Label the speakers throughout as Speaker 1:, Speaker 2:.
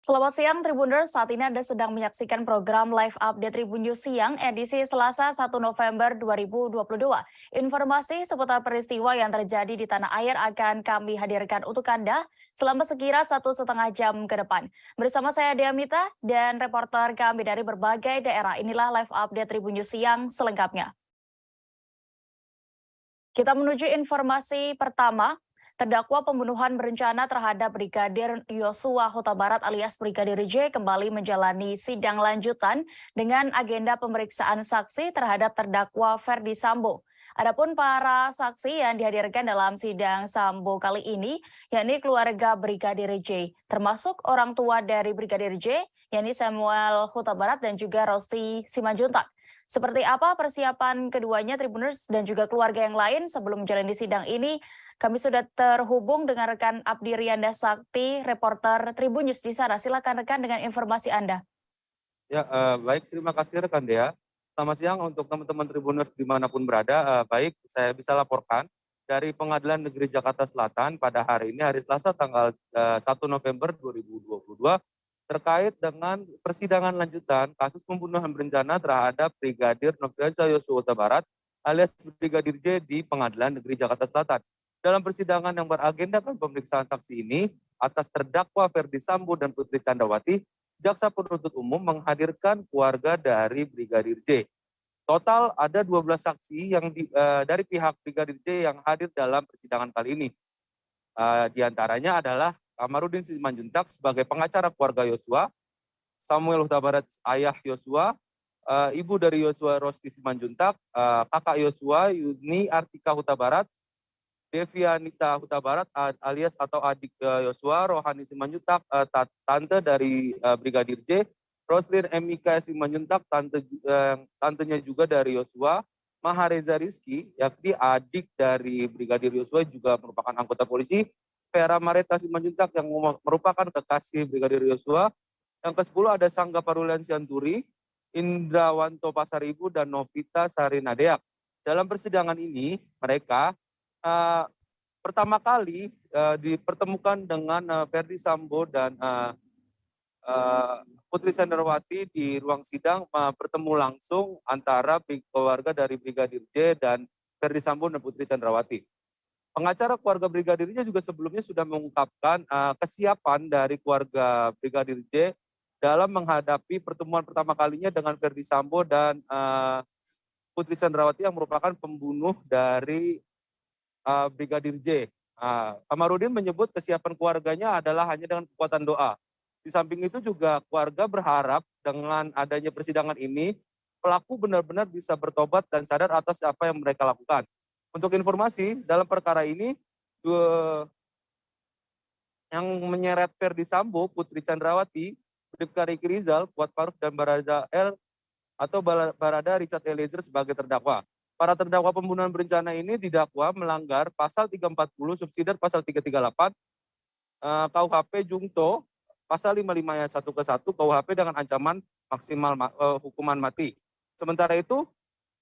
Speaker 1: Selamat siang Tribuners, saat ini Anda sedang menyaksikan program Live Update Tribun News Siang edisi Selasa 1 November 2022. Informasi seputar peristiwa yang terjadi di tanah air akan kami hadirkan untuk Anda selama sekira 1,5 jam ke depan. Bersama saya Dea Mita dan reporter kami dari berbagai daerah. Inilah Live Update Tribun News Siang selengkapnya. Kita menuju informasi pertama. Terdakwa pembunuhan berencana terhadap Brigadir Yosua Huta Barat alias Brigadir J kembali menjalani sidang lanjutan dengan agenda pemeriksaan saksi terhadap terdakwa Ferdi Sambo. Adapun para saksi yang dihadirkan dalam sidang Sambo kali ini, yakni keluarga Brigadir J, termasuk orang tua dari Brigadir J, yakni Samuel Huta Barat dan juga Rosti Simanjuntak. Seperti apa persiapan keduanya, Tribuners dan juga keluarga yang lain sebelum menjalani sidang ini? Kami sudah terhubung dengan rekan Abdi Rianda Sakti, reporter Tribun News di sana. Silakan rekan dengan informasi Anda.
Speaker 2: Ya, baik, terima kasih rekan Dea. Selamat siang untuk teman-teman Tribuners dimanapun berada. Baik, saya bisa laporkan dari Pengadilan Negeri Jakarta Selatan pada hari ini, hari Selasa tanggal 1 November 2022, terkait dengan persidangan lanjutan kasus pembunuhan berencana terhadap Brigadir Nofriansah Yosua Huta Barat alias Brigadir J di Pengadilan Negeri Jakarta Selatan. Dalam persidangan yang beragendakan pemeriksaan saksi ini, atas terdakwa Ferdi Sambo dan Putri Candrawati, Jaksa Penuntut Umum menghadirkan keluarga dari Brigadir J. Total ada 12 saksi yang dari pihak Brigadir J yang hadir dalam persidangan kali ini. Di antaranya adalah Kamarudin Simanjuntak sebagai pengacara keluarga Yosua, Samuel Huta Barat ayah Yosua, ibu dari Yosua Rosti Simanjuntak, kakak Yosua Yuni Artika Huta Barat, Devianita Huta Barat alias atau adik Yosua, Rohani Simanjuntak, tante dari Brigadir J, Roslin Emika Simanjuntak, tantenya juga dari Yosua, Mahareza Rizky, yakni adik dari Brigadir Yosua juga merupakan anggota polisi, Vera Mareta Simanjuntak yang merupakan kekasih Brigadir Yosua. Yang ke-10 ada Sangga Parulian Sianturi, Indrawanto Pasaribu, dan Novita Sarinadeak. Dalam persidangan ini, mereka pertama kali dipertemukan dengan Ferdi Sambo dan Putri Candrawati di ruang sidang, bertemu langsung antara keluarga dari Brigadir J dan Ferdi Sambo dan Putri Candrawati. Pengacara keluarga Brigadir J juga sebelumnya sudah mengungkapkan kesiapan dari keluarga Brigadir J dalam menghadapi pertemuan pertama kalinya dengan Ferdi Sambo dan Putri Candrawati yang merupakan pembunuh dari Brigadir J. Kamarudin menyebut kesiapan keluarganya adalah hanya dengan kekuatan doa. Di samping itu juga keluarga berharap dengan adanya persidangan ini, pelaku benar-benar bisa bertobat dan sadar atas apa yang mereka lakukan. Untuk informasi, dalam perkara ini, yang menyeret Ferdi Sambo, Putri Candrawati, Bribka Riki Rizal, Kuatmaruf, dan Barada L atau Barada Richard Eliezer sebagai terdakwa. Para terdakwa pembunuhan berencana ini didakwa melanggar pasal 340 subsidiar pasal 338 KUHP Jungto pasal 55 ayat 1 ke 1 KUHP dengan ancaman maksimal hukuman mati. Sementara itu,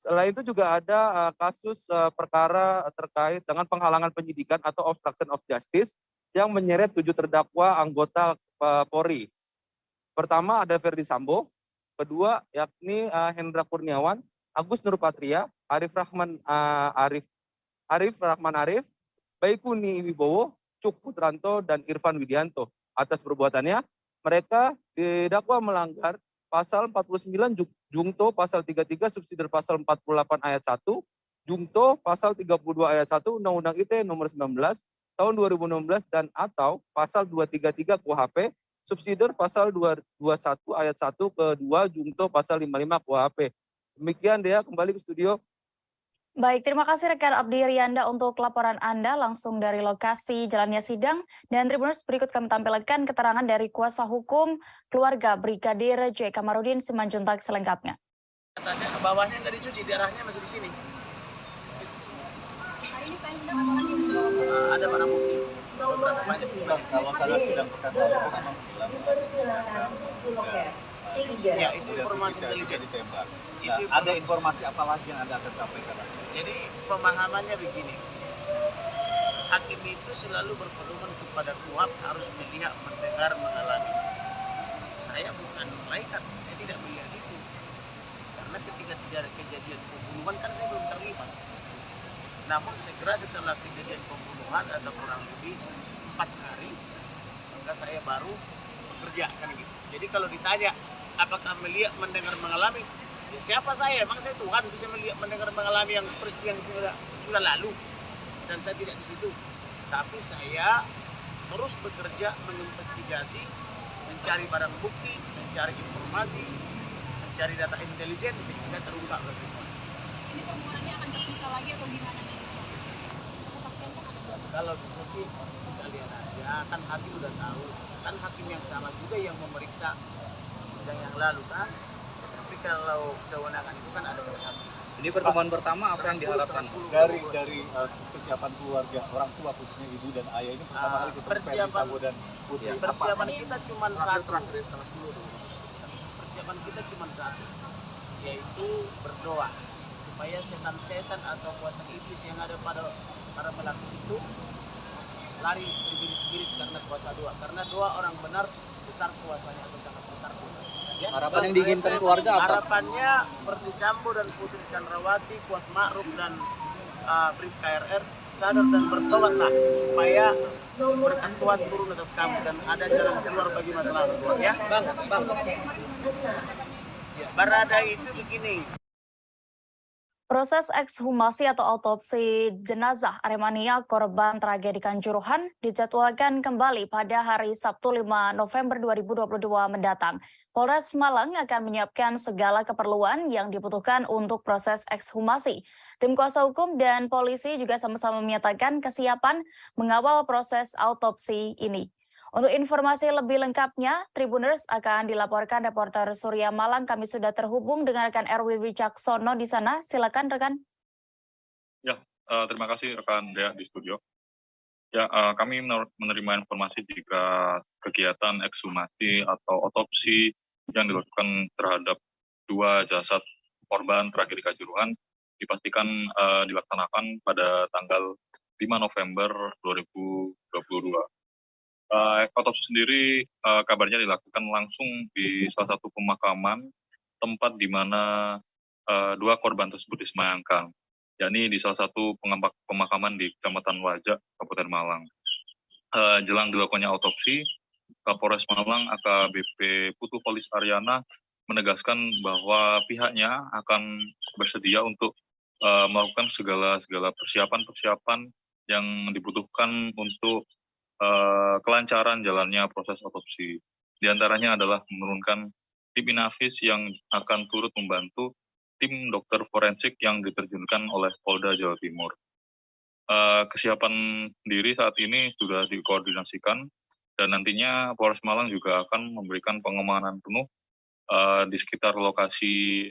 Speaker 2: selain itu juga ada kasus perkara terkait dengan penghalangan penyidikan atau obstruction of justice yang menyeret 7 terdakwa anggota Polri. Pertama ada Ferdi Sambo, kedua yakni Hendra Kurniawan, Agus Nurpatria, Arif Rahman Arif, Baikuni Wibowo, Cuk Putranto, dan Irfan Widianto. Atas perbuatannya, mereka didakwa melanggar pasal 49 Jungto pasal 33 subsidiar pasal 48 ayat 1, Jungto pasal 32 ayat 1 Undang-Undang ITE nomor 19 tahun 2016 dan atau pasal 233 KUHP subsidiar pasal 221 ayat 1 ke 2 Jungto pasal 55 KUHP. Demikian Dea, kembali ke studio.
Speaker 1: Baik, terima kasih rekan Abdi Rianda untuk laporan Anda langsung dari lokasi jalannya sidang. Dan Tribuners, berikut kami tampilkan keterangan dari kuasa hukum keluarga Brigadir J. Kamarudin Simanjuntak selengkapnya.
Speaker 3: Katanya bawahnya nggak dicuci, darahnya masih di sini.
Speaker 4: Hari ini Pak Hendra apakah dia dibawa
Speaker 3: Ada barang bukti.
Speaker 5: Kalau saya sidang pekan lalu kan memang bilang
Speaker 3: Ya, itu informasi
Speaker 5: bisa
Speaker 3: intelijen.
Speaker 5: ditembak.
Speaker 3: Itu
Speaker 5: Nah, ada informasi apa lagi yang Anda akan sampaikan?
Speaker 3: Jadi pemahamannya begini, hakim itu selalu berpedoman kepada kuhab, harus melihat, mendengar, mengalami. saya bukan malaikat, saya tidak melihat itu. Karena ketika tidak ada kejadian pembunuhan kan saya belum terlibat. Namun segera setelah kejadian pembunuhan atau kurang lebih 4 hari, maka saya baru bekerja kan gitu. Jadi kalau ditanya apakah melihat, mendengar, mengalami, ya siapa saya? Emang saya Tuhan bisa melihat, mendengar, mengalami yang peristiwa yang sudah lalu, dan saya tidak di situ. Tapi saya terus bekerja menginvestigasi, mencari barang bukti, mencari informasi, mencari data intelijen sehingga terungkap lebih banyak.
Speaker 4: Ini permohonannya akan terbuka lagi atau gimana nih? Kepastian kan ada.
Speaker 3: Kalau bisa sih sekalian aja, kan hakim udah tahu, kan hakim yang sama juga yang memeriksa sidang yang lalu kan. Tapi kalau kewenangan itu kan ada pada hakim.
Speaker 5: Ini pertemuan pertama apa yang diharapkan dari persiapan keluarga orang tua khususnya ibu dan ayah ini pertama kali ketemu Ferdi Sambo dan Putri.
Speaker 3: Persiapan kita cuma satu. Persiapan kita cuma satu, yaitu berdoa supaya setan-setan atau kuasa iblis yang ada pada para pelaku itu lari berbirit-birit karena kuasa doa. Karena doa orang benar besar kuasanya atau sangat besar kuasanya. Ya?
Speaker 5: Harapan yang diinginkan keluarga apa?
Speaker 3: Harapannya Ferdi Sambo dan Putri Chandrawati, Kuat Ma'ruf dan Brib KRR sadar dan bertobatlah supaya berkat Tuhan turun atas kamu dan ada jalan keluar bagi masalah ya. Bang. Ya, Barada itu begini.
Speaker 1: Proses ekshumasi atau autopsi jenazah Aremania korban tragedi Kanjuruhan dijadwalkan kembali pada hari Sabtu 5 November 2022 mendatang. Polres Malang akan menyiapkan segala keperluan yang dibutuhkan untuk proses ekshumasi. Tim kuasa hukum dan polisi juga sama-sama menyatakan kesiapan mengawal proses autopsi ini. Untuk informasi lebih lengkapnya, Tribuners akan dilaporkan reporter Surya Malang. Kami sudah terhubung dengan rekan Erwi Wicaksono di sana. Silakan rekan.
Speaker 6: Ya, terima kasih rekan Dea di studio. Ya, kami menerima informasi jika kegiatan ekshumasi atau otopsi yang dilakukan terhadap 2 jasad korban tragedi Kanjuruhan dipastikan dilaksanakan pada tanggal 5 November 2022. Otopsi sendiri kabarnya dilakukan langsung di salah satu pemakaman tempat di mana 2 korban tersebut disemayamkan, yakni di salah satu pemakaman di Kecamatan Wajak, Kabupaten Malang. Jelang dilakukannya otopsi, Kapolres Malang AKBP Putu Polis Aryana menegaskan bahwa pihaknya akan bersedia untuk melakukan segala persiapan yang dibutuhkan untuk kelancaran jalannya proses otopsi. Di antaranya adalah menurunkan tim Inavis yang akan turut membantu tim dokter forensik yang diterjunkan oleh Polda Jawa Timur. Kesiapan diri saat ini sudah dikoordinasikan dan nantinya Polres Malang juga akan memberikan pengamanan penuh di sekitar lokasi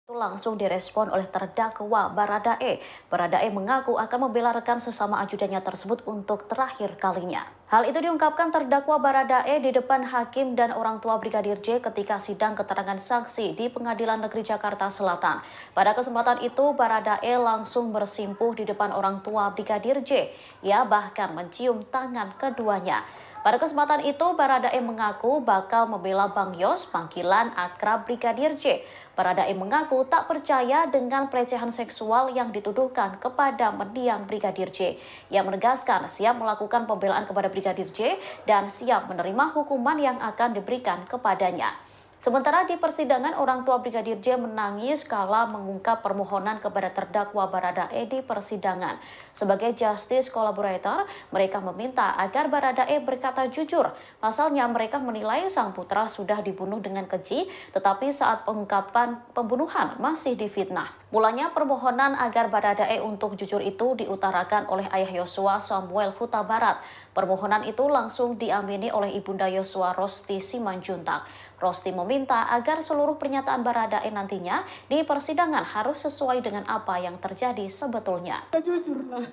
Speaker 7: Itu langsung direspon oleh terdakwa Baradae. Baradae mengaku akan membela rekan sesama ajudannya tersebut untuk terakhir kalinya. Hal itu diungkapkan terdakwa Baradae di depan hakim dan orang tua Brigadir J ketika sidang keterangan saksi di Pengadilan Negeri Jakarta Selatan. Pada kesempatan itu, Baradae langsung bersimpuh di depan orang tua Brigadir J. Ia bahkan mencium tangan keduanya. Pada kesempatan itu, Baradae mengaku bakal membela Bang Yos, panggilan akrab Brigadir J. Baradae mengaku tak percaya dengan pelecehan seksual yang dituduhkan kepada mendiang Brigadir J. Ia menegaskan siap melakukan pembelaan kepada Brigadir J dan siap menerima hukuman yang akan diberikan kepadanya. Sementara di persidangan, orang tua Brigadir J menangis kala mengungkap permohonan kepada terdakwa Baradae di persidangan. Sebagai justice collaborator, mereka meminta agar Baradae berkata jujur. Pasalnya mereka menilai sang putra sudah dibunuh dengan keji, tetapi saat pengungkapan pembunuhan masih difitnah. Mulanya permohonan agar Baradae untuk jujur itu diutarakan oleh ayah Yosua Samuel Huta Barat. Permohonan itu langsung diamini oleh ibunda Yosua Rosti Simanjuntak. Rosti meminta agar seluruh pernyataan Baradae nantinya di persidangan harus sesuai dengan apa yang terjadi sebetulnya.
Speaker 8: Jujurlah,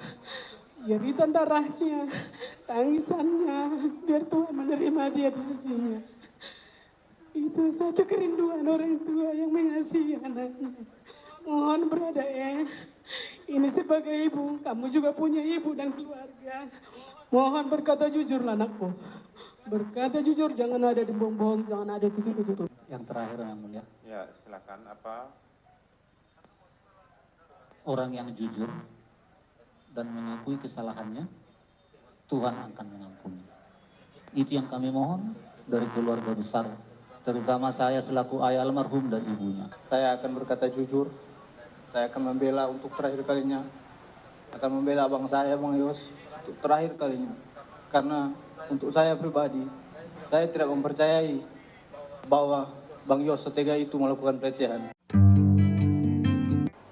Speaker 8: jeritan darahnya, tangisannya, biar Tuhan menerima dia di sisinya. Itu satu kerinduan orang tua yang mengasihi anaknya. Mohon Baradae, ini sebagai ibu, kamu juga punya ibu dan keluarga. Mohon berkata jujurlah anakku. Berkata jujur, jangan ada dibohong-bohong, jangan ada tutup-tutup.
Speaker 5: Yang terakhir yang mulia.
Speaker 2: Ya, silakan. Apa?
Speaker 5: Orang yang jujur dan mengakui kesalahannya, Tuhan akan mengampuni. Itu yang kami mohon dari keluarga besar, terutama saya selaku ayah almarhum dan ibunya.
Speaker 9: Saya akan berkata jujur, saya akan membela untuk terakhir kalinya, akan membela abang saya, Bang Yos, untuk terakhir kalinya. Karena untuk saya pribadi, saya tidak mempercayai bahwa Bang Yos setega itu melakukan pelecehan.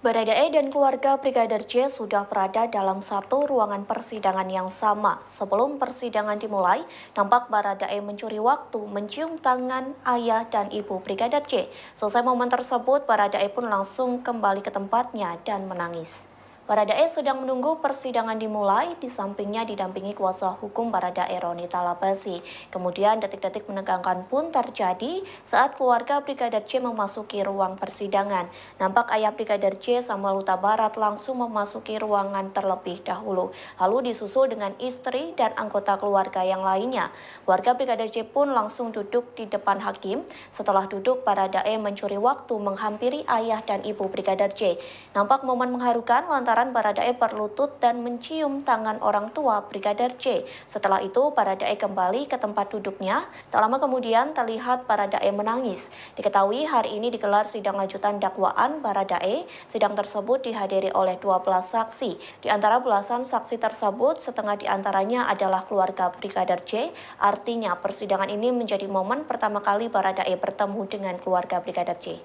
Speaker 7: Baradae dan keluarga Brigadir J sudah berada dalam satu ruangan persidangan yang sama. Sebelum persidangan dimulai, nampak Baradae mencuri waktu mencium tangan ayah dan ibu Brigadir J. Selesai momen tersebut, Baradae pun langsung kembali ke tempatnya dan menangis. Baradae sedang menunggu persidangan dimulai, di sampingnya didampingi kuasa hukum Baradae Roni Talapesi. Kemudian detik-detik menegangkan pun terjadi saat keluarga Brigadir J memasuki ruang persidangan. Nampak ayah Brigadir J Samuel Huta Barat langsung memasuki ruangan terlebih dahulu, lalu disusul dengan istri dan anggota keluarga yang lainnya. Keluarga Brigadir J pun langsung duduk di depan hakim. Setelah duduk, Baradae mencuri waktu menghampiri ayah dan ibu Brigadir J. Nampak momen mengharukan lantaran Baradae berlutut dan mencium tangan orang tua Brigadir J. Setelah itu, Baradae kembali ke tempat duduknya. Tak lama kemudian terlihat Baradae menangis. Diketahui hari ini digelar sidang lanjutan dakwaan Baradae. Sidang tersebut dihadiri oleh 12 saksi. Di antara belasan saksi tersebut, setengah di antaranya adalah keluarga Brigadir J. Artinya, persidangan ini menjadi momen pertama kali Baradae bertemu dengan keluarga Brigadir J.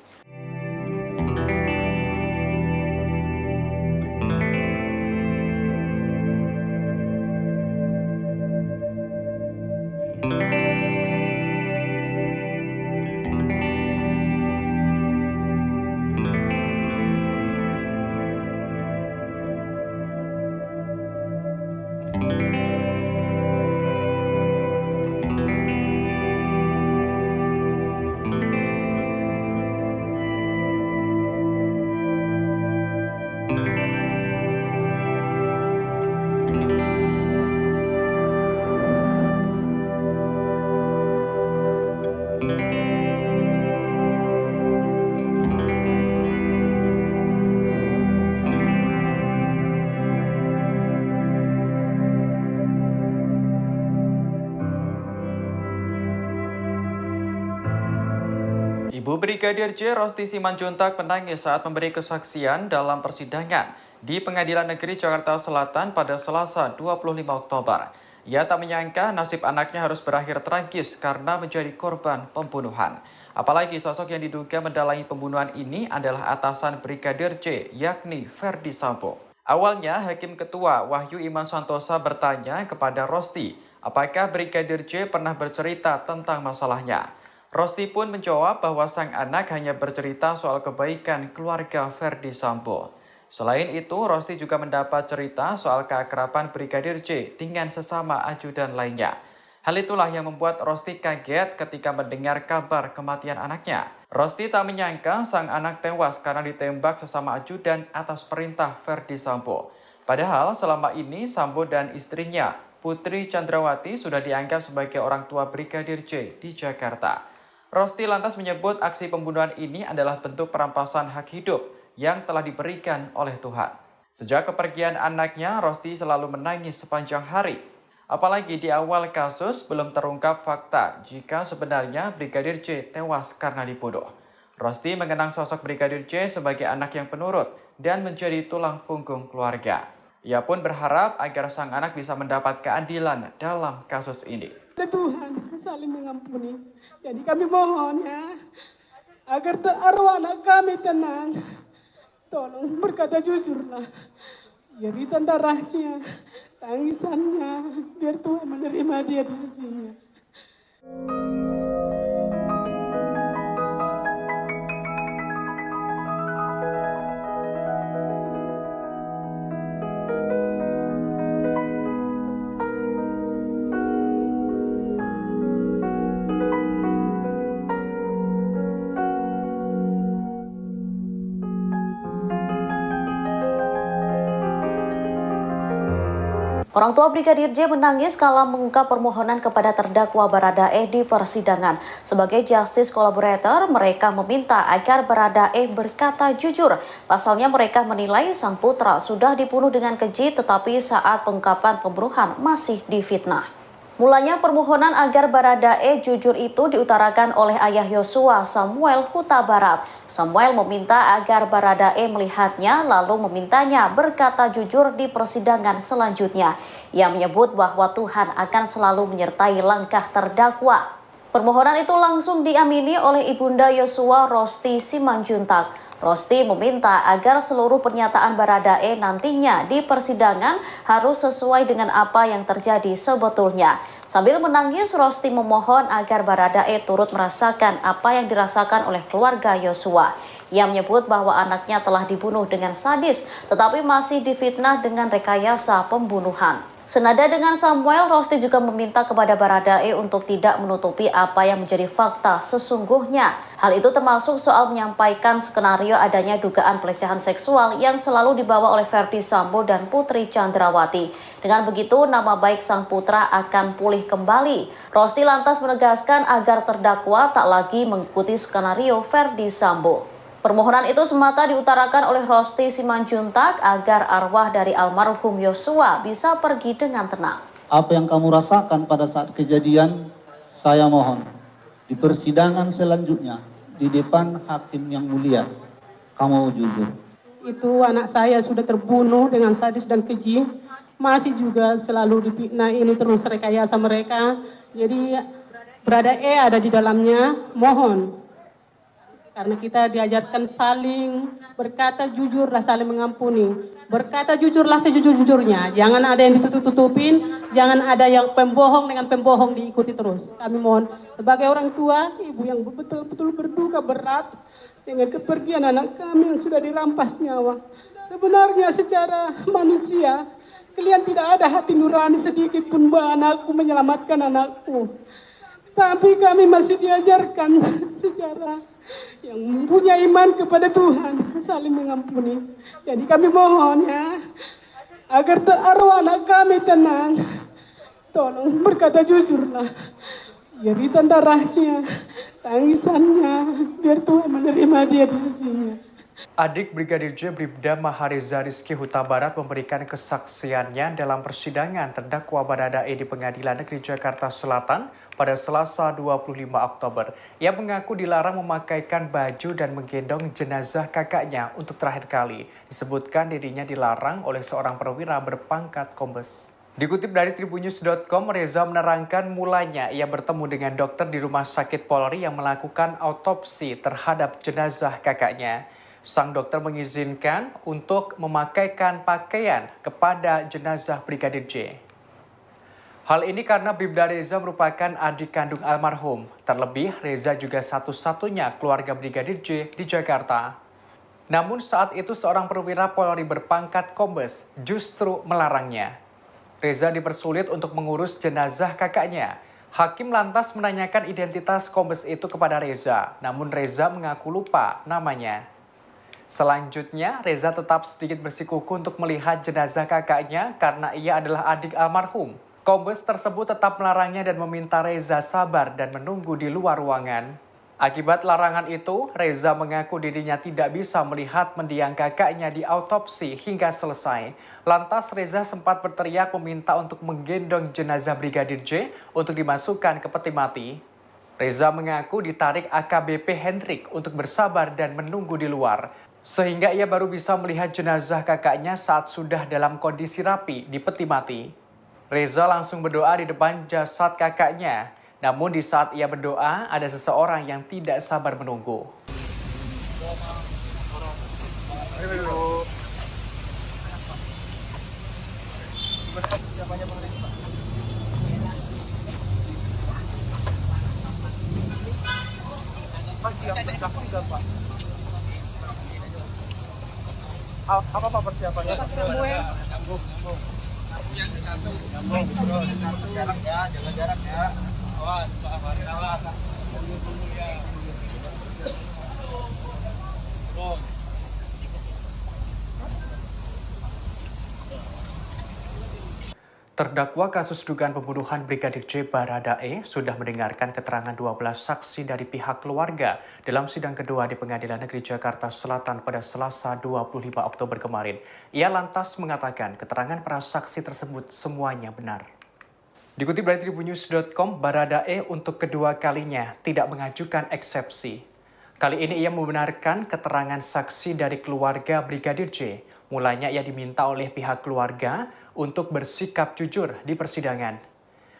Speaker 10: Ibu Brigadir J Rosti Simanjuntak menangis saat memberi kesaksian dalam persidangan di Pengadilan Negeri Jakarta Selatan pada Selasa 25 Oktober. Ia tak menyangka nasib anaknya harus berakhir tragis karena menjadi korban pembunuhan. Apalagi sosok yang diduga mendalangi pembunuhan ini adalah atasan Brigadir J, yakni Ferdi Sambo. Awalnya, Hakim Ketua Wahyu Iman Santosa bertanya kepada Rosti, apakah Brigadir J pernah bercerita tentang masalahnya. Rosti pun menjawab bahwa sang anak hanya bercerita soal kebaikan keluarga Verdi Sambo. Selain itu, Rosti juga mendapat cerita soal keakraban Brigadir J dengan sesama ajudan lainnya. Hal itulah yang membuat Rosti kaget ketika mendengar kabar kematian anaknya. Rosti tak menyangka sang anak tewas karena ditembak sesama ajudan atas perintah Verdi Sambo. Padahal selama ini Sambo dan istrinya, Putri Chandrawati, sudah dianggap sebagai orang tua Brigadir J di Jakarta. Rosti lantas menyebut aksi pembunuhan ini adalah bentuk perampasan hak hidup yang telah diberikan oleh Tuhan. Sejak kepergian anaknya, Rosti selalu menangis sepanjang hari. Apalagi di awal kasus belum terungkap fakta jika sebenarnya Brigadir J tewas karena dibunuh. Rosti mengenang sosok Brigadir J sebagai anak yang penurut dan menjadi tulang punggung keluarga. Ia pun berharap agar sang anak bisa mendapat keadilan dalam kasus ini.
Speaker 8: Tuhan saling mengampuni. Jadi kami mohon ya, agar arwah anak kami tenang. Tolong berkata jujurlah. Jeritan darahnya, tangisannya, biar Tuhan menerima dia di sisinya.
Speaker 7: Orang tua Brigadir J menangis kala mengungkap permohonan kepada terdakwa Baradae di persidangan. Sebagai justice collaborator, mereka meminta agar Baradae berkata jujur. Pasalnya mereka menilai sang putra sudah dibunuh dengan keji, tetapi saat pengungkapan pembunuhan masih difitnah. Mulanya permohonan agar Baradae jujur itu diutarakan oleh ayah Yosua, Samuel Huta Barat. Samuel meminta agar Baradae melihatnya lalu memintanya berkata jujur di persidangan selanjutnya. Ia menyebut bahwa Tuhan akan selalu menyertai langkah terdakwa. Permohonan itu langsung diamini oleh Ibunda Yosua, Rosti Simanjuntak. Rosti meminta agar seluruh pernyataan Baradae nantinya di persidangan harus sesuai dengan apa yang terjadi sebetulnya. Sambil menangis, Rosti memohon agar Baradae turut merasakan apa yang dirasakan oleh keluarga Yosua. Ia menyebut bahwa anaknya telah dibunuh dengan sadis, tetapi masih difitnah dengan rekayasa pembunuhan. Senada dengan Samuel, Rosti juga meminta kepada Baradae untuk tidak menutupi apa yang menjadi fakta sesungguhnya. Hal itu termasuk soal menyampaikan skenario adanya dugaan pelecehan seksual yang selalu dibawa oleh Verdi Sambo dan Putri Chandrawati. Dengan begitu, nama baik sang putra akan pulih kembali. Rosti lantas menegaskan agar terdakwa tak lagi mengikuti skenario Verdi Sambo. Permohonan itu semata diutarakan oleh Rosti Simanjuntak agar arwah dari almarhum Yosua bisa pergi dengan tenang.
Speaker 5: Apa yang kamu rasakan pada saat kejadian, saya mohon di persidangan selanjutnya di depan hakim yang mulia, kamu jujur.
Speaker 8: Itu anak saya sudah terbunuh dengan sadis dan keji, masih juga selalu difitnah, ini terus rekayasa mereka. Jadi Baradae ada di dalamnya, mohon. Karena kita diajarkan saling berkata jujur dan saling mengampuni. Berkata jujurlah sejujur-jujurnya. Jangan ada yang ditutup-tutupin, jangan ada yang pembohong dengan pembohong diikuti terus. Kami mohon sebagai orang tua, ibu yang betul-betul berduka berat dengan kepergian anak kami yang sudah dirampas nyawa. Sebenarnya secara manusia, kalian tidak ada hati nurani sedikit pun bahwa anakku menyelamatkan anakku. Tapi kami masih diajarkan secara yang mempunyai iman kepada Tuhan, saling mengampuni. Jadi kami mohon ya, agar arwah anak kami tenang. Tolong berkata jujurlah. Jeritan darahnya, tangisannya, biar Tuhan menerima dia di sisinya.
Speaker 11: Adik Brigadir J, Bribda Mahariza Rizky Huta Barat memberikan kesaksiannya dalam persidangan terdakwa Baradae di Pengadilan Negeri Jakarta Selatan pada Selasa 25 Oktober. Ia mengaku dilarang memakaikan baju dan menggendong jenazah kakaknya untuk terakhir kali. Disebutkan dirinya dilarang oleh seorang perwira berpangkat kombes. Dikutip dari tribunnews.com, Reza menerangkan mulanya ia bertemu dengan dokter di Rumah Sakit Polri yang melakukan autopsi terhadap jenazah kakaknya. Sang dokter mengizinkan untuk memakaikan pakaian kepada jenazah Brigadir J. Hal ini karena Bribda Reza merupakan adik kandung almarhum. Terlebih, Reza juga satu-satunya keluarga Brigadir J di Jakarta. Namun saat itu seorang perwira Polri berpangkat Kombes justru melarangnya. Reza dipersulit untuk mengurus jenazah kakaknya. Hakim lantas menanyakan identitas Kombes itu kepada Reza, namun Reza mengaku lupa namanya. Selanjutnya, Reza tetap sedikit bersikukuh untuk melihat jenazah kakaknya karena ia adalah adik almarhum. Kombes tersebut tetap melarangnya dan meminta Reza sabar dan menunggu di luar ruangan. Akibat larangan itu, Reza mengaku dirinya tidak bisa melihat mendiang kakaknya di autopsi hingga selesai. Lantas Reza sempat berteriak meminta untuk menggendong jenazah Brigadir J untuk dimasukkan ke peti mati. Reza mengaku ditarik AKBP Hendrik untuk bersabar dan menunggu di luar, sehingga ia baru bisa melihat jenazah kakaknya saat sudah dalam kondisi rapi di peti mati. Reza langsung berdoa di depan jasad kakaknya. Namun di saat ia berdoa, ada seseorang yang tidak sabar menunggu.
Speaker 9: Apa persiapannya? Jaga jarak ya. Awas, Pak Farid, awas.
Speaker 11: Terdakwa kasus dugaan pembunuhan Brigadir J Baradae sudah mendengarkan keterangan 12 saksi dari pihak keluarga dalam sidang kedua di Pengadilan Negeri Jakarta Selatan pada Selasa 25 Oktober kemarin. Ia lantas mengatakan keterangan para saksi tersebut semuanya benar. Dikutip dari tribunnews.com, Baradae untuk kedua kalinya tidak mengajukan eksepsi. Kali ini ia membenarkan keterangan saksi dari keluarga Brigadir J. Mulanya ia diminta oleh pihak keluarga untuk bersikap jujur di persidangan.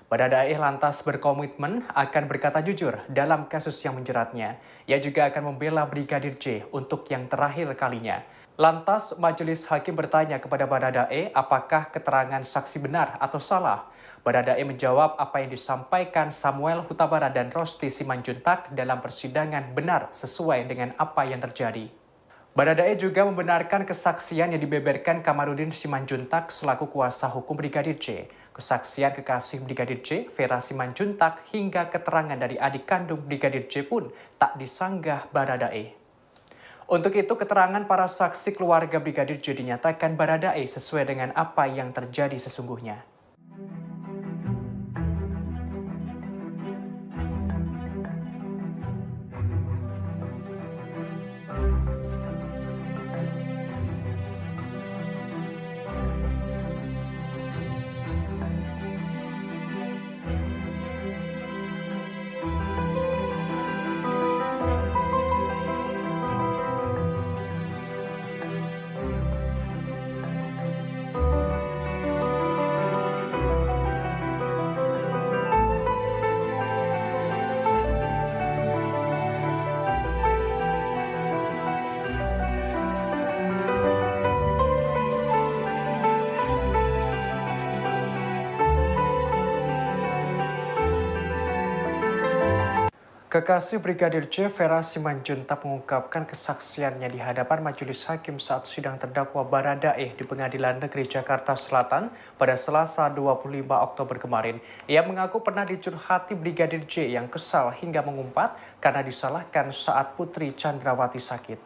Speaker 11: Baradae lantas berkomitmen akan berkata jujur dalam kasus yang menjeratnya. Ia juga akan membela Brigadir J untuk yang terakhir kalinya. Lantas majelis hakim bertanya kepada Baradae apakah keterangan saksi benar atau salah. Baradae menjawab apa yang disampaikan Samuel Huta Barat dan Rosti Simanjuntak dalam persidangan benar sesuai dengan apa yang terjadi. Baradae juga membenarkan kesaksian yang dibeberkan Kamarudin Simanjuntak selaku kuasa hukum Brigadir J, kesaksian kekasih Brigadir J, Vera Simanjuntak, hingga keterangan dari adik kandung Brigadir J pun tak disanggah Baradae. Untuk itu, keterangan para saksi keluarga Brigadir J dinyatakan Baradae sesuai dengan apa yang terjadi sesungguhnya. Kekasih Brigadir J, Vera Simanjuntak mengungkapkan kesaksiannya di hadapan majelis hakim saat sidang terdakwa Baradae di Pengadilan Negeri Jakarta Selatan pada Selasa 25 Oktober kemarin. Ia mengaku pernah dicurhati Brigadir J yang kesal hingga mengumpat karena disalahkan saat Putri Chandrawati sakit.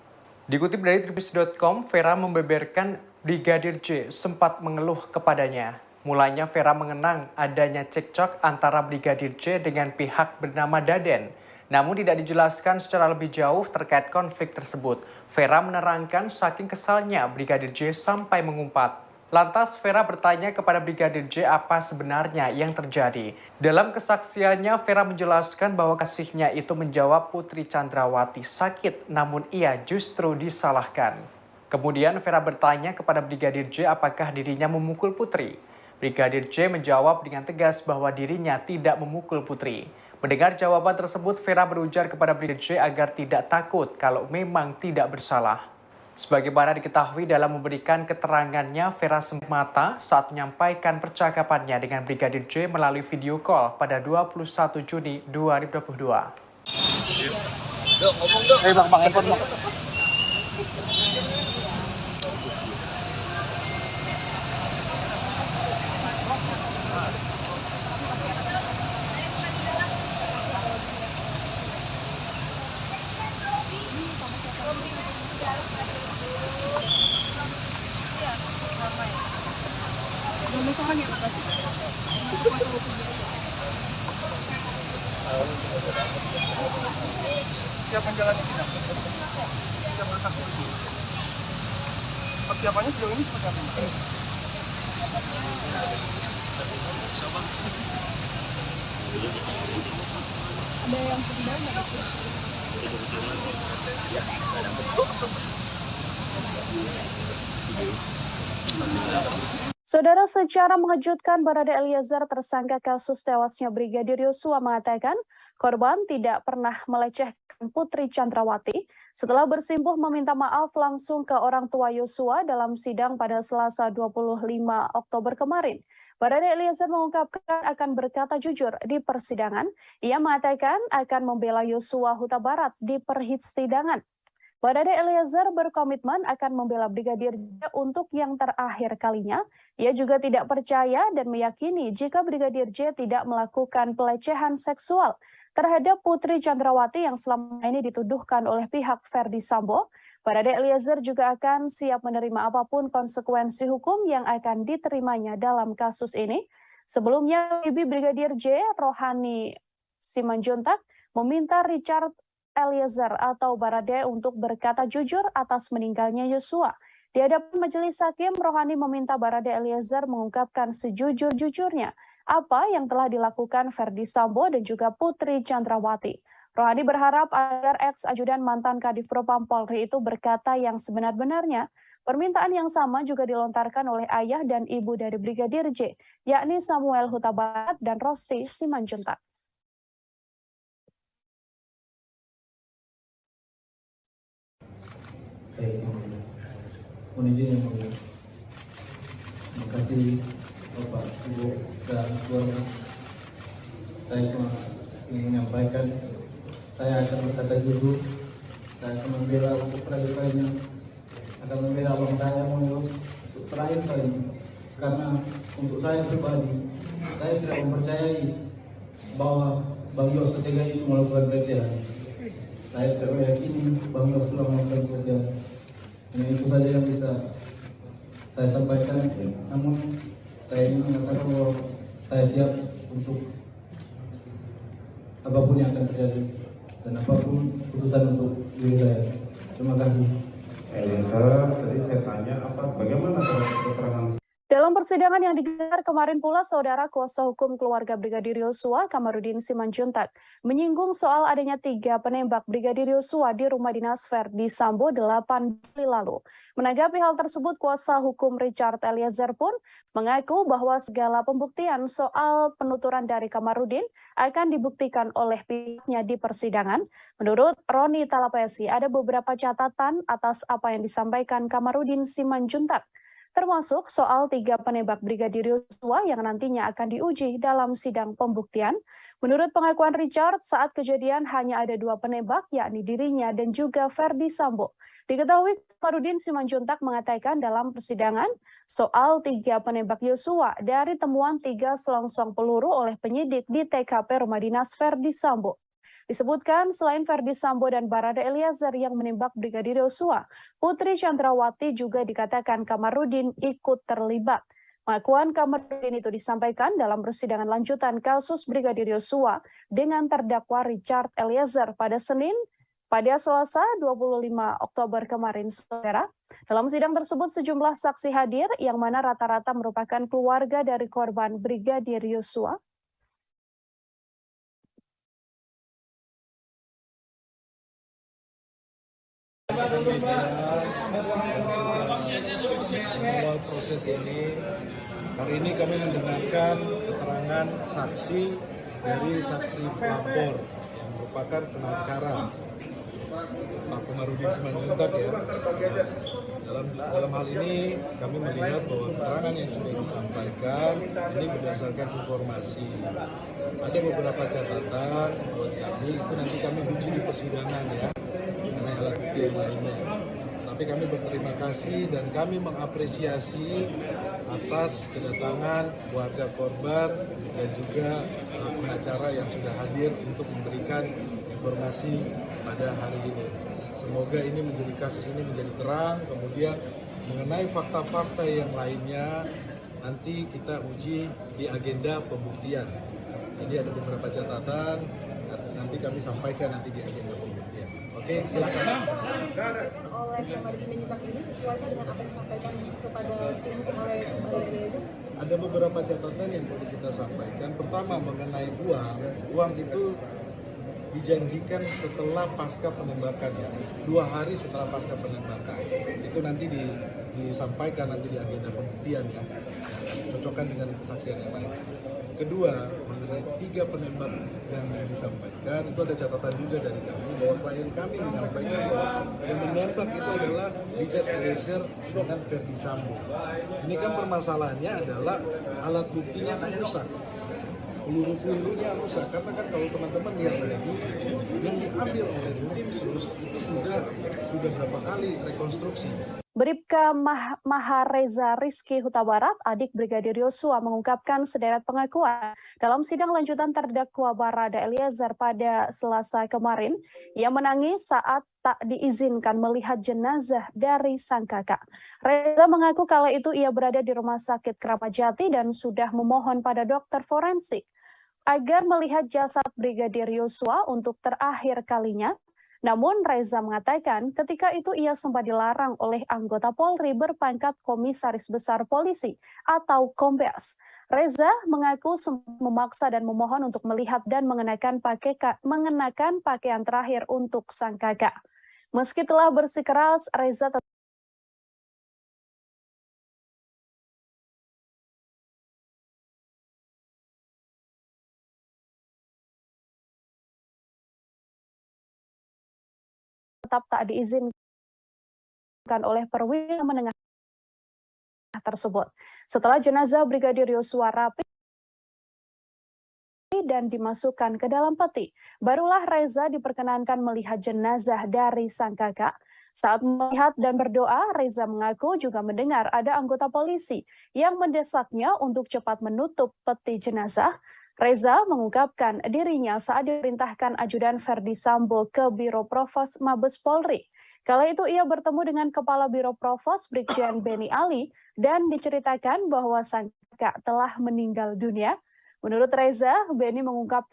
Speaker 11: Dikutip dari tribunnews.com, Vera membeberkan Brigadir J sempat mengeluh kepadanya. Mulanya Vera mengenang adanya cekcok antara Brigadir J dengan pihak bernama Daden. Namun tidak dijelaskan secara lebih jauh terkait konflik tersebut. Vera menerangkan saking kesalnya Brigadir J sampai mengumpat. Lantas Vera bertanya kepada Brigadir J apa sebenarnya yang terjadi. Dalam kesaksiannya, Vera menjelaskan bahwa kasihnya itu menjawab Putri Chandrawati sakit, namun ia justru disalahkan. Kemudian Vera bertanya kepada Brigadir J apakah dirinya memukul Putri. Brigadir J menjawab dengan tegas bahwa dirinya tidak memukul Putri. Mendengar jawaban tersebut, Vera berujar kepada Brigadir J agar tidak takut kalau memang tidak bersalah. Sebagaimana diketahui dalam memberikan keterangannya, Vera semata saat menyampaikan percakapannya dengan Brigadir J melalui video call pada 21 Juni 2022.
Speaker 12: Siapa menjalani sidang? Siapa bersaksi itu? Persiapannya sejauh ini seperti apa?
Speaker 4: Ada yang sedang nggak?
Speaker 13: Saudara, secara mengejutkan, Barada Eliezer, tersangka kasus tewasnya Brigadir Yosua, mengatakan korban tidak pernah melecehkan Putri Chandrawati setelah bersimpuh meminta maaf langsung ke orang tua Yosua dalam sidang pada Selasa 25 Oktober kemarin. Barada Eliezer mengungkapkan akan berkata jujur di persidangan. Ia mengatakan akan membela Yosua Huta Barat di persidangan. Barada Eliezer berkomitmen akan membela Brigadir J untuk yang terakhir kalinya. Ia juga tidak percaya dan meyakini jika Brigadir J tidak melakukan pelecehan seksual terhadap Putri Chandrawati yang selama ini dituduhkan oleh pihak Ferdi Sambo. Barada Eliezer juga akan siap menerima apapun konsekuensi hukum yang akan diterimanya dalam kasus ini. Sebelumnya, Bibi Brigadir J, Rohani Simanjuntak, meminta Richard Eliezer atau Barada untuk berkata jujur atas meninggalnya Yosua. Di hadapan majelis hakim, Rohani meminta Barada Eliezer mengungkapkan sejujur-jujurnya apa yang telah dilakukan Ferdi Sambo dan juga Putri Chandrawati. Rohani berharap agar ex-ajudan mantan Kadif Propam Polri itu berkata yang sebenar-benarnya. Permintaan yang sama juga dilontarkan oleh ayah dan ibu dari Brigadir J, yakni Samuel Huta Barat dan Rosti Simanjuntak.
Speaker 9: Baik, mohon izin yang mulia. Terima kasih Bapak, Ibu, dan keluarga. Saya cuma ingin menyampaikan, saya akan berkata jujur, saya akan membela untuk terakhir kalinya, akan membela abang saya mengurus untuk terakhir kalinya. Karena untuk saya pribadi, saya tidak mempercayai bahwa Bang Yos Tega itu melakukan pelecehan. Saya tidak meyakini Bang Yos telah melakukan pelecehan. Hanya itu saja yang bisa saya sampaikan. Namun saya ingin mengatakan bahwa saya siap untuk apapun yang akan terjadi dan apapun keputusan untuk diri saya. Terima kasih.
Speaker 14: Eliezer, tadi saya tanya bagaimana keterangan.
Speaker 13: Dalam persidangan yang digelar kemarin pula, Saudara, kuasa hukum keluarga Brigadir Yosua, Kamarudin Simanjuntak, menyinggung soal adanya 3 penembak Brigadir Yosua di rumah dinas Ferdi Sambo 8 Juli lalu. Menanggapi hal tersebut, kuasa hukum Richard Eliezer pun mengaku bahwa segala pembuktian soal penuturan dari Kamarudin akan dibuktikan oleh pihaknya di persidangan. Menurut Roni Talapesi, ada beberapa catatan atas apa yang disampaikan Kamarudin Simanjuntak, termasuk soal 3 penembak Brigadir Yosua yang nantinya akan diuji dalam sidang pembuktian. Menurut pengakuan Richard, saat kejadian hanya ada 2 penembak, yakni dirinya dan juga Ferdi Sambo. Diketahui Kamarudin Simanjuntak mengatakan dalam persidangan soal 3 penembak Yosua dari temuan 3 selongsong peluru oleh penyidik di TKP rumah dinas Ferdi Sambo. Disebutkan selain Ferdi Sambo dan Barada Eliezer yang menembak Brigadir Yosua, Putri Chandrawati juga dikatakan Kamarudin ikut terlibat. Pengakuan Kamarudin itu disampaikan dalam persidangan lanjutan kasus Brigadir Yosua dengan terdakwa Richard Eliezer pada Selasa 25 Oktober kemarin, Saudara. Dalam sidang tersebut sejumlah saksi hadir yang mana rata-rata merupakan keluarga dari korban Brigadir Yosua.
Speaker 15: Awal proses ini, hari ini kami mendengarkan keterangan saksi dari saksi pelapor yang merupakan pengacara. Pak Komarudin Simanjuntak ya. Dalam hal ini kami melihat bahwa keterangan yang sudah disampaikan ini berdasarkan informasi. Ada beberapa catatan buat kami, itu nanti kami uji di persidangan ya, mengenai alat bukti yang lainnya. Tapi kami berterima kasih dan kami mengapresiasi atas kedatangan keluarga korban dan juga pengacara yang sudah hadir untuk memberikan informasi pada hari ini. Semoga ini menjadi kasus ini menjadi terang, kemudian mengenai fakta-fakta yang lainnya nanti kita uji di agenda pembuktian. Jadi ada beberapa catatan, nanti kami sampaikan nanti di agenda pembuktian. Oke, silakan.
Speaker 4: Oleh Komarudin Simanjuntak ini sesuai dengan apa yang disampaikan kepada tim oleh Baradae itu?
Speaker 15: Ada beberapa catatan yang perlu kita sampaikan. Pertama mengenai uang itu dijanjikan setelah pasca penembakan ya, 2 hari setelah pasca penembakan. Itu nanti disampaikan nanti di agenda pembuktian ya, cocokkan dengan kesaksian yang lain. Kedua, mengenai 3 penembak yang disampaikan, itu ada catatan juga dari kami bahwa klien kami menyampaikan bahwa yang menembak itu adalah Richard Eliezer dengan Ferdi Sambo. Ini kan permasalahannya adalah alat buktinya kan rusak. Peluru-pelurunya rusak, karena kan kalau teman-teman lihat tadi yang diambil oleh tim sus itu sudah berapa kali rekonstruksi.
Speaker 13: Bribka Mahareza Rizky Huta Barat, adik Brigadir Yosua, mengungkapkan sederet pengakuan dalam sidang lanjutan terdakwa Barada Eliezer pada Selasa kemarin. Ia menangis saat tak diizinkan melihat jenazah dari sang kakak. Reza mengaku kala itu ia berada di Rumah Sakit Kramat Jati dan sudah memohon pada dokter forensik agar melihat jasad Brigadir Yosua untuk terakhir kalinya. Namun Reza mengatakan ketika itu ia sempat dilarang oleh anggota Polri berpangkat Komisaris Besar Polisi atau Kombes. Reza mengaku sempat memaksa dan memohon untuk melihat dan mengenakan pakaian terakhir untuk sang kakak. Meski telah bersikeras, Reza tetap tak diizinkan oleh perwira menengah tersebut. Setelah jenazah Brigadir Yosua rapi dan dimasukkan ke dalam peti, barulah Reza diperkenankan melihat jenazah dari sang kakak. Saat melihat dan berdoa, Reza mengaku juga mendengar ada anggota polisi yang mendesaknya untuk cepat menutup peti jenazah. Reza mengungkapkan dirinya saat diperintahkan ajudan Ferdi Sambo ke Biro Provos Mabes Polri. Kala itu ia bertemu dengan Kepala Biro Provos Brigjen Beni Ali dan diceritakan bahwa sang kakak telah meninggal dunia. Menurut Reza, Beni mengungkapkan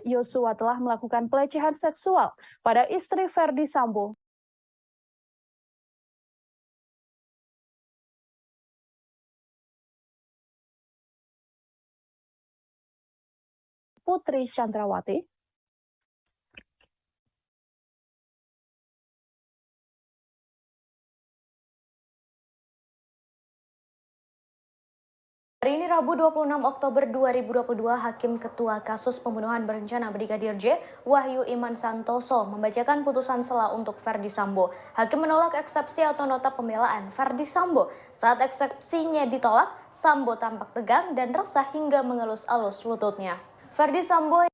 Speaker 13: Yosua telah melakukan pelecehan seksual pada istri Ferdi Sambo. Putri Chandrawati.
Speaker 7: Hari ini Rabu 26 Oktober 2022, Hakim Ketua Kasus Pembunuhan Berencana Brigadir J, Wahyu Iman Santoso, membacakan putusan sela untuk Ferdi Sambo. Hakim menolak eksepsi atau nota pembelaan Ferdi Sambo. Saat eksepsinya ditolak, Sambo tampak tegang dan resah hingga mengelus-elus lututnya. Ferdi Sambo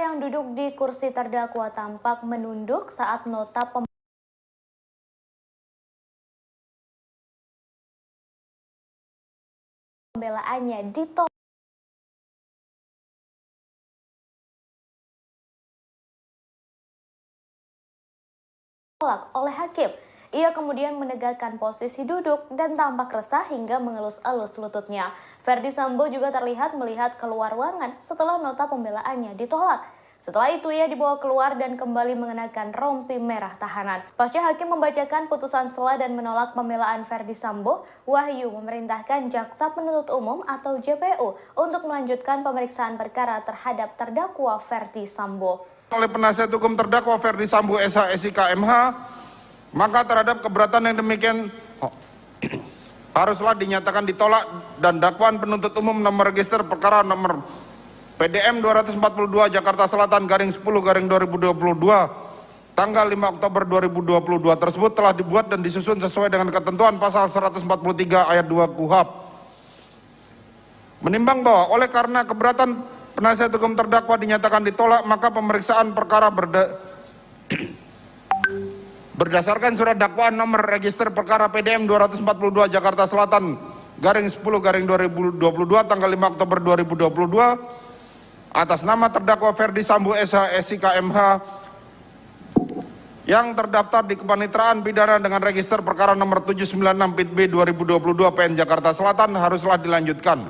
Speaker 7: yang duduk di kursi terdakwa tampak menunduk saat nota pembelaannya ditolak oleh hakim. Ia kemudian menegakkan posisi duduk dan tampak resah hingga mengelus-elus lututnya. Ferdi Sambo juga terlihat melihat keluar ruangan setelah nota pembelaannya ditolak. Setelah itu ia dibawa keluar dan kembali mengenakan rompi merah tahanan. Pasca hakim membacakan putusan sela dan menolak pembelaan Ferdi Sambo, Wahyu memerintahkan Jaksa Penuntut Umum atau JPU untuk melanjutkan pemeriksaan perkara terhadap terdakwa Ferdi Sambo.
Speaker 14: Oleh penasihat hukum terdakwa Ferdi Sambo SH SIK MH, maka terhadap keberatan yang demikian haruslah dinyatakan ditolak dan dakwaan penuntut umum nomor register perkara nomor PDM 242 Jakarta Selatan _10/2022 tanggal 5 Oktober 2022 tersebut telah dibuat dan disusun sesuai dengan ketentuan pasal 143 ayat 2 KUHP. Menimbang bahwa oleh karena keberatan penasihat hukum terdakwa dinyatakan ditolak, maka pemeriksaan perkara berdasarkan surat dakwaan nomor register perkara PDM 242 Jakarta Selatan _10/2022 tanggal 5 Oktober 2022 atas nama terdakwa Ferdi Sambo SH SIK MH yang terdaftar di Kepanitraan Pidana dengan register perkara nomor 796 PIT B 2022 PN Jakarta Selatan haruslah dilanjutkan.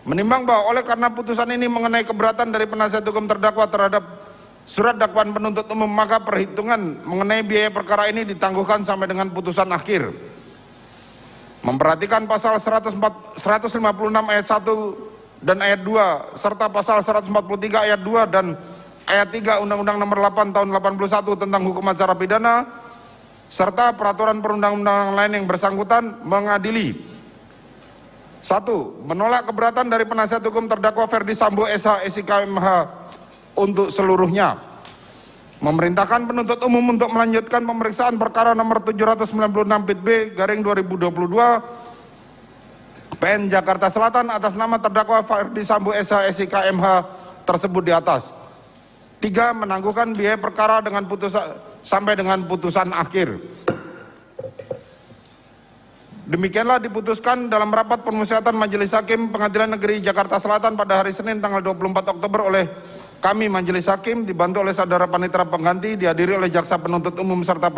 Speaker 14: Menimbang bahwa oleh karena putusan ini mengenai keberatan dari penasihat hukum terdakwa terhadap surat dakwaan penuntut umum, maka perhitungan mengenai biaya perkara ini ditangguhkan sampai dengan putusan akhir. Memperhatikan pasal 156 ayat 1 dan ayat 2 serta pasal 143 ayat 2 dan ayat 3 Undang-Undang Nomor 8 Tahun 81 tentang Hukum Acara Pidana serta peraturan perundang-undangan lain yang bersangkutan mengadili: 1. Menolak keberatan dari penasihat hukum terdakwa Ferdi Sambo SH SIK MH untuk seluruhnya. Memerintahkan penuntut umum untuk melanjutkan pemeriksaan perkara nomor 796 PIT B _2022 PN Jakarta Selatan atas nama terdakwa Ferdi Sambo SH SIK MH tersebut di atas. 3. Menangguhkan biaya perkara dengan putusan sampai dengan putusan akhir. Demikianlah diputuskan dalam rapat permusyawaratan Majelis Hakim Pengadilan Negeri Jakarta Selatan pada hari Senin tanggal 24 Oktober oleh kami Majelis Hakim dibantu oleh saudara panitera pengganti, dihadiri oleh jaksa penuntut umum serta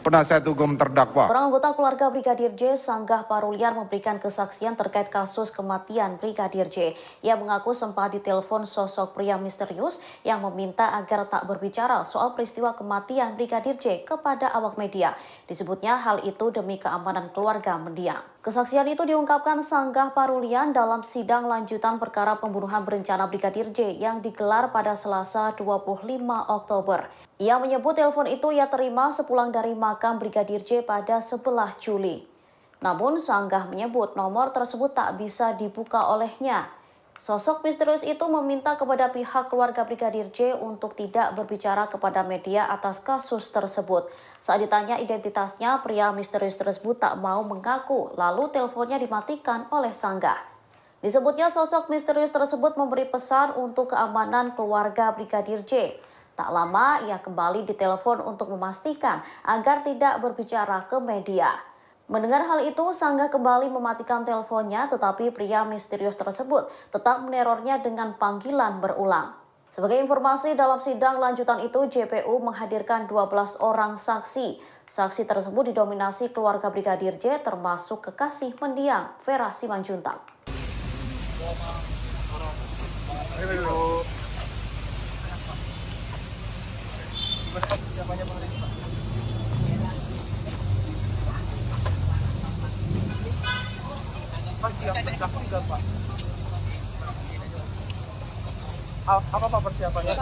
Speaker 14: penasihat hukum terdakwa.
Speaker 7: Orang anggota keluarga Brigadir J, Sanggah Paruliar, memberikan kesaksian terkait kasus kematian Brigadir J. Ia mengaku sempat ditelepon sosok pria misterius yang meminta agar tak berbicara soal peristiwa kematian Brigadir J kepada awak media. Disebutnya hal itu demi keamanan keluarga mendiang. Kesaksian itu diungkapkan Sanggah Parulian dalam sidang lanjutan perkara pembunuhan berencana Brigadir J yang digelar pada Selasa 25 Oktober. Ia menyebut telepon itu ia terima sepulang dari makam Brigadir J pada 11 Juli. Namun Sanggah menyebut nomor tersebut tak bisa dibuka olehnya. Sosok misterius itu meminta kepada pihak keluarga Brigadir J untuk tidak berbicara kepada media atas kasus tersebut. Saat ditanya identitasnya, pria misterius tersebut tak mau mengaku, lalu teleponnya dimatikan oleh Sanggah. Disebutnya sosok misterius tersebut memberi pesan untuk keamanan keluarga Brigadir J. Tak lama ia kembali ditelepon untuk memastikan agar tidak berbicara ke media. Mendengar hal itu, Sanggah kembali mematikan teleponnya, tetapi pria misterius tersebut tetap menerornya dengan panggilan berulang. Sebagai informasi, dalam sidang lanjutan itu, JPU menghadirkan 12 orang saksi. Saksi tersebut didominasi keluarga Brigadir J, termasuk kekasih mendiang Vera Simanjuntak.
Speaker 12: Siap saksi gak Pak? Apa Pak persiapannya?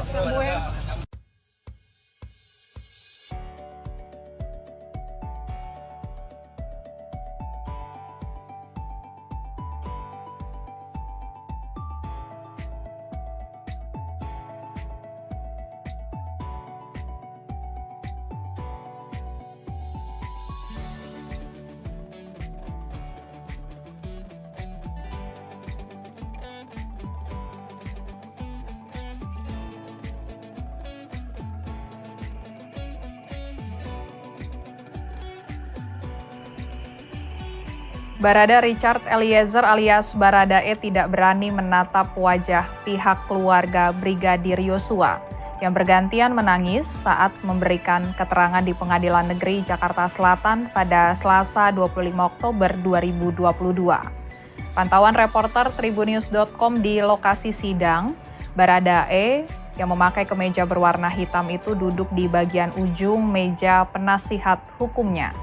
Speaker 16: Barada Richard Eliezer alias Baradae tidak berani menatap wajah pihak keluarga Brigadir Yosua yang bergantian menangis saat memberikan keterangan di Pengadilan Negeri Jakarta Selatan pada Selasa 25 Oktober 2022. Pantauan reporter Tribunnews.com di lokasi sidang, Baradae yang memakai kemeja berwarna hitam itu duduk di bagian ujung meja penasihat hukumnya.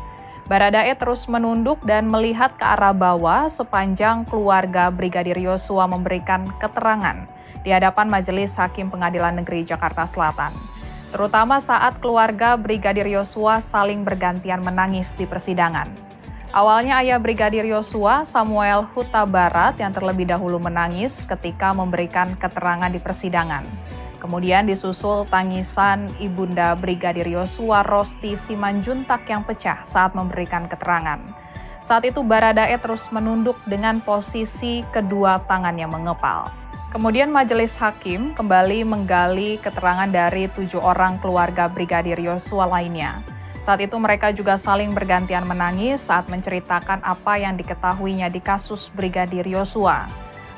Speaker 16: Baradae terus menunduk dan melihat ke arah bawah sepanjang keluarga Brigadir Yosua memberikan keterangan di hadapan Majelis Hakim Pengadilan Negeri Jakarta Selatan. Terutama saat keluarga Brigadir Yosua saling bergantian menangis di persidangan. Awalnya ayah Brigadir Yosua, Samuel Huta Barat, yang terlebih dahulu menangis ketika memberikan keterangan di persidangan. Kemudian disusul tangisan ibunda Brigadir Yosua, Rosti Simanjuntak, yang pecah saat memberikan keterangan. Saat itu Baradae terus menunduk dengan posisi kedua tangannya mengepal. Kemudian majelis hakim kembali menggali keterangan dari 7 orang keluarga Brigadir Yosua lainnya. Saat itu mereka juga saling bergantian menangis saat menceritakan apa yang diketahuinya di kasus Brigadir Yosua.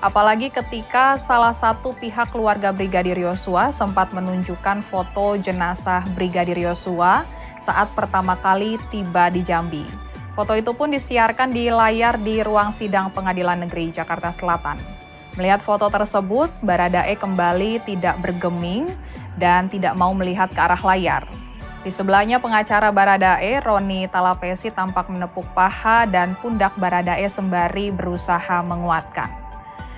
Speaker 16: Apalagi ketika salah satu pihak keluarga Brigadir Yosua sempat menunjukkan foto jenazah Brigadir Yosua saat pertama kali tiba di Jambi. Foto itu pun disiarkan di layar di ruang sidang Pengadilan Negeri Jakarta Selatan. Melihat foto tersebut, Baradae kembali tidak bergeming dan tidak mau melihat ke arah layar. Di sebelahnya pengacara Baradae, Roni Talapesi, tampak menepuk paha dan pundak Baradae sembari berusaha menguatkan.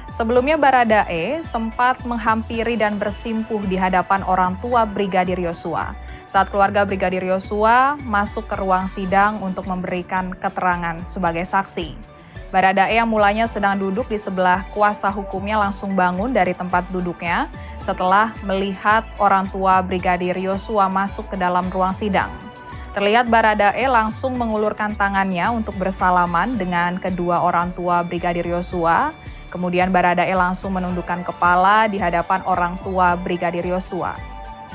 Speaker 16: Sebelumnya Baradae sempat menghampiri dan bersimpuh di hadapan orang tua Brigadir Yosua saat keluarga Brigadir Yosua masuk ke ruang sidang untuk memberikan keterangan sebagai saksi. Baradae yang mulanya sedang duduk di sebelah kuasa hukumnya langsung bangun dari tempat duduknya setelah melihat orang tua Brigadir Yosua masuk ke dalam ruang sidang. Terlihat Baradae langsung mengulurkan tangannya untuk bersalaman dengan kedua orang tua Brigadir Yosua. Kemudian Baradae langsung menundukkan kepala di hadapan orang tua Brigadir Yosua.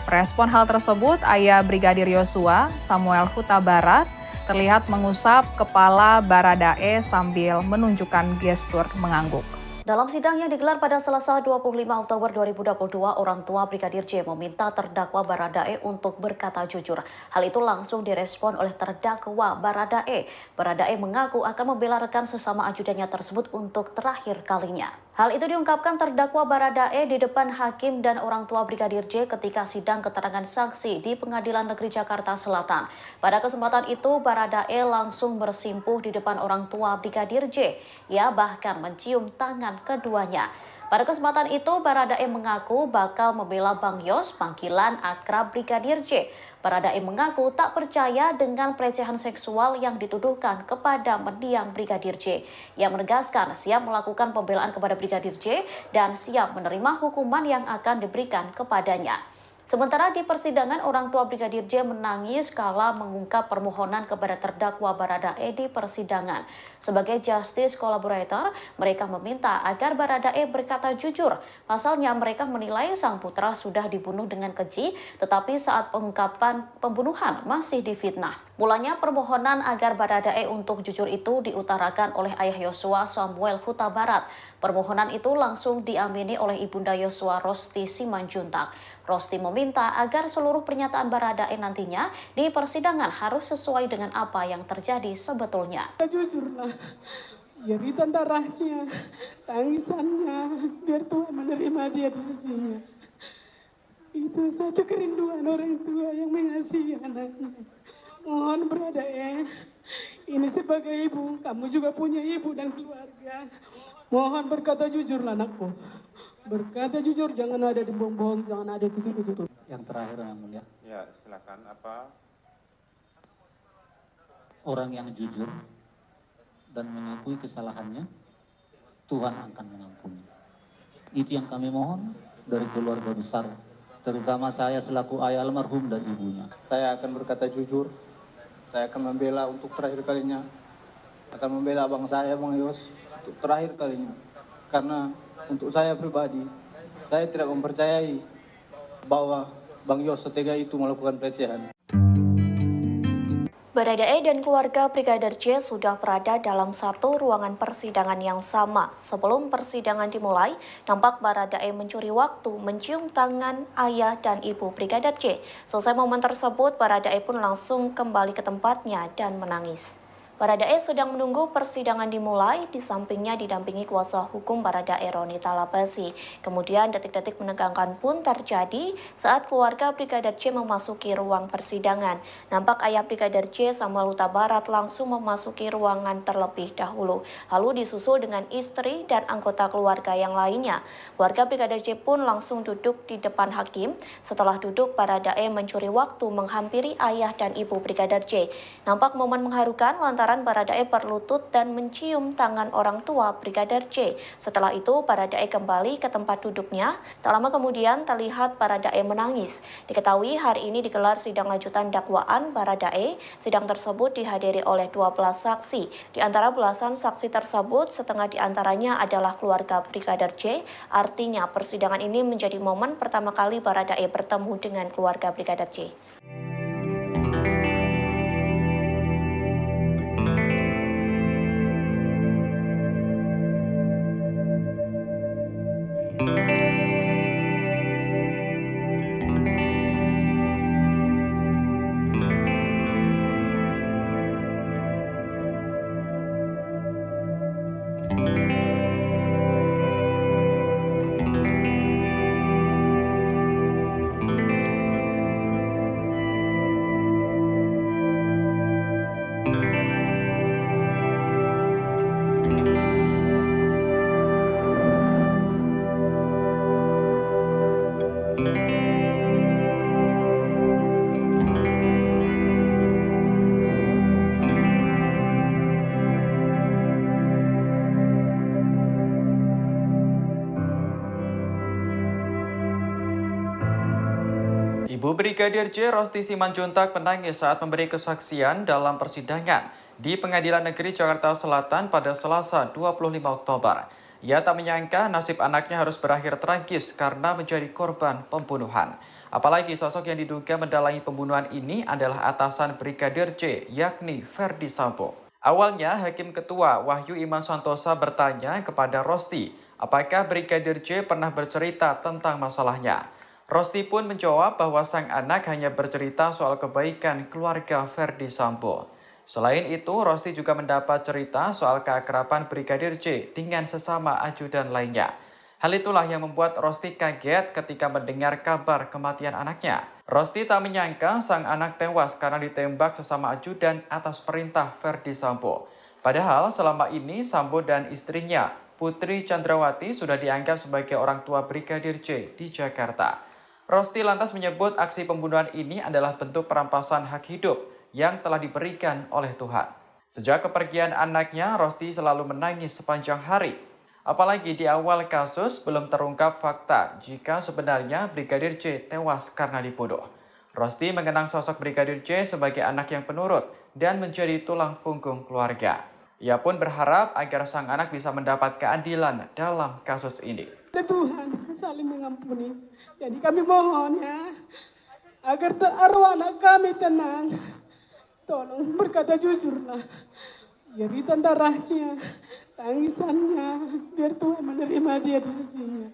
Speaker 16: Merespon hal tersebut, ayah Brigadir Yosua, Samuel Huta Barat, terlihat mengusap kepala Baradae sambil menunjukkan gestur mengangguk.
Speaker 7: Dalam sidang yang digelar pada Selasa 25 Oktober 2022, orang tua Brigadir J meminta terdakwa Baradae untuk berkata jujur. Hal itu langsung direspon oleh terdakwa Baradae. Baradae mengaku akan membela rekan sesama ajudannya tersebut untuk terakhir kalinya. Hal itu diungkapkan terdakwa Baradae di depan hakim dan orang tua Brigadir J ketika sidang keterangan saksi di Pengadilan Negeri Jakarta Selatan. Pada kesempatan itu, Baradae langsung bersimpuh di depan orang tua Brigadir J. Ia bahkan mencium tangan keduanya. Pada kesempatan itu, Baradae mengaku bakal membela Bang Yos, panggilan akrab Brigadir J. Baradae mengaku tak percaya dengan pelecehan seksual yang dituduhkan kepada mendiang Brigadir J. Ia menegaskan siap melakukan pembelaan kepada Brigadir J dan siap menerima hukuman yang akan diberikan kepadanya. Sementara di persidangan, orang tua Brigadir J menangis kala mengungkap permohonan kepada terdakwa Baradae di persidangan. Sebagai justice collaborator, mereka meminta agar Baradae berkata jujur. Pasalnya mereka menilai sang putra sudah dibunuh dengan keji, tetapi saat pengungkapan pembunuhan masih difitnah. Mulanya permohonan agar Baradae untuk jujur itu diutarakan oleh ayah Yosua, Samuel Huta Barat. Permohonan itu langsung diamini oleh ibunda Yosua, Rosti Simanjuntak. Rosti meminta agar seluruh pernyataan Baradae nantinya di persidangan harus sesuai dengan apa yang terjadi sebetulnya.
Speaker 8: Jujurlah, jeritan darahnya, tangisannya, biar Tuhan menerima dia di sisinya. Itu satu kerinduan orang tua yang mengasihi anaknya. Mohon Baradae, ini sebagai ibu, kamu juga punya ibu dan keluarga. Mohon berkata jujurlah anakku. Berkata jujur, jangan ada dibohong-bohong, jangan ada tutup-tutup.
Speaker 5: Yang terakhir yang mulia.
Speaker 2: Ya, silakan. Apa?
Speaker 5: Orang yang jujur dan mengakui kesalahannya, Tuhan akan mengampuni. Itu yang kami mohon dari keluarga besar, terutama saya selaku ayah almarhum dan ibunya.
Speaker 9: Saya akan berkata jujur, saya akan membela untuk terakhir kalinya, akan membela abang saya, Bang Yos, untuk terakhir kalinya. Karena untuk saya pribadi, saya tidak mempercayai bahwa Bang Yos setega itu melakukan pelecehan.
Speaker 17: Baradae dan keluarga Brigadir J sudah berada dalam satu ruangan persidangan yang sama. Sebelum persidangan dimulai, nampak Baradae mencuri waktu mencium tangan ayah dan ibu Brigadir J. Selesai momen tersebut, Baradae pun langsung kembali ke tempatnya dan menangis. Baradae sedang menunggu persidangan dimulai, di sampingnya didampingi kuasa hukum Baradae, Roni Talapesi. Kemudian detik-detik menegangkan pun terjadi saat keluarga Brigadir J memasuki ruang persidangan. Nampak ayah Brigadir J, Samuel Huta Barat, langsung memasuki ruangan terlebih dahulu. Lalu disusul dengan istri dan anggota keluarga yang lainnya. Keluarga Brigadir J pun langsung duduk di depan hakim. Setelah duduk, Baradae mencuri waktu menghampiri ayah dan ibu Brigadir J. Nampak momen mengharukan lantaran lantaran Baradae berlutut dan mencium tangan orang tua Brigadir J. Setelah itu, Baradae kembali ke tempat duduknya. Tak lama kemudian terlihat Baradae menangis. Diketahui hari ini digelar sidang lanjutan dakwaan Baradae. Sidang tersebut dihadiri oleh 12 saksi. Di antara belasan saksi tersebut, setengah di antaranya adalah keluarga Brigadir J. Artinya, persidangan ini menjadi momen pertama kali Baradae bertemu dengan keluarga Brigadir J.
Speaker 10: Ibu Brigadir J. Rosti Simanjuntak menangis saat memberi kesaksian dalam persidangan di Pengadilan Negeri Jakarta Selatan pada Selasa 25 Oktober. Ia tak menyangka nasib anaknya harus berakhir tragis karena menjadi korban pembunuhan. Apalagi sosok yang diduga mendalangi pembunuhan ini adalah atasan Brigadir J, yakni Ferdi Sambo. Awalnya, Hakim Ketua Wahyu Iman Santosa bertanya kepada Rosti, apakah Brigadir J pernah bercerita tentang masalahnya. Rosti pun menjawab bahwa sang anak hanya bercerita soal kebaikan keluarga Ferdi Sambo. Selain itu, Rosti juga mendapat cerita soal keakraban Brigadir J dengan sesama ajudan lainnya. Hal itulah yang membuat Rosti kaget ketika mendengar kabar kematian anaknya. Rosti tak menyangka sang anak tewas karena ditembak sesama ajudan atas perintah Ferdi Sambo. Padahal selama ini Sambo dan istrinya, Putri Chandrawati, sudah dianggap sebagai orang tua Brigadir J di Jakarta. Rosti lantas menyebut aksi pembunuhan ini adalah bentuk perampasan hak hidup yang telah diberikan oleh Tuhan. Sejak kepergian anaknya, Rosti selalu menangis sepanjang hari. Apalagi di awal kasus belum terungkap fakta jika sebenarnya Brigadir J tewas karena dibunuh. Rosti mengenang sosok Brigadir J sebagai anak yang penurut dan menjadi tulang punggung keluarga. Ia pun berharap agar sang anak bisa mendapat keadilan dalam kasus ini.
Speaker 8: Tuhan saling mengampuni. Jadi kami mohon ya, agar arwah anak kami tenang. Tolong berkata jujurlah. Jeritan darahnya, tangisannya, biar Tuhan menerima dia di sisinya.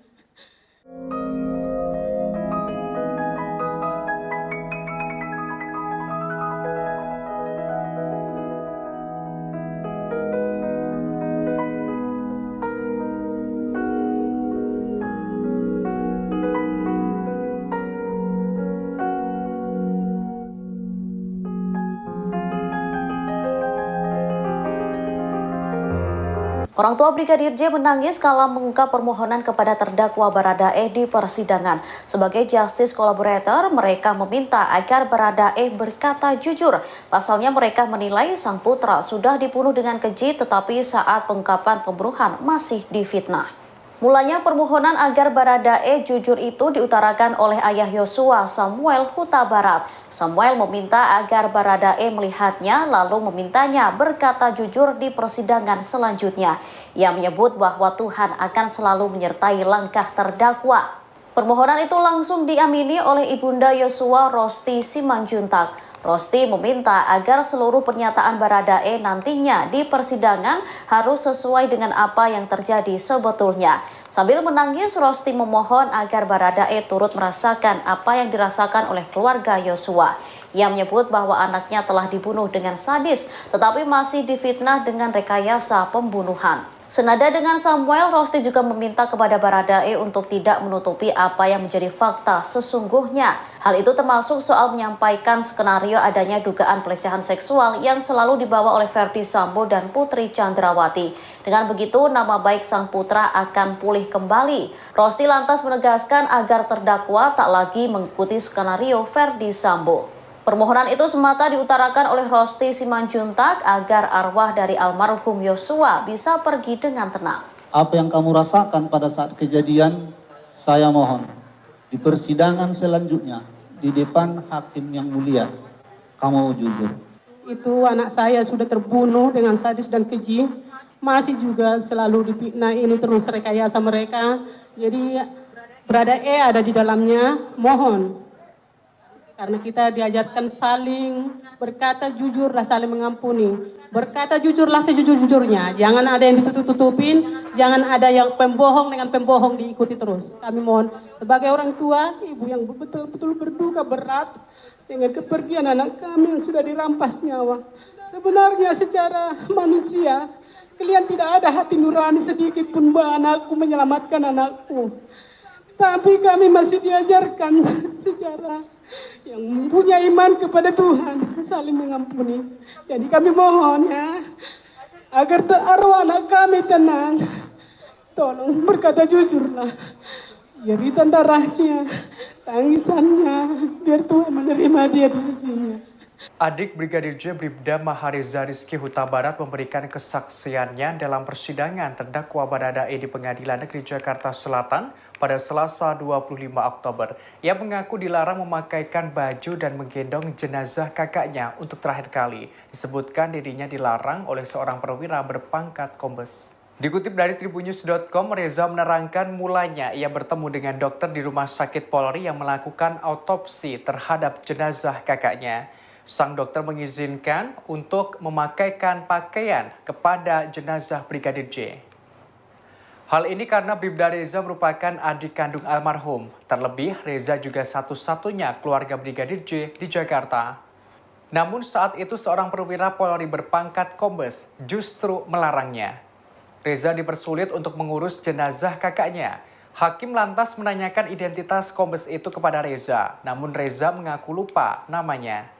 Speaker 7: Orang tua Brigadir J menangis kala mengungkap permohonan kepada terdakwa Baradae di persidangan. Sebagai justice collaborator, mereka meminta agar Baradae berkata jujur. Pasalnya mereka menilai sang putra sudah dibunuh dengan keji, tetapi saat pengungkapan pembunuhan masih difitnah. Mulanya permohonan agar Baradae jujur itu diutarakan oleh ayah Yosua, Samuel Huta Barat. Samuel meminta agar Baradae melihatnya lalu memintanya berkata jujur di persidangan selanjutnya. Ia menyebut bahwa Tuhan akan selalu menyertai langkah terdakwa. Permohonan itu langsung diamini oleh Ibunda Yosua, Rosti Simanjuntak. Rosti meminta agar seluruh pernyataan Baradae nantinya di persidangan harus sesuai dengan apa yang terjadi sebetulnya. Sambil menangis, Rosti memohon agar Baradae turut merasakan apa yang dirasakan oleh keluarga Yosua. Ia menyebut bahwa anaknya telah dibunuh dengan sadis, tetapi masih difitnah dengan rekayasa pembunuhan. Senada dengan Samuel, Rosti juga meminta kepada Baradae untuk tidak menutupi apa yang menjadi fakta sesungguhnya. Hal itu termasuk soal menyampaikan skenario adanya dugaan pelecehan seksual yang selalu dibawa oleh Ferdi Sambo dan Putri Chandrawati. Dengan begitu, nama baik sang putra akan pulih kembali. Rosti lantas menegaskan agar terdakwa tak lagi mengikuti skenario Ferdi Sambo. Permohonan itu semata diutarakan oleh Rosti Simanjuntak agar arwah dari almarhum Yosua bisa pergi dengan tenang.
Speaker 5: Apa yang kamu rasakan pada saat kejadian, saya mohon di persidangan selanjutnya di depan hakim yang mulia, kamu jujur.
Speaker 8: Itu anak saya sudah terbunuh dengan sadis dan keji, masih juga selalu difitnah, ini terus rekayasa mereka. Jadi berada ada di dalamnya, mohon. Karena kita diajarkan saling berkata jujur dan saling mengampuni. Berkata jujurlah sejujur-jujurnya. Jangan ada yang ditutup-tutupin, jangan ada yang pembohong dengan pembohong diikuti terus. Kami mohon sebagai orang tua, ibu yang betul-betul berduka berat dengan kepergian anak kami yang sudah dirampas nyawa. Sebenarnya secara manusia, kalian tidak ada hati nurani sedikit pun bahwa anakku menyelamatkan anakku. Tapi kami masih diajarkan secara yang punya iman kepada Tuhan, saling mengampuni. Jadi kami mohon ya, agar arwah anak kami tenang. Tolong berkata jujurlah. Jeritan darahnya, tangisannya, biar Tuhan menerima dia di sisinya.
Speaker 11: Adik Brigadir J Bribda Mahariza Rizky Huta Barat memberikan kesaksiannya dalam persidangan terdakwa Baradae di Pengadilan Negeri Jakarta Selatan pada Selasa 25 Oktober. Ia mengaku dilarang memakaikan baju dan menggendong jenazah kakaknya untuk terakhir kali. Disebutkan dirinya dilarang oleh seorang perwira berpangkat kombes. Dikutip dari tribunnews.com, Reza menerangkan mulanya ia bertemu dengan dokter di Rumah Sakit Polri yang melakukan autopsi terhadap jenazah kakaknya. Sang dokter mengizinkan untuk memakaikan pakaian kepada jenazah Brigadir J. Hal ini karena Bribda Reza merupakan adik kandung almarhum. Terlebih, Reza juga satu-satunya keluarga Brigadir J di Jakarta. Namun saat itu seorang perwira Polri berpangkat kombes justru melarangnya. Reza dipersulit untuk mengurus jenazah kakaknya. Hakim lantas menanyakan identitas kombes itu kepada Reza, namun Reza mengaku lupa namanya.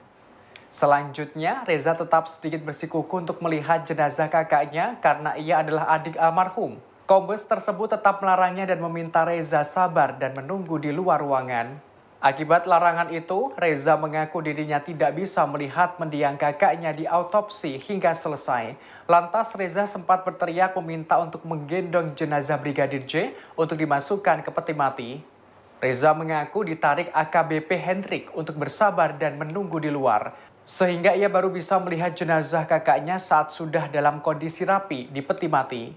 Speaker 11: Selanjutnya, Reza tetap sedikit bersikukuh untuk melihat jenazah kakaknya karena ia adalah adik almarhum. Kombes tersebut tetap melarangnya dan meminta Reza sabar dan menunggu di luar ruangan. Akibat larangan itu, Reza mengaku dirinya tidak bisa melihat mendiang kakaknya di autopsi hingga selesai. Lantas Reza sempat berteriak meminta untuk menggendong jenazah Brigadir J untuk dimasukkan ke peti mati. Reza mengaku ditarik AKBP Hendrik untuk bersabar dan menunggu di luar. Sehingga ia baru bisa melihat jenazah kakaknya saat sudah dalam kondisi rapi di peti mati.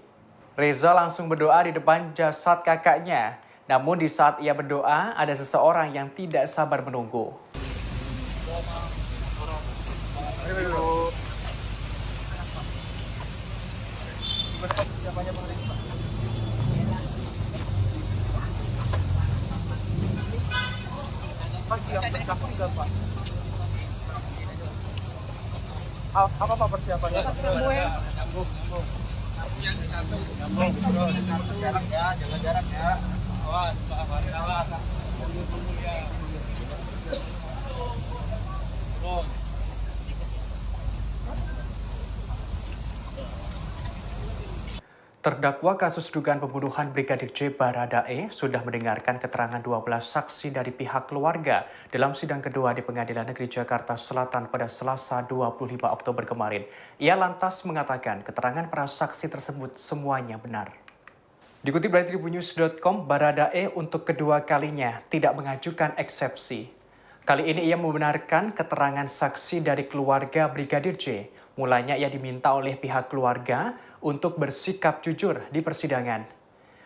Speaker 11: Reza langsung berdoa di depan jasad kakaknya. Namun di saat ia berdoa, ada seseorang yang tidak sabar menunggu.
Speaker 12: Apa Pak persiapannya?
Speaker 3: Jarak ya, jaga jarak ya. Awas, awas.
Speaker 11: Terdakwa kasus dugaan pembunuhan Brigadir J Baradae sudah mendengarkan keterangan 12 saksi dari pihak keluarga dalam sidang kedua di Pengadilan Negeri Jakarta Selatan pada Selasa 25 Oktober kemarin. Ia lantas mengatakan keterangan para saksi tersebut semuanya benar. Dikutip dari tribunnews.com, Baradae untuk kedua kalinya tidak mengajukan eksepsi. Kali ini ia membenarkan keterangan saksi dari keluarga Brigadir J. Mulanya ia diminta oleh pihak keluarga untuk bersikap jujur di persidangan.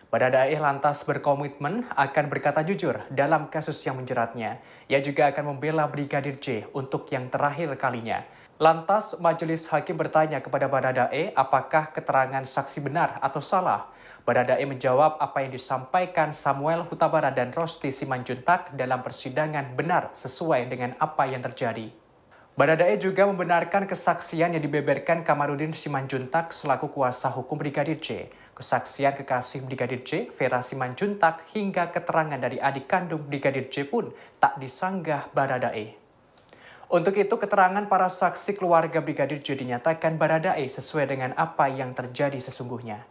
Speaker 11: Baradae lantas berkomitmen akan berkata jujur dalam kasus yang menjeratnya. Ia juga akan membela Brigadir J untuk yang terakhir kalinya. Lantas majelis hakim bertanya kepada Baradae apakah keterangan saksi benar atau salah. Baradae menjawab apa yang disampaikan Samuel Huta Barat dan Rosti Simanjuntak dalam persidangan benar sesuai dengan apa yang terjadi. Baradae juga membenarkan kesaksian yang dibeberkan Kamarudin Simanjuntak selaku kuasa hukum Brigadir J, kesaksian kekasih Brigadir J, Vera Simanjuntak, hingga keterangan dari adik kandung Brigadir J pun tak disanggah Baradae. Untuk itu, keterangan para saksi keluarga Brigadir J dinyatakan Baradae sesuai dengan apa yang terjadi sesungguhnya.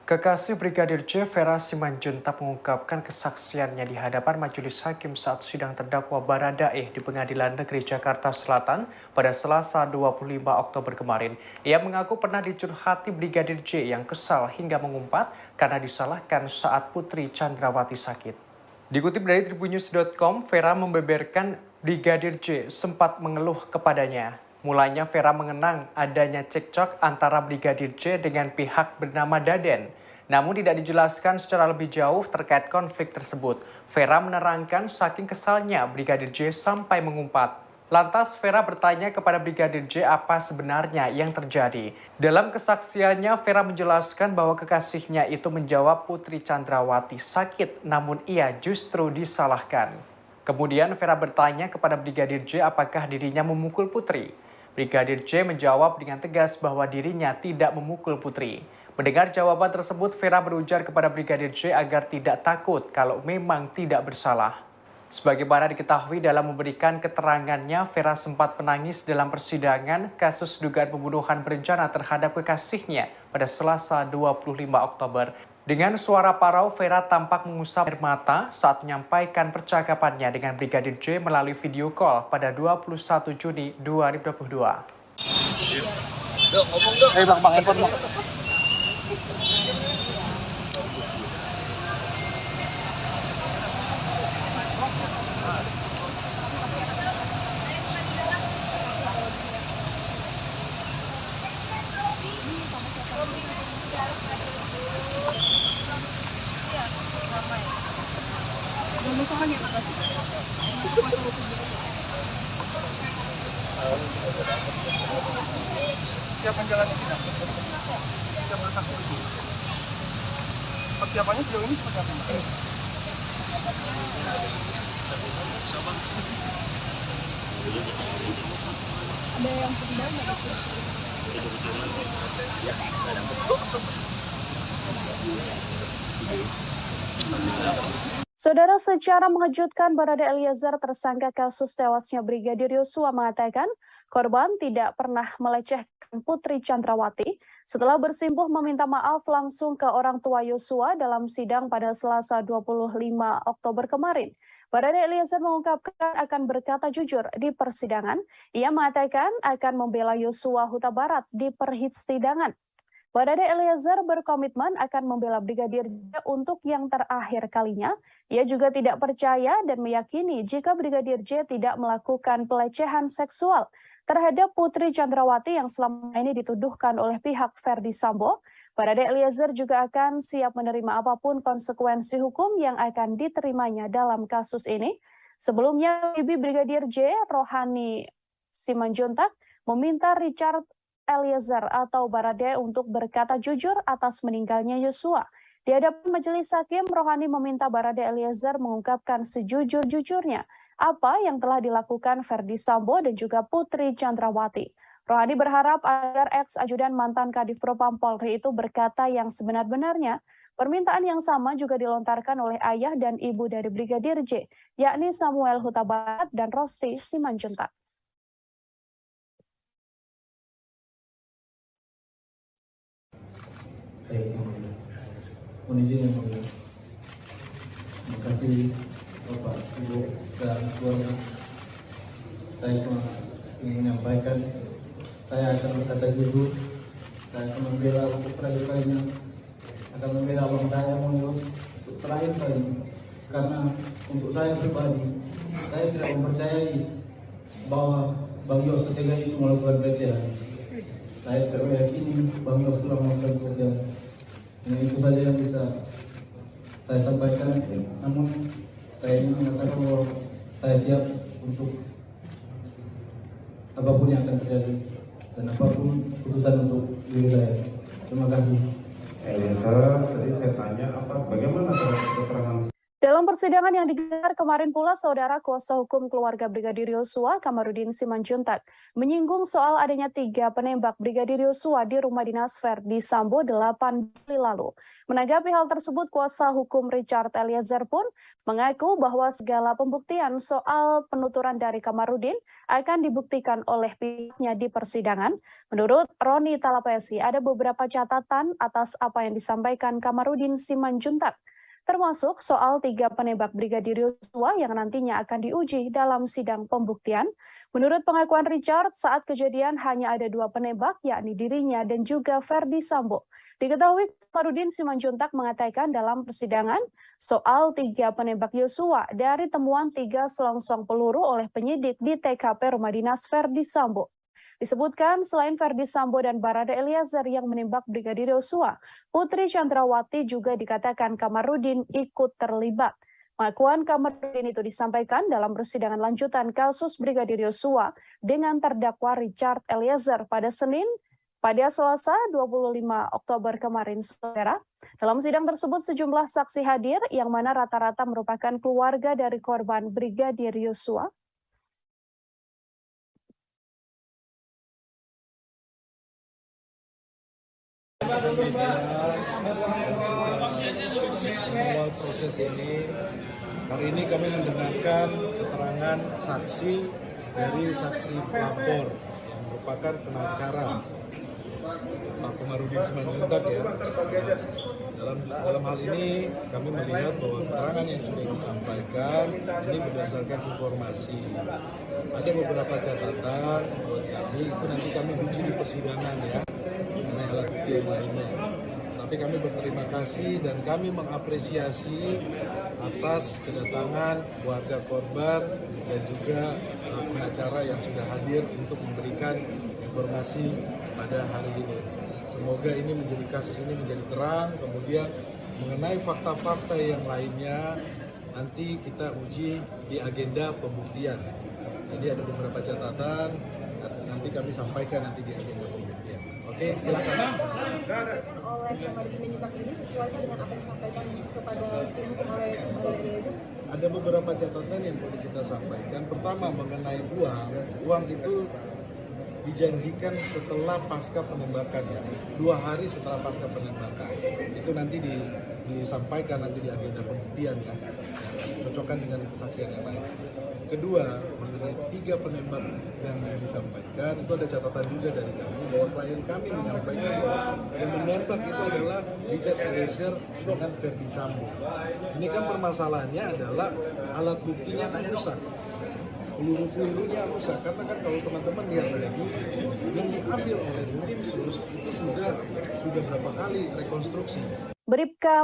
Speaker 11: Kekasih Brigadir J, Vera Simanjuntak mengungkapkan kesaksiannya di hadapan majelis hakim saat sidang terdakwa Baradae di Pengadilan Negeri Jakarta Selatan pada Selasa 25 Oktober kemarin. Ia mengaku pernah dicurhati Brigadir J yang kesal hingga mengumpat karena disalahkan saat Putri Chandrawati sakit. Dikutip dari tribunnews.com, Vera membeberkan Brigadir J sempat mengeluh kepadanya. Mulanya Vera mengenang adanya cekcok antara Brigadir J dengan pihak bernama Daden. Namun tidak dijelaskan secara lebih jauh terkait konflik tersebut. Vera menerangkan saking kesalnya Brigadir J sampai mengumpat. Lantas Vera bertanya kepada Brigadir J apa sebenarnya yang terjadi. Dalam kesaksiannya, Vera menjelaskan bahwa kekasihnya itu menjawab Putri Chandrawati sakit, namun ia justru disalahkan. Kemudian Vera bertanya kepada Brigadir J apakah dirinya memukul Putri. Brigadir J menjawab dengan tegas bahwa dirinya tidak memukul Putri. Mendengar jawaban tersebut, Vera berujar kepada Brigadir J agar tidak takut kalau memang tidak bersalah. Sebagaimana diketahui dalam memberikan keterangannya, Vera sempat menangis dalam persidangan kasus dugaan pembunuhan berencana terhadap kekasihnya pada Selasa 25 Oktober. Dengan suara parau, Vera tampak mengusap air mata saat menyampaikan percakapannya dengan Brigadir J melalui video call pada 21 Juni 2022.
Speaker 12: Siapa menjalani sidang? Siapa bersaksi? Persiapannya sejauh ini seperti apa?
Speaker 4: Ada yang sedang nggak?
Speaker 13: Saudara, secara mengejutkan, Barada Eliezer, tersangka kasus tewasnya Brigadir Yosua, mengatakan korban tidak pernah melecehkan Putri Chandrawati setelah bersimpuh meminta maaf langsung ke orang tua Yosua dalam sidang pada Selasa 25 Oktober kemarin. Barada Eliezer mengungkapkan akan berkata jujur di persidangan. Ia mengatakan akan membela Yosua Huta Barat di persidangan. Barada Eliezer berkomitmen akan membela Brigadir J untuk yang terakhir kalinya. Ia juga tidak percaya dan meyakini jika Brigadir J tidak melakukan pelecehan seksual terhadap Putri Chandrawati yang selama ini dituduhkan oleh pihak Ferdi Sambo. Barada Eliezer juga akan siap menerima apapun konsekuensi hukum yang akan diterimanya dalam kasus ini. Sebelumnya, Bibi Brigadir J, Rohani Simanjuntak, meminta Richard Eliezer atau Barada untuk berkata jujur atas meninggalnya Yosua. Di hadapan majelis hakim, Rohani meminta Barada Eliezer mengungkapkan sejujur-jujurnya apa yang telah dilakukan Ferdi Sambo dan juga Putri Chandrawati. Rohani berharap agar ex-ajudan mantan Kadif Propam Polri itu berkata yang sebenar-benarnya. Permintaan yang sama juga dilontarkan oleh ayah dan ibu dari Brigadir J, yakni Samuel Huta Barat dan Rosti Simanjuntak.
Speaker 9: Mohon izin yang mulia. Terima kasih Bapak, Ibu, dan keluarga. Saya cuma ingin menyampaikan, saya akan berkata jujur, saya akan membela untuk terakhir kalinya, akan membela abang saya Yos untuk terakhir kalinya. Karena untuk saya pribadi, saya tidak mempercayai bahwa Bang Yos setega itu melakukan pelecehan. Saya tidak meyakini Bang Yos telah melakukan pelecehan. Nah, itu saja yang bisa saya sampaikan. Namun saya ingin mengatakan bahwa saya siap untuk apapun yang akan terjadi dan apapun keputusan untuk diri saya. Terima kasih.
Speaker 14: Tadi saya tanya bagaimana keterangan.
Speaker 13: Dalam Dalam persidangan yang digelar kemarin pula, saudara kuasa hukum keluarga Brigadir Yosua, Kamarudin Simanjuntak, menyinggung soal adanya 3 penembak Brigadir Yosua di rumah dinas Verdi Sambo 8 Juli lalu. Menanggapi hal tersebut, kuasa hukum Richard Eliezer pun mengaku bahwa segala pembuktian soal penuturan dari Kamarudin akan dibuktikan oleh pihaknya di persidangan. Menurut Roni Talapesi, ada beberapa catatan atas apa yang disampaikan Kamarudin Simanjuntak, termasuk soal 3 penembak Brigadir Yosua yang nantinya akan diuji dalam sidang pembuktian. Menurut pengakuan Richard, saat kejadian hanya ada 2 penembak, yakni dirinya dan juga Verdi Sambo. Diketahui Kamarudin Simanjuntak mengatakan dalam persidangan soal 3 penembak Yosua dari temuan 3 selongsong peluru oleh penyidik di TKP rumah dinas Verdi Sambo. Disebutkan selain Verdi Sambo dan Barada Eliezer yang menembak Brigadir Yosua, Putri Chandrawati juga dikatakan Kamarudin ikut terlibat. Pengakuan Kamarudin itu disampaikan dalam persidangan lanjutan kasus Brigadir Yosua dengan terdakwa Richard Eliezer pada Selasa 25 Oktober kemarin, saudara. Dalam sidang tersebut sejumlah saksi hadir yang mana rata-rata merupakan keluarga dari korban Brigadir Yosua.
Speaker 15: Awal proses ini, hari ini kami mendengarkan keterangan saksi dari saksi pelapor yang merupakan pengacara Pak Kamarudin Simanjuntak ya. Dalam hal ini kami melihat bahwa keterangan yang sudah disampaikan ini berdasarkan informasi. Ada beberapa catatan buat kami, itu nanti kami uji di persidangan ya, mengenai alat bukti yang lainnya. Tapi kami berterima kasih dan kami mengapresiasi atas kedatangan keluarga korban dan juga pengacara yang sudah hadir untuk memberikan informasi pada hari ini. Semoga ini kasus ini menjadi terang, kemudian mengenai fakta-fakta yang lainnya nanti kita uji di agenda pembuktian. Jadi ada beberapa catatan, nanti kami sampaikan nanti di agenda pembuktian. Oke, silakan.
Speaker 4: Disampaikan oleh Kamarudin Simanjuntak ini sesuai dengan apa yang disampaikan kepada tim hukum oleh Barada Eliezer?
Speaker 15: Ada beberapa catatan yang perlu kita sampaikan. Pertama mengenai uang itu dijanjikan setelah pasca penembakan ya, 2 hari setelah pasca penembakan. Itu nanti disampaikan nanti di agenda pembuktian ya, cocokkan dengan kesaksian yang lain. Kedua, mengenai 3 penembak yang disampaikan, itu ada catatan juga dari kami bahwa klien kami menyampaikan bahwa yang menembak itu adalah Richard Eliezer dengan Verdi Sambo. Ini kan permasalahannya adalah alat buktinya kan rusak. Peluru-pelurunya rusak, karena kan kalau teman-teman lihat tadi yang diambil oleh tim sus itu sudah berapa kali rekonstruksi.
Speaker 13: Bribka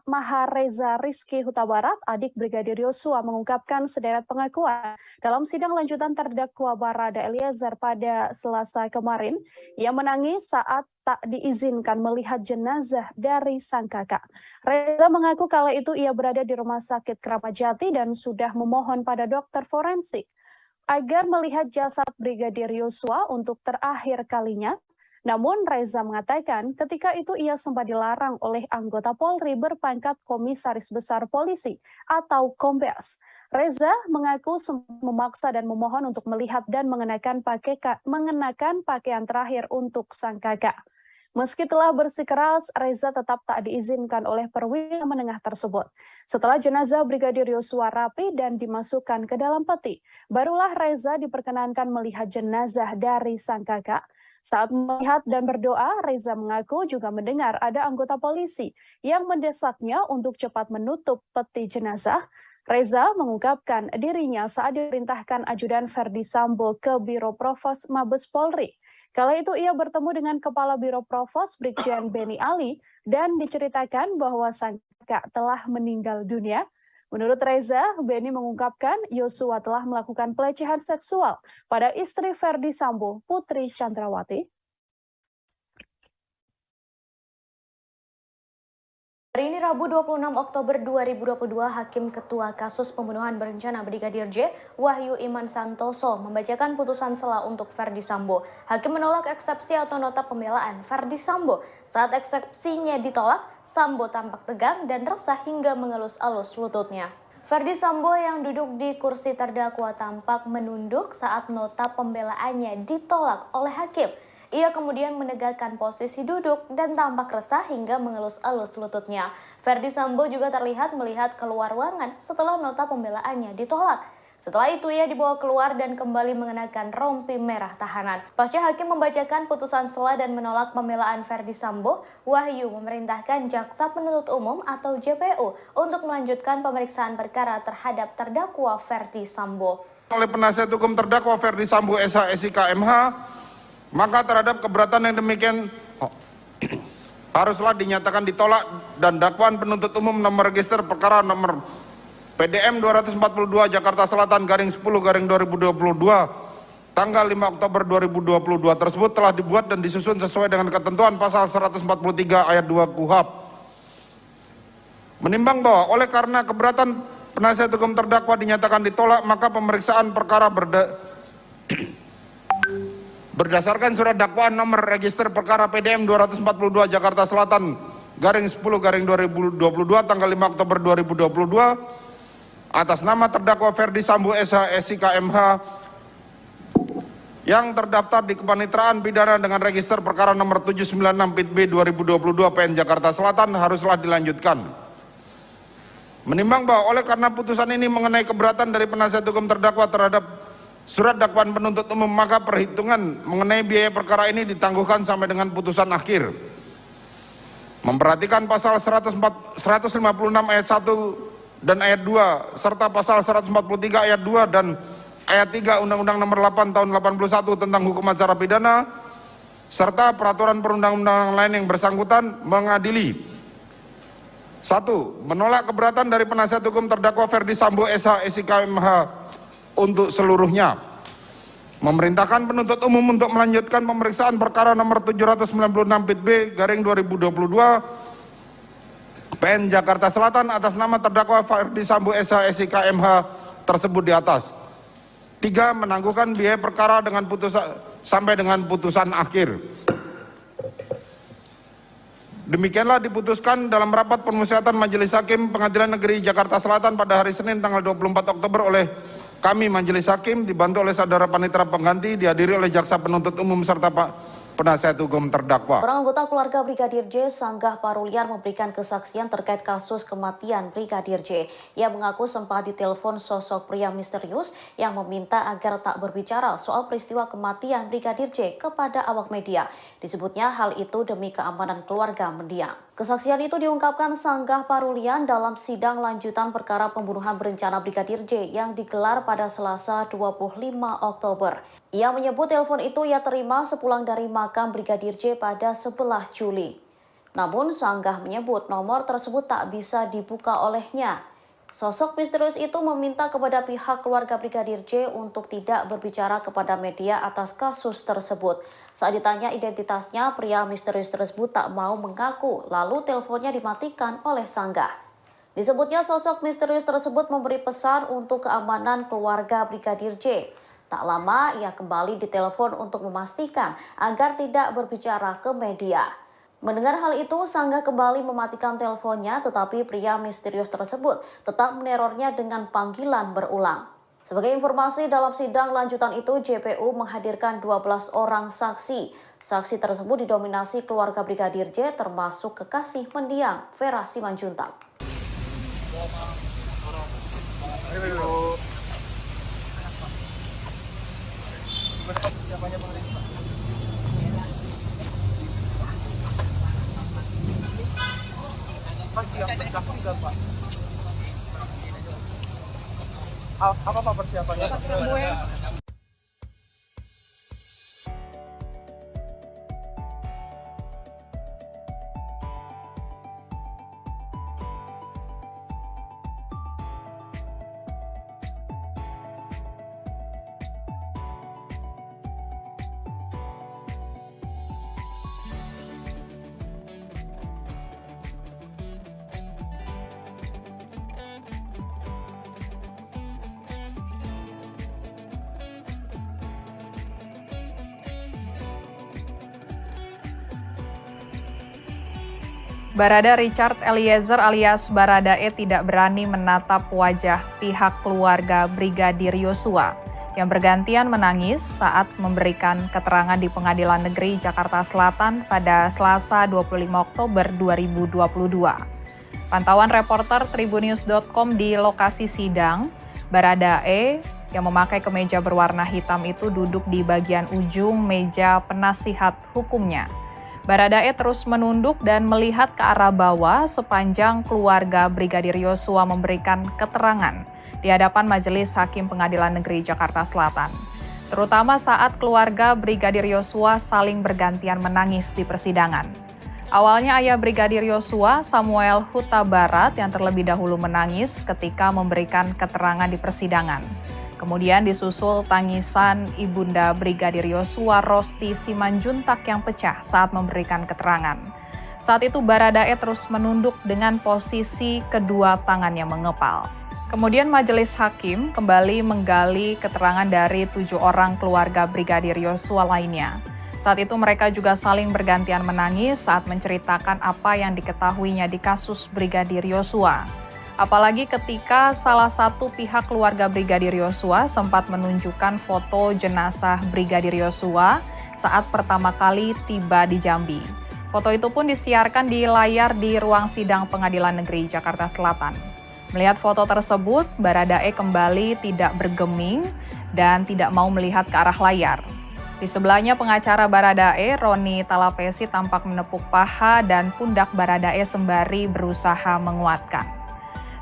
Speaker 13: Mahareza Rizky Huta Barat, adik Brigadir Yosua, mengungkapkan sederet pengakuan dalam sidang lanjutan terdakwa Barada Eliezer pada Selasa kemarin. Ia menangis saat tak diizinkan melihat jenazah dari sang kakak. Reza mengaku kala itu ia berada di Rumah Sakit Keramat Jati dan sudah memohon pada dokter forensik agar melihat jasad Brigadir Yosua untuk terakhir kalinya. Namun Reza mengatakan ketika itu ia sempat dilarang oleh anggota Polri berpangkat Komisaris Besar Polisi atau Kombes. Reza mengaku sempat memaksa dan memohon untuk melihat dan mengenakan pakaian terakhir untuk sang kakak. Meski telah bersikeras, Reza tetap tak diizinkan oleh perwira menengah tersebut. Setelah jenazah Brigadir Yosua rapi dan dimasukkan ke dalam peti, barulah Reza diperkenankan melihat jenazah dari sang kakak. Saat melihat dan berdoa, Reza mengaku juga mendengar ada anggota polisi yang mendesaknya untuk cepat menutup peti jenazah. Reza mengungkapkan dirinya saat diperintahkan ajudan Verdi Sambo ke Biro Provos Mabes Polri. Kala itu ia bertemu dengan Kepala Biro Provos Brigjen Beni Ali dan diceritakan bahwa sang kakak telah meninggal dunia. Menurut Reza, Beni mengungkapkan Yosua telah melakukan pelecehan seksual pada istri Verdi Sambo, Putri Chandrawati.
Speaker 1: Hari ini Rabu 26 Oktober 2022, Hakim Ketua Kasus Pembunuhan Berencana Brigadir J, Wahyu Iman Santoso, membacakan putusan sela untuk Ferdi Sambo. Hakim menolak eksepsi atau nota pembelaan Ferdi Sambo. Saat eksepsinya ditolak, Sambo tampak tegang dan resah hingga mengelus-elus lututnya. Ferdi Sambo yang duduk di kursi terdakwa tampak menunduk saat nota pembelaannya ditolak oleh hakim. Ia kemudian menegakkan posisi duduk dan tampak resah hingga mengelus-elus lututnya. Ferdi Sambo juga terlihat melihat keluar ruangan setelah nota pembelaannya ditolak. Setelah itu ia dibawa keluar dan kembali mengenakan rompi merah tahanan. Pasca hakim membacakan putusan sela dan menolak pembelaan Ferdi Sambo, Wahyu memerintahkan Jaksa Penuntut Umum atau JPU untuk melanjutkan pemeriksaan perkara terhadap terdakwa Ferdi Sambo.
Speaker 14: Oleh penasihat hukum terdakwa Ferdi Sambo SH SIK MH, maka terhadap keberatan yang demikian haruslah dinyatakan ditolak dan dakwaan penuntut umum nomor register perkara nomor PDM 242 Jakarta Selatan /10/2022 tanggal 5 Oktober 2022 tersebut telah dibuat dan disusun sesuai dengan ketentuan pasal 143 ayat 2 KUHP. Menimbang bahwa oleh karena keberatan penasihat hukum terdakwa dinyatakan ditolak, maka pemeriksaan perkara berdasarkan surat dakwaan nomor register perkara PDM 242 Jakarta Selatan /10/2022 tanggal 5 Oktober 2022 atas nama terdakwa Ferdi Sambo SH SIK MH yang terdaftar di Kepanitraan Pidana dengan register perkara nomor 796 PIT B 2022 PN Jakarta Selatan haruslah dilanjutkan. Menimbang bahwa oleh karena putusan ini mengenai keberatan dari penasihat hukum terdakwa terhadap surat dakwaan penuntut umum, maka perhitungan mengenai biaya perkara ini ditangguhkan sampai dengan putusan akhir. Memperhatikan pasal 156 ayat 1 dan ayat 2 serta pasal 143 ayat 2 dan ayat 3 Undang-Undang Nomor 8 Tahun 81 tentang Hukum Acara Pidana serta peraturan perundang-undangan lain yang bersangkutan mengadili: 1. Menolak keberatan dari penasihat hukum terdakwa Ferdi Sambo SH SIK MH untuk seluruhnya. Memerintahkan penuntut umum untuk melanjutkan pemeriksaan perkara nomor 796 PIT B /2022 PN Jakarta Selatan atas nama terdakwa Ferdi Sambo SH SIK MH tersebut di atas. 3. Menangguhkan biaya perkara dengan putusan sampai dengan putusan akhir. Demikianlah diputuskan dalam rapat permusyawaratan Majelis Hakim Pengadilan Negeri Jakarta Selatan pada hari Senin tanggal 24 Oktober oleh kami Majelis Hakim dibantu oleh saudara panitera pengganti, dihadiri oleh jaksa penuntut umum serta penasihat hukum terdakwa.
Speaker 7: Orang anggota keluarga Brigadir J, Sanggah Paruliar, memberikan kesaksian terkait kasus kematian Brigadir J. Ia mengaku sempat ditelepon sosok pria misterius yang meminta agar tak berbicara soal peristiwa kematian Brigadir J kepada awak media. Disebutnya hal itu demi keamanan keluarga mendiang. Kesaksian itu diungkapkan Sanggah Parulian dalam sidang lanjutan perkara pembunuhan berencana Brigadir J yang digelar pada Selasa 25 Oktober. Ia menyebut telepon itu ia terima sepulang dari makam Brigadir J pada 11 Juli. Namun Sanggah menyebut nomor tersebut tak bisa dibuka olehnya. Sosok misterius itu meminta kepada pihak keluarga Brigadir J untuk tidak berbicara kepada media atas kasus tersebut. Saat ditanya identitasnya, pria misterius tersebut tak mau mengaku, lalu teleponnya dimatikan oleh Sanggah. Disebutnya sosok misterius tersebut memberi pesan untuk keamanan keluarga Brigadir J. Tak lama ia kembali ditelepon untuk memastikan agar tidak berbicara ke media. Mendengar hal itu, Sanggah kembali mematikan teleponnya, tetapi pria misterius tersebut tetap menerornya dengan panggilan berulang. Sebagai informasi, dalam sidang lanjutan itu, JPU menghadirkan 12 orang saksi. Saksi tersebut didominasi keluarga Brigadir J, termasuk kekasih mendiang Vera Simanjuntak.
Speaker 12: Siap saksi gak Pak? Apa Pak persiapannya?
Speaker 16: Barada Richard Eliezer alias Baradae tidak berani menatap wajah pihak keluarga Brigadir Yosua yang bergantian menangis saat memberikan keterangan di Pengadilan Negeri Jakarta Selatan pada Selasa 25 Oktober 2022. Pantauan reporter Tribunnews.com di lokasi sidang, Baradae yang memakai kemeja berwarna hitam itu duduk di bagian ujung meja penasihat hukumnya. Baradae terus menunduk dan melihat ke arah bawah sepanjang keluarga Brigadir Yosua memberikan keterangan di hadapan Majelis Hakim Pengadilan Negeri Jakarta Selatan. Terutama saat keluarga Brigadir Yosua saling bergantian menangis di persidangan. Awalnya ayah Brigadir Yosua, Samuel Huta Barat, yang terlebih dahulu menangis ketika memberikan keterangan di persidangan. Kemudian disusul tangisan ibunda Brigadir Yosua, Rosti Simanjuntak, yang pecah saat memberikan keterangan. Saat itu Baradae terus menunduk dengan posisi kedua tangannya mengepal. Kemudian majelis hakim kembali menggali keterangan dari 7 orang keluarga Brigadir Yosua lainnya. Saat itu mereka juga saling bergantian menangis saat menceritakan apa yang diketahuinya di kasus Brigadir Yosua. Apalagi ketika salah satu pihak keluarga Brigadir Yosua sempat menunjukkan foto jenazah Brigadir Yosua saat pertama kali tiba di Jambi. Foto itu pun disiarkan di layar di ruang sidang Pengadilan Negeri Jakarta Selatan. Melihat foto tersebut, Baradae kembali tidak bergeming dan tidak mau melihat ke arah layar. Di sebelahnya pengacara Baradae, Roni Talapesi, tampak menepuk paha dan pundak Baradae sembari berusaha menguatkan.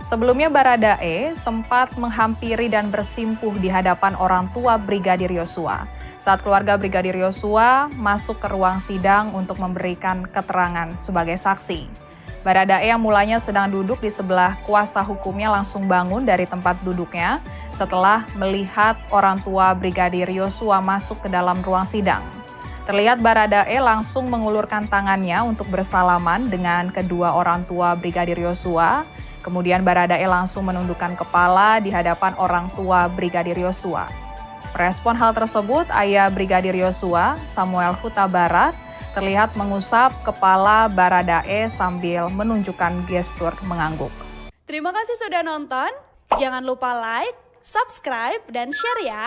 Speaker 16: Sebelumnya Baradae sempat menghampiri dan bersimpuh di hadapan orang tua Brigadir Yosua saat keluarga Brigadir Yosua masuk ke ruang sidang untuk memberikan keterangan sebagai saksi. Baradae yang mulanya sedang duduk di sebelah kuasa hukumnya langsung bangun dari tempat duduknya setelah melihat orang tua Brigadir Yosua masuk ke dalam ruang sidang. Terlihat Baradae langsung mengulurkan tangannya untuk bersalaman dengan kedua orang tua Brigadir Yosua. Kemudian Baradae langsung menundukkan kepala di hadapan orang tua Brigadir Yosua. Merespon hal tersebut, ayah Brigadir Yosua, Samuel Huta Barat, terlihat mengusap kepala Baradae sambil menunjukkan gestur mengangguk.
Speaker 18: Terima kasih sudah nonton. Jangan lupa like, subscribe, dan share ya.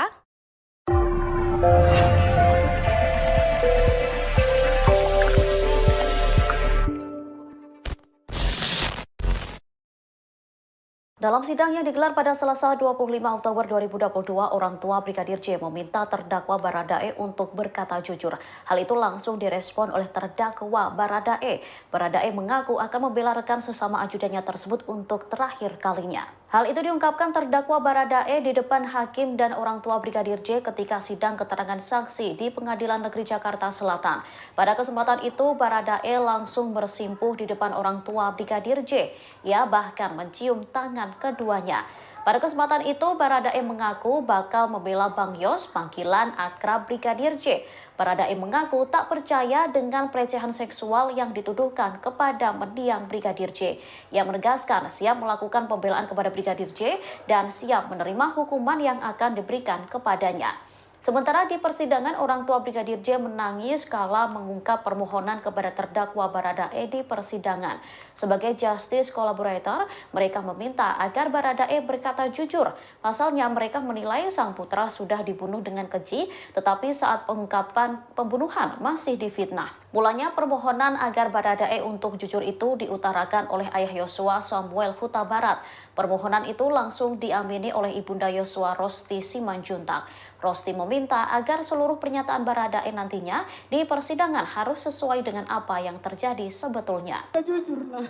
Speaker 7: Dalam sidang yang digelar pada Selasa 25 Oktober 2022, orang tua Brigadir J meminta terdakwa Baradae untuk berkata jujur. Hal itu langsung direspon oleh terdakwa Baradae. Baradae mengaku akan membela rekan sesama ajudannya tersebut untuk terakhir kalinya. Hal itu diungkapkan terdakwa Baradae di depan hakim dan orang tua Brigadir J ketika sidang keterangan saksi di Pengadilan Negeri Jakarta Selatan. Pada kesempatan itu, Baradae langsung bersimpuh di depan orang tua Brigadir J. Ia bahkan mencium tangan keduanya. Pada kesempatan itu, Baradae mengaku bakal membela Bang Yos, panggilan akrab Brigadir J. Baradae mengaku tak percaya dengan pelecehan seksual yang dituduhkan kepada mendiang Brigadir J. Ia menegaskan siap melakukan pembelaan kepada Brigadir J dan siap menerima hukuman yang akan diberikan kepadanya. Sementara di persidangan, orang tua Brigadir J menangis kala mengungkap permohonan kepada terdakwa Baradae di persidangan. Sebagai justice collaborator, mereka meminta agar Baradae berkata jujur. Pasalnya mereka menilai sang putra sudah dibunuh dengan keji, tetapi saat pengungkapan pembunuhan masih difitnah. Mulanya permohonan agar Baradae untuk jujur itu diutarakan oleh ayah Yosua, Samuel Huta Barat. Permohonan itu langsung diamini oleh ibunda Yosua, Rosti Simanjuntak. Rosti meminta agar seluruh pernyataan Baradae nantinya di persidangan harus sesuai dengan apa yang terjadi sebetulnya.
Speaker 8: Jujurlah,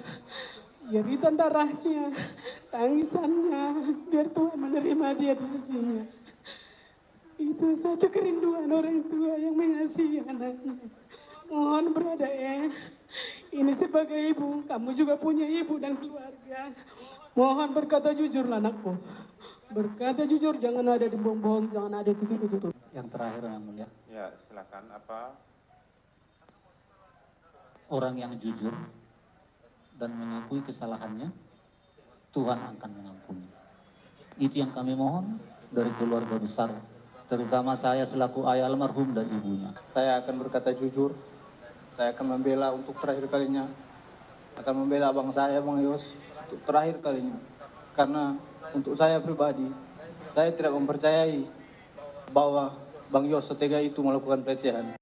Speaker 8: jeritan darahnya, tangisannya, biar Tuhan menerima dia di sisinya. Itu satu kerinduan orang tua yang mengasihi anaknya. Mohon Baradae, ini sebagai ibu, kamu juga punya ibu dan keluarga. Mohon berkata jujurlah anakku. Berkata jujur, jangan ada dibohong-bohong, jangan ada tutup-tutup.
Speaker 5: Yang terakhir yang mulia.
Speaker 2: Ya, silakan. Apa?
Speaker 5: Orang yang jujur dan mengakui kesalahannya, Tuhan akan mengampuni. Itu yang kami mohon dari keluarga besar, terutama saya selaku ayah almarhum dan ibunya.
Speaker 9: Saya akan berkata jujur, saya akan membela untuk terakhir kalinya, akan membela Bang saya, Bang Yos, untuk terakhir kalinya. Karena untuk saya pribadi, saya tidak mempercayai bahwa Bang Yos setega itu melakukan pelecehan.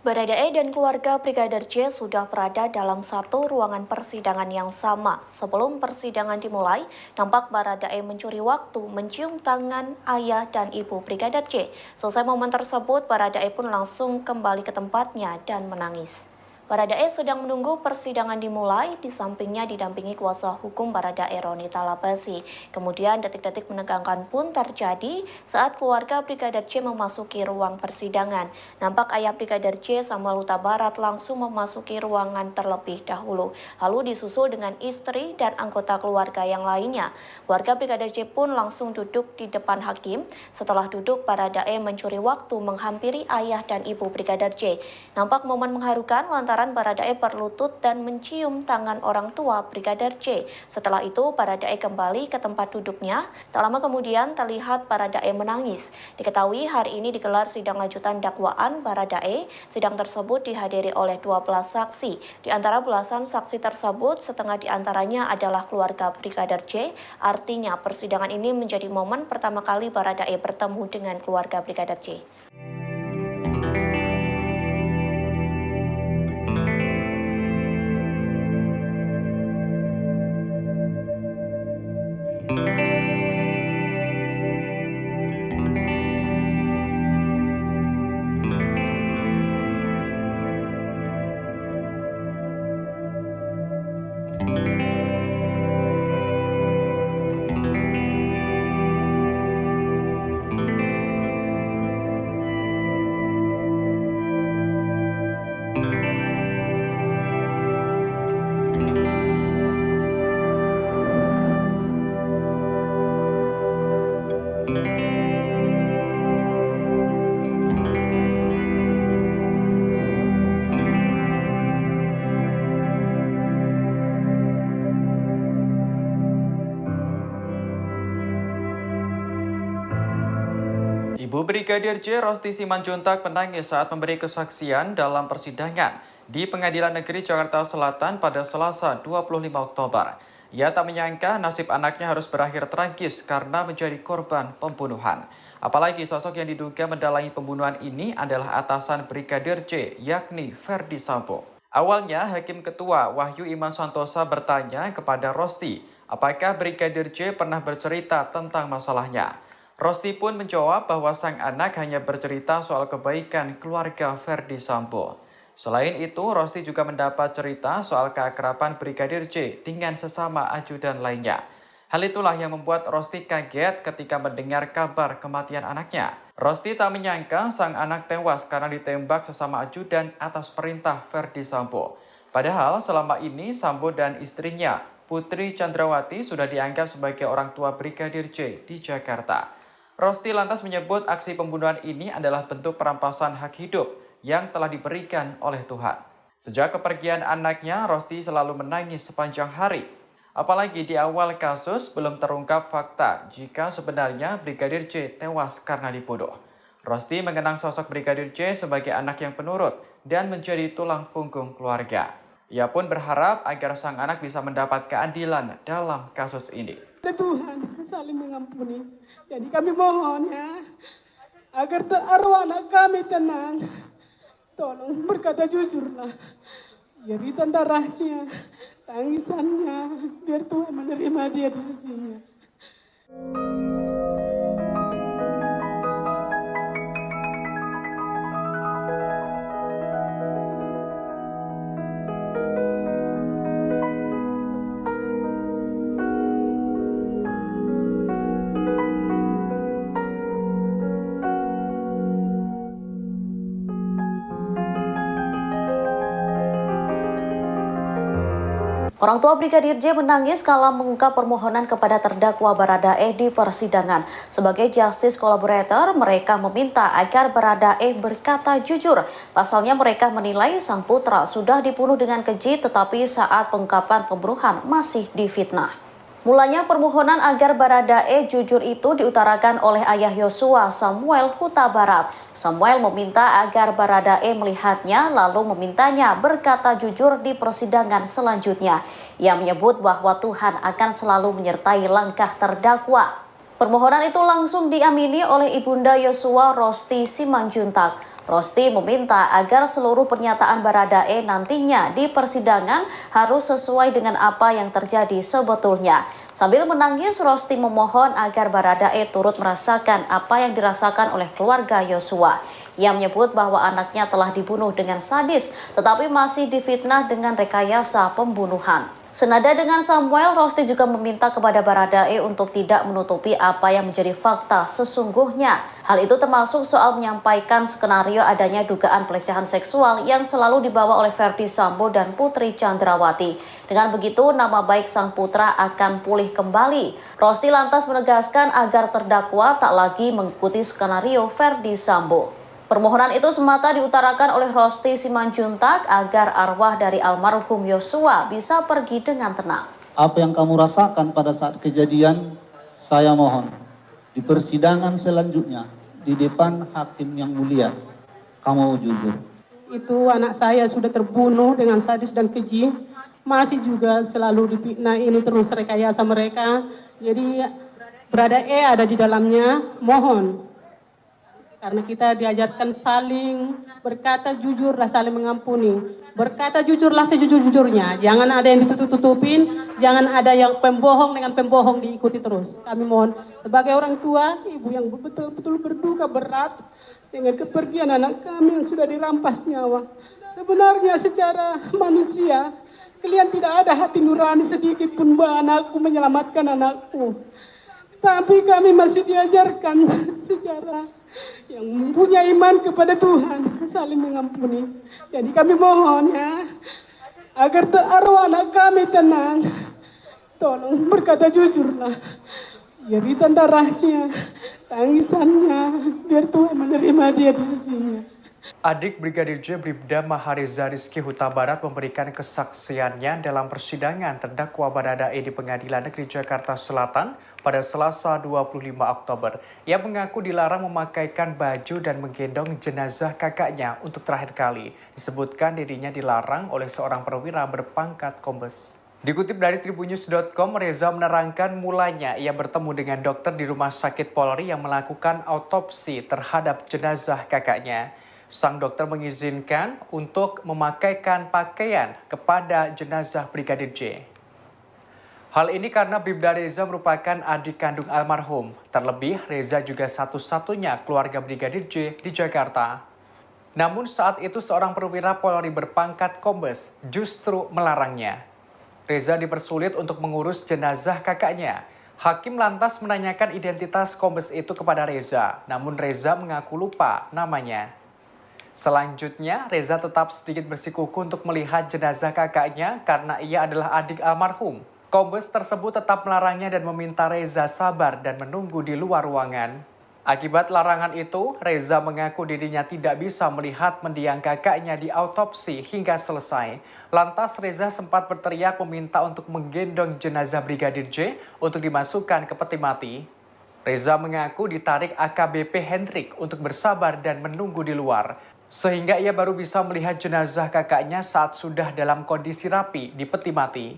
Speaker 17: Baradae dan keluarga Brigadir J sudah berada dalam satu ruangan persidangan yang sama. Sebelum persidangan dimulai, nampak Baradae mencuri waktu mencium tangan ayah dan ibu Brigadir J. Selesai momen tersebut, Baradae pun langsung kembali ke tempatnya dan menangis. Baradae sedang menunggu persidangan dimulai, di sampingnya didampingi kuasa hukum Baradae Roni Talapesi. Kemudian detik-detik menegangkan pun terjadi saat keluarga Brigadir J memasuki ruang persidangan. Nampak ayah Brigadir J Samuel Huta Barat langsung memasuki ruangan terlebih dahulu, lalu disusul dengan istri dan anggota keluarga yang lainnya. Keluarga Brigadir J pun langsung duduk di depan hakim. Setelah duduk, Baradae mencuri waktu menghampiri ayah dan ibu Brigadir J. Nampak momen mengharukan lantaran Baradae berlutut dan mencium tangan orang tua Brigadir J. Setelah itu, Baradae kembali ke tempat duduknya. Tak lama kemudian terlihat Baradae menangis. Diketahui hari ini digelar sidang lanjutan dakwaan Baradae. Sidang tersebut dihadiri oleh 12 saksi. Di antara belasan saksi tersebut, setengah di antaranya adalah keluarga Brigadir J. Artinya, persidangan ini menjadi momen pertama kali Baradae bertemu dengan keluarga Brigadir J.
Speaker 10: Ibu Brigadir J. Rosti Simanjuntak menangis saat memberi kesaksian dalam persidangan di Pengadilan Negeri Jakarta Selatan pada Selasa 25 Oktober. Ia tak menyangka nasib anaknya harus berakhir tragis karena menjadi korban pembunuhan. Apalagi sosok yang diduga mendalangi pembunuhan ini adalah atasan Brigadir J, yakni Ferdi Sambo. Awalnya, Hakim Ketua Wahyu Iman Santosa bertanya kepada Rosti, apakah Brigadir J pernah bercerita tentang masalahnya. Rosti pun menjawab bahwa sang anak hanya bercerita soal kebaikan keluarga Ferdi Sambo. Selain itu, Rosti juga mendapat cerita soal keakraban Brigadir J dengan sesama ajudan lainnya. Hal itulah yang membuat Rosti kaget ketika mendengar kabar kematian anaknya. Rosti tak menyangka sang anak tewas karena ditembak sesama ajudan atas perintah Ferdi Sambo. Padahal selama ini Sambo dan istrinya, Putri Chandrawati, sudah dianggap sebagai orang tua Brigadir J di Jakarta. Rosti lantas menyebut aksi pembunuhan ini adalah bentuk perampasan hak hidup yang telah diberikan oleh Tuhan. Sejak kepergian anaknya, Rosti selalu menangis sepanjang hari. Apalagi di awal kasus belum terungkap fakta jika sebenarnya Brigadir J tewas karena dibunuh. Rosti mengenang sosok Brigadir J sebagai anak yang penurut dan menjadi tulang punggung keluarga. Ia pun berharap agar sang anak bisa mendapat keadilan dalam kasus ini.
Speaker 8: Tuhan saling mengampuni. Jadi kami mohon ya, agar arwah anak kami tenang. Tolong berkata jujurlah. Jeritan darahnya, tangisannya, biar Tuhan menerima dia di sisinya.
Speaker 7: Orang tua Brigadir J menangis kala mengungkap permohonan kepada terdakwa Baradae di persidangan. Sebagai justice collaborator, mereka meminta agar Baradae berkata jujur. Pasalnya mereka menilai sang putra sudah dibunuh dengan keji, tetapi saat pengungkapan pembunuhan masih difitnah. Mulanya permohonan agar Baradae jujur itu diutarakan oleh ayah Yosua, Samuel Huta Barat. Samuel meminta agar Baradae melihatnya lalu memintanya berkata jujur di persidangan selanjutnya. Ia menyebut bahwa Tuhan akan selalu menyertai langkah terdakwa. Permohonan itu langsung diamini oleh Ibunda Yosua, Rosti Simanjuntak. Rosti meminta agar seluruh pernyataan Baradae nantinya di persidangan harus sesuai dengan apa yang terjadi sebetulnya. Sambil menangis, Rosti memohon agar Baradae turut merasakan apa yang dirasakan oleh keluarga Yosua. Ia menyebut bahwa anaknya telah dibunuh dengan sadis, tetapi masih difitnah dengan rekayasa pembunuhan. Senada dengan Samuel, Rosti juga meminta kepada Baradae untuk tidak menutupi apa yang menjadi fakta sesungguhnya. Hal itu termasuk soal menyampaikan skenario adanya dugaan pelecehan seksual yang selalu dibawa oleh Ferdi Sambo dan Putri Chandrawati. Dengan begitu, nama baik sang putra akan pulih kembali. Rosti lantas menegaskan agar terdakwa tak lagi mengikuti skenario Ferdi Sambo. Permohonan itu semata diutarakan oleh Rosti Simanjuntak agar arwah dari almarhum Yosua bisa pergi dengan tenang.
Speaker 5: Apa yang kamu rasakan pada saat kejadian, saya mohon di persidangan selanjutnya di depan hakim yang mulia, kamu jujur.
Speaker 8: Itu anak saya sudah terbunuh dengan sadis dan keji, masih juga selalu difitnah, ini terus rekayasa mereka. Jadi Baradae ada di dalamnya, mohon. Karena kita diajarkan saling berkata jujurlah, saling mengampuni. Berkata jujurlah sejujur-jujurnya. Jangan ada yang ditutup-tutupin, jangan ada yang pembohong dengan pembohong diikuti terus. Kami mohon sebagai orang tua, ibu yang betul-betul berduka berat dengan kepergian anak kami yang sudah dirampas nyawa. Sebenarnya secara manusia, kalian tidak ada hati nurani sedikit pun bahwa anakku menyelamatkan anakku. Tapi kami masih diajarkan secara yang mempunyai iman kepada Tuhan, saling mengampuni. Jadi kami mohon ya, agar arwah anak kami tenang. Tolong berkata jujurlah. Jeritan darahnya, tangisannya, biar Tuhan menerima dia di sisinya.
Speaker 11: Adik Brigadir J, Bribda Mahareza Rizky Huta Barat memberikan kesaksiannya dalam persidangan terdakwa Baradae di Pengadilan Negeri Jakarta Selatan pada Selasa 25 Oktober. Ia mengaku dilarang memakaikan baju dan menggendong jenazah kakaknya untuk terakhir kali. Disebutkan dirinya dilarang oleh seorang perwira berpangkat kombes. Dikutip dari tribunnews.com, Reza menerangkan mulanya ia bertemu dengan dokter di Rumah Sakit Polri yang melakukan autopsi terhadap jenazah kakaknya. Sang dokter mengizinkan untuk memakaikan pakaian kepada jenazah Brigadir J. Hal ini karena Bribda Reza merupakan adik kandung almarhum. Terlebih, Reza juga satu-satunya keluarga Brigadir J di Jakarta. Namun saat itu seorang perwira Polri berpangkat kombes justru melarangnya. Reza dipersulit untuk mengurus jenazah kakaknya. Hakim lantas menanyakan identitas kombes itu kepada Reza, namun Reza mengaku lupa namanya. Selanjutnya, Reza tetap sedikit bersikukuh untuk melihat jenazah kakaknya karena ia adalah adik almarhum. Kombes tersebut tetap melarangnya dan meminta Reza sabar dan menunggu di luar ruangan. Akibat larangan itu, Reza mengaku dirinya tidak bisa melihat mendiang kakaknya di autopsi hingga selesai. Lantas Reza sempat berteriak meminta untuk menggendong jenazah Brigadir J untuk dimasukkan ke peti mati. Reza mengaku ditarik AKBP Hendrik untuk bersabar dan menunggu di luar. Sehingga ia baru bisa melihat jenazah kakaknya saat sudah dalam kondisi rapi di peti mati.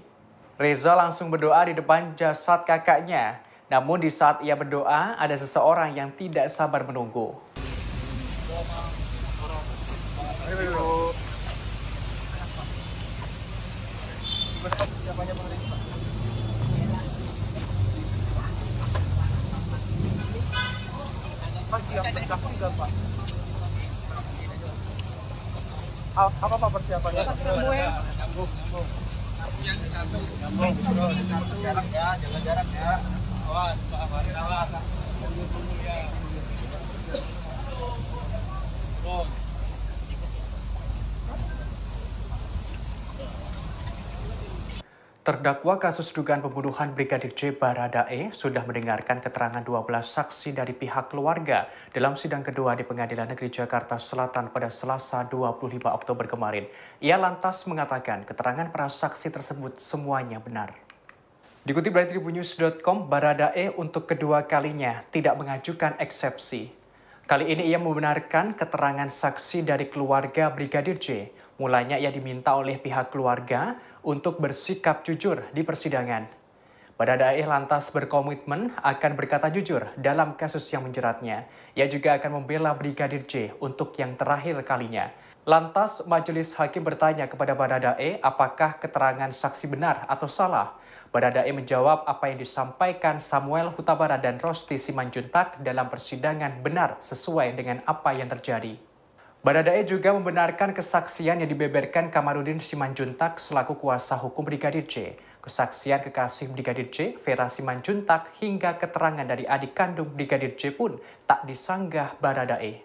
Speaker 11: Reza langsung berdoa di depan jasad kakaknya. Namun di saat ia berdoa, ada seseorang yang tidak sabar menunggu.
Speaker 12: Pak, siap saksi nggak, Pak? Apa Pak persiapannya? Jaga jarak ya. Awas, awas.
Speaker 11: Terdakwa kasus dugaan pembunuhan Brigadir J Baradae sudah mendengarkan keterangan 12 saksi dari pihak keluarga dalam sidang kedua di Pengadilan Negeri Jakarta Selatan pada Selasa 25 Oktober kemarin. Ia lantas mengatakan keterangan para saksi tersebut semuanya benar. Dikutip dari tribunnews.com, Baradae untuk kedua kalinya tidak mengajukan eksepsi. Kali ini ia membenarkan keterangan saksi dari keluarga Brigadir J. Mulanya ia diminta oleh pihak keluarga untuk bersikap jujur di persidangan. Baradae lantas berkomitmen akan berkata jujur dalam kasus yang menjeratnya. Ia juga akan membela Brigadir J untuk yang terakhir kalinya. Lantas majelis hakim bertanya kepada Baradae apakah keterangan saksi benar atau salah. Baradae menjawab apa yang disampaikan Samuel Huta Barat dan Rosti Simanjuntak dalam persidangan benar sesuai dengan apa yang terjadi. Baradae juga membenarkan kesaksian yang dibeberkan Kamarudin Simanjuntak selaku kuasa hukum Brigadir J. Kesaksian kekasih Brigadir J, Vera Simanjuntak, hingga keterangan dari adik kandung Brigadir J pun tak disanggah Baradae.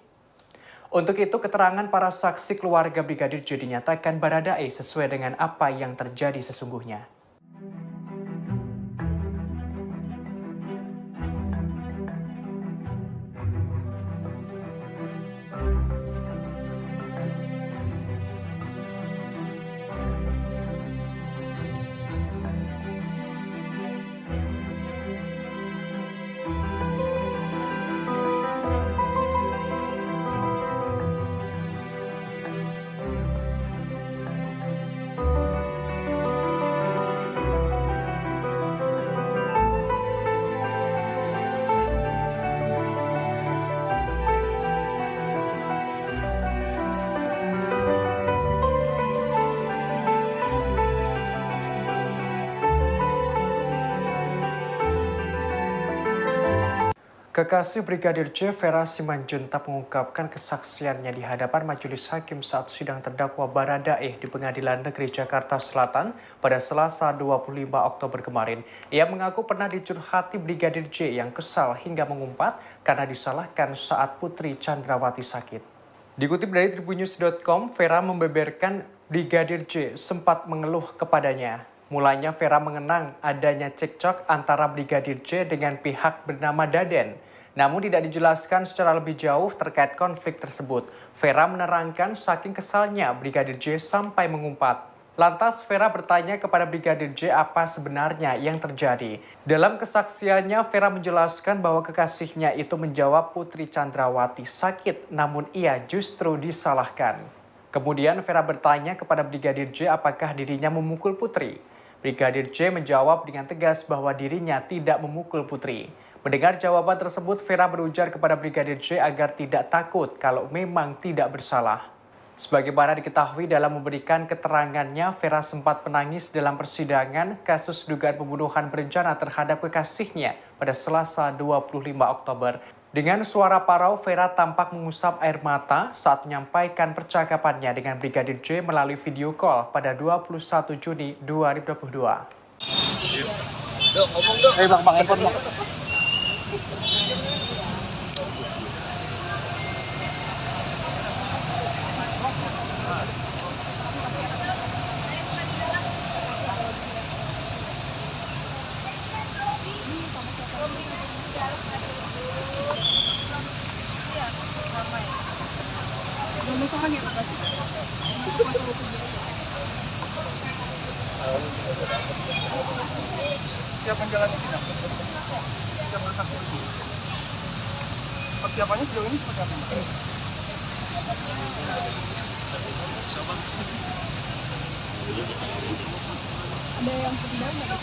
Speaker 11: Untuk itu, keterangan para saksi keluarga Brigadir J dinyatakan Baradae sesuai dengan apa yang terjadi sesungguhnya. Kekasih Brigadir J, Vera Simanjuntak mengungkapkan kesaksiannya di hadapan majelis hakim saat sidang terdakwa Baradae di Pengadilan Negeri Jakarta Selatan pada Selasa 25 Oktober kemarin. Ia mengaku pernah dicurhati Brigadir J yang kesal hingga mengumpat karena disalahkan saat Putri Chandrawati sakit. Dikutip dari tribunnews.com, Vera membeberkan Brigadir J sempat mengeluh kepadanya. Mulanya Vera mengenang adanya cekcok antara Brigadir J dengan pihak bernama Daden. Namun tidak dijelaskan secara lebih jauh terkait konflik tersebut. Vera menerangkan saking kesalnya Brigadir J sampai mengumpat. Lantas Vera bertanya kepada Brigadir J apa sebenarnya yang terjadi. Dalam kesaksiannya, Vera menjelaskan bahwa kekasihnya itu menjawab Putri Chandrawati sakit, namun ia justru disalahkan. Kemudian Vera bertanya kepada Brigadir J apakah dirinya memukul Putri. Brigadir J menjawab dengan tegas bahwa dirinya tidak memukul Putri. Mendengar jawaban tersebut, Vera berujar kepada Brigadir J agar tidak takut kalau memang tidak bersalah. Sebagaimana diketahui dalam memberikan keterangannya, Vera sempat menangis dalam persidangan kasus dugaan pembunuhan berencana terhadap kekasihnya pada Selasa 25 Oktober. Dengan suara parau, Vera tampak mengusap air mata saat menyampaikan percakapannya dengan Brigadir J melalui video call pada 21 Juni 2022.
Speaker 12: Bang, handphone bang. Siap menjalani sidang. Siap bersaksi. Persiapannya sejauh ini seperti apa?
Speaker 4: Ada yang sedang nggak?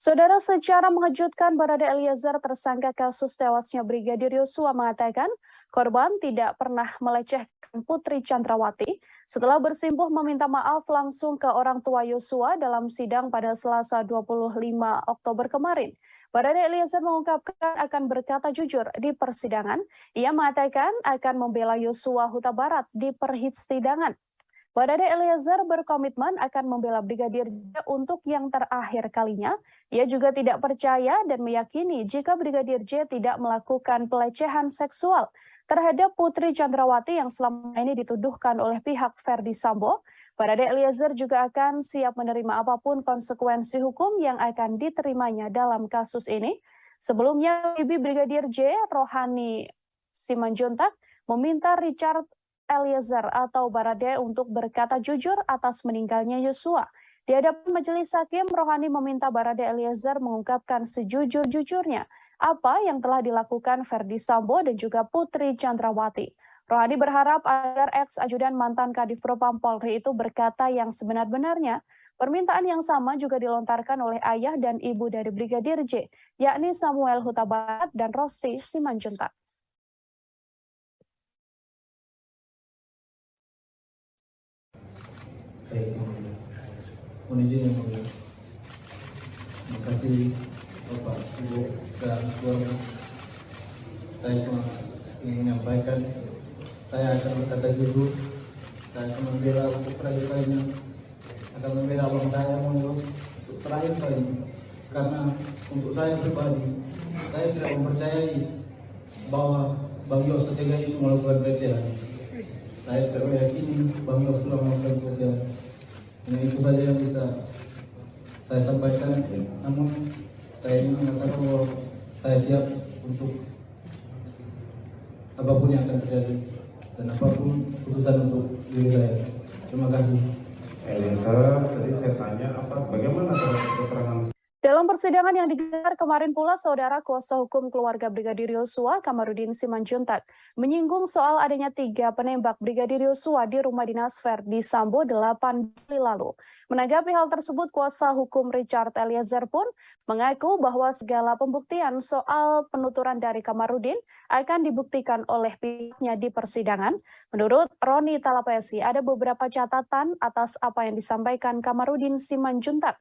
Speaker 13: Saudara, secara mengejutkan, Barada Eliezer, tersangka kasus tewasnya Brigadir Yosua, mengatakan korban tidak pernah melecehkan Putri Chandrawati setelah bersimpuh meminta maaf langsung ke orang tua Yosua dalam sidang pada Selasa 25 Oktober kemarin. Barada Eliezer mengungkapkan akan berkata jujur di persidangan. Ia mengatakan akan membela Yosua Huta Barat di persidangan. Barada Eliezer berkomitmen akan membela Brigadir J untuk yang terakhir kalinya. Ia juga tidak percaya dan meyakini jika Brigadir J tidak melakukan pelecehan seksual terhadap Putri Chandrawati yang selama ini dituduhkan oleh pihak Verdi Sambo. Barada Eliezer juga akan siap menerima apapun konsekuensi hukum yang akan diterimanya dalam kasus ini. Sebelumnya, Bibi Brigadir J, Rohani Simanjuntak, meminta Richard Eliezer atau Baradae untuk berkata jujur atas meninggalnya Yosua. Di hadapan majelis hakim, Rohani meminta Baradae Eliezer mengungkapkan sejujur-jujurnya apa yang telah dilakukan Verdi Sambo dan juga Putri Chandrawati. Rohani berharap agar ex-ajudan mantan Kadif Propam Polri itu berkata yang sebenar-benarnya. Permintaan yang sama juga dilontarkan oleh ayah dan ibu dari Brigadir J, yakni Samuel Huta Barat dan Rosti Simanjuntak.
Speaker 9: Baik, mohon izin yang mulia. Terima kasih Bapak, Ibu, dan keluarga. Saya cuma ingin menyampaikan, saya akan berkata jujur, saya akan membela untuk terakhir kalinya, akan membela abang saya mengurus untuk terakhir kalinya. Karena untuk saya pribadi, saya tidak mempercayai bahwa Bang Yos Setega itu melakukan pelecehan. Saya tidak meyakini Bang Yos telah melakukan pelecehan. Nah, itu saja yang bisa saya sampaikan. Namun saya ingin mengatakan bahwa saya siap untuk apapun yang akan terjadi dan apapun keputusan untuk diri saya. Terima kasih.
Speaker 19: Eliezer, tadi saya tanya bagaimana keterangan.
Speaker 13: Dalam persidangan yang digelar kemarin pula, Saudara Kuasa Hukum Keluarga Brigadir Yosua, Kamarudin Simanjuntak, menyinggung soal adanya 3 penembak Brigadir Yosua di rumah dinas Verdi Sambo 8 Juli lalu. Menanggapi hal tersebut, Kuasa Hukum Richard Eliezer pun mengaku bahwa segala pembuktian soal penuturan dari Kamarudin akan dibuktikan oleh pihaknya di persidangan. Menurut Roni Talapesi, ada beberapa catatan atas apa yang disampaikan Kamarudin Simanjuntak,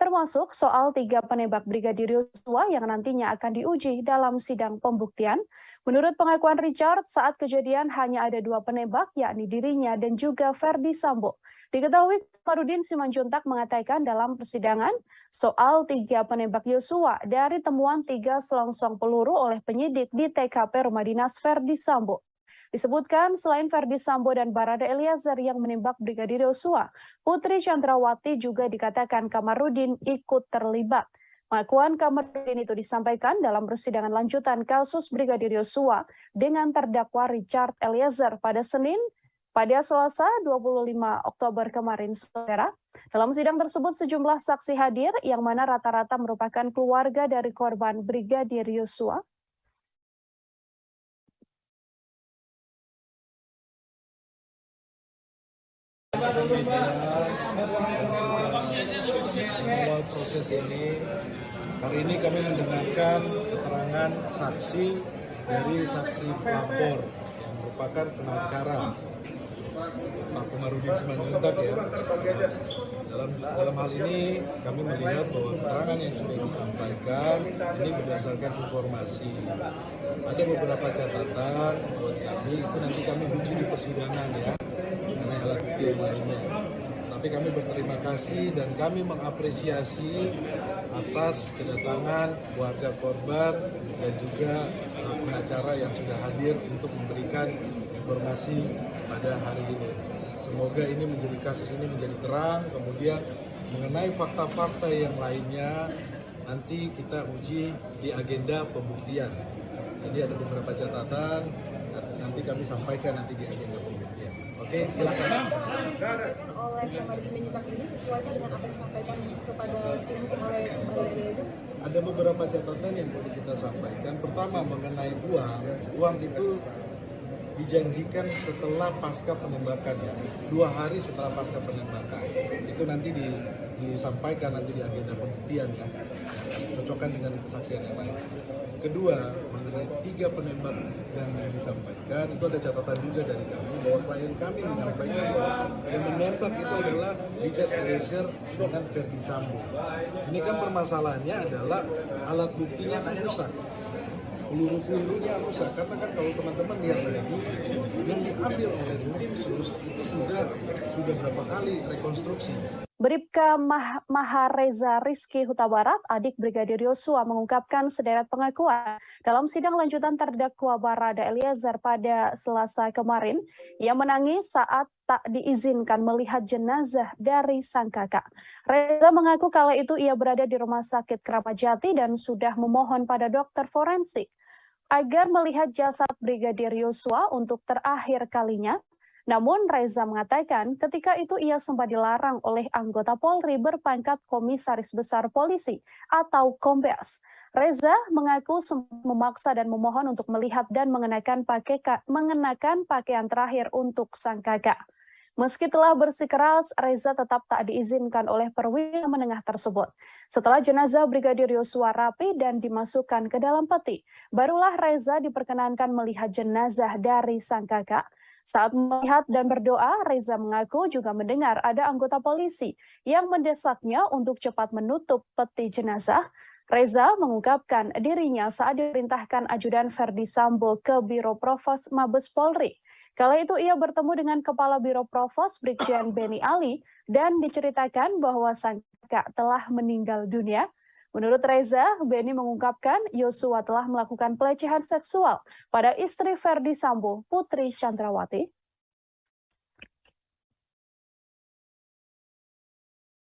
Speaker 13: termasuk soal 3 penembak Brigadir Yosua yang nantinya akan diuji dalam sidang pembuktian. Menurut pengakuan Richard, saat kejadian hanya ada 2 penembak, yakni dirinya dan juga Verdi Sambo. Diketahui Kamarudin Simanjuntak mengatakan dalam persidangan soal 3 penembak Yosua dari temuan 3 selongsong peluru oleh penyidik di TKP rumah dinas Verdi Sambo. Disebutkan selain Verdi Sambo dan Baradae Eliezer yang menembak Brigadir Yosua, Putri Chandrawati juga dikatakan Kamarudin ikut terlibat. Pengakuan Kamarudin itu disampaikan dalam persidangan lanjutan kasus Brigadir Yosua dengan terdakwa Richard Eliezer pada Selasa 25 Oktober kemarin, Saudara. Dalam sidang tersebut sejumlah saksi hadir yang mana rata-rata merupakan keluarga dari korban Brigadir Yosua.
Speaker 15: Awal proses ini, hari ini kami mendengarkan keterangan saksi dari saksi pelapor yang merupakan pengacara Pak Kamarudin Simanjuntak ya. Dalam hal ini kami melihat bahwa keterangan yang sudah disampaikan ini berdasarkan informasi. Ada beberapa catatan buat kami, itu nanti kami uji di persidangan ya, mengenai alat bukti yang lainnya. Tapi kami berterima kasih dan kami mengapresiasi atas kedatangan keluarga korban dan juga pengacara yang sudah hadir untuk memberikan informasi pada hari ini. Semoga ini kasus ini menjadi terang, kemudian mengenai fakta-fakta yang lainnya nanti kita uji di agenda pembuktian. Jadi ada beberapa catatan, nanti kami sampaikan nanti di agenda pembuktian. Oke, silakan.
Speaker 4: Oleh Kamarudin Simanjuntak ini sesuaikan dengan apa yang disampaikan kepada tim oleh Baradae Eliezer?
Speaker 15: Ada beberapa catatan yang perlu kita sampaikan. Pertama mengenai uang itu dijanjikan setelah pasca penembakan ya, 2 hari setelah pasca penembakan. Itu nanti disampaikan nanti di agenda pembuktian ya, cocokkan dengan kesaksian yang lain. Kedua, mengenai 3 penembak yang disampaikan, itu ada catatan juga dari kami bahwa klien kami menyampaikan bahwa yang menembak itu adalah Richard Eliezer dengan Verdi Sambo. Ini kan permasalahannya adalah alat buktinya kan rusak. Peluru-pelurunya rusak, karena kan kalau teman-teman lihat lagi yang diambil oleh tim sus itu sudah berapa kali rekonstruksi.
Speaker 13: Bribka Mahareza Rizky Huta Barat, adik Brigadir Yosua, mengungkapkan sederet pengakuan dalam sidang lanjutan terdakwa Baradae Eliezer pada Selasa kemarin. Ia menangis saat tak diizinkan melihat jenazah dari sang kakak. Reza mengaku kala itu ia berada di Rumah Sakit Keramat Jati dan sudah memohon pada dokter forensik agar melihat jasad Brigadir Yosua untuk terakhir kalinya. Namun Reza mengatakan ketika itu ia sempat dilarang oleh anggota Polri berpangkat Komisaris Besar Polisi atau Kombes. Reza mengaku memaksa dan memohon untuk melihat dan mengenakan pakaian terakhir untuk sang kakak. Meski telah bersikeras, Reza tetap tak diizinkan oleh perwira menengah tersebut. Setelah jenazah Brigadir Yosua rapi dan dimasukkan ke dalam peti, barulah Reza diperkenankan melihat jenazah dari sang kakak. Saat melihat dan berdoa, Reza mengaku juga mendengar ada anggota polisi yang mendesaknya untuk cepat menutup peti jenazah. Reza mengungkapkan dirinya saat diperintahkan ajudan Ferdi Sambo ke Biro Provos Mabes Polri. Kala itu ia bertemu dengan Kepala Biro Provos Brigjen Beni Ali dan diceritakan bahwa sang kakak telah meninggal dunia. Menurut Reza, Beni mengungkapkan Yosua telah melakukan pelecehan seksual pada istri Ferdi Sambo, Putri Chandrawati.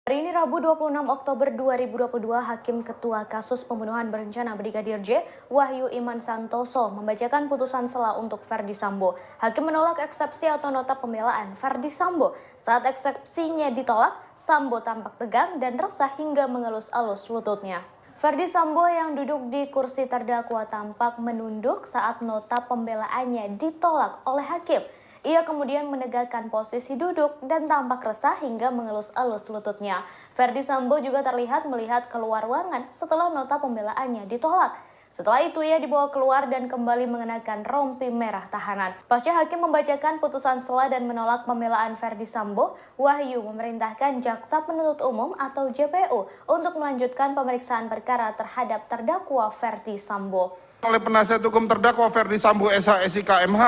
Speaker 7: Hari ini Rabu 26 Oktober 2022, Hakim Ketua Kasus Pembunuhan Berencana Brigadir J, Wahyu Iman Santoso, membacakan putusan sela untuk Ferdi Sambo. Hakim menolak eksepsi atau nota pembelaan Ferdi Sambo. Saat eksepsinya ditolak, Sambo tampak tegang dan resah hingga mengelus-elus lututnya. Ferdi Sambo yang duduk di kursi terdakwa tampak menunduk saat nota pembelaannya ditolak oleh hakim. Ia kemudian menegakkan posisi duduk dan tampak resah hingga mengelus-elus lututnya. Ferdi Sambo juga terlihat melihat keluar ruangan setelah nota pembelaannya ditolak. Setelah itu ia dibawa keluar dan kembali mengenakan rompi merah tahanan. Pasca hakim membacakan putusan sela dan menolak pembelaan Ferdi Sambo, Wahyu memerintahkan Jaksa Penuntut Umum atau JPU untuk melanjutkan pemeriksaan perkara terhadap terdakwa Ferdi Sambo.
Speaker 14: Oleh penasihat hukum terdakwa Ferdi Sambo SH SIK MH,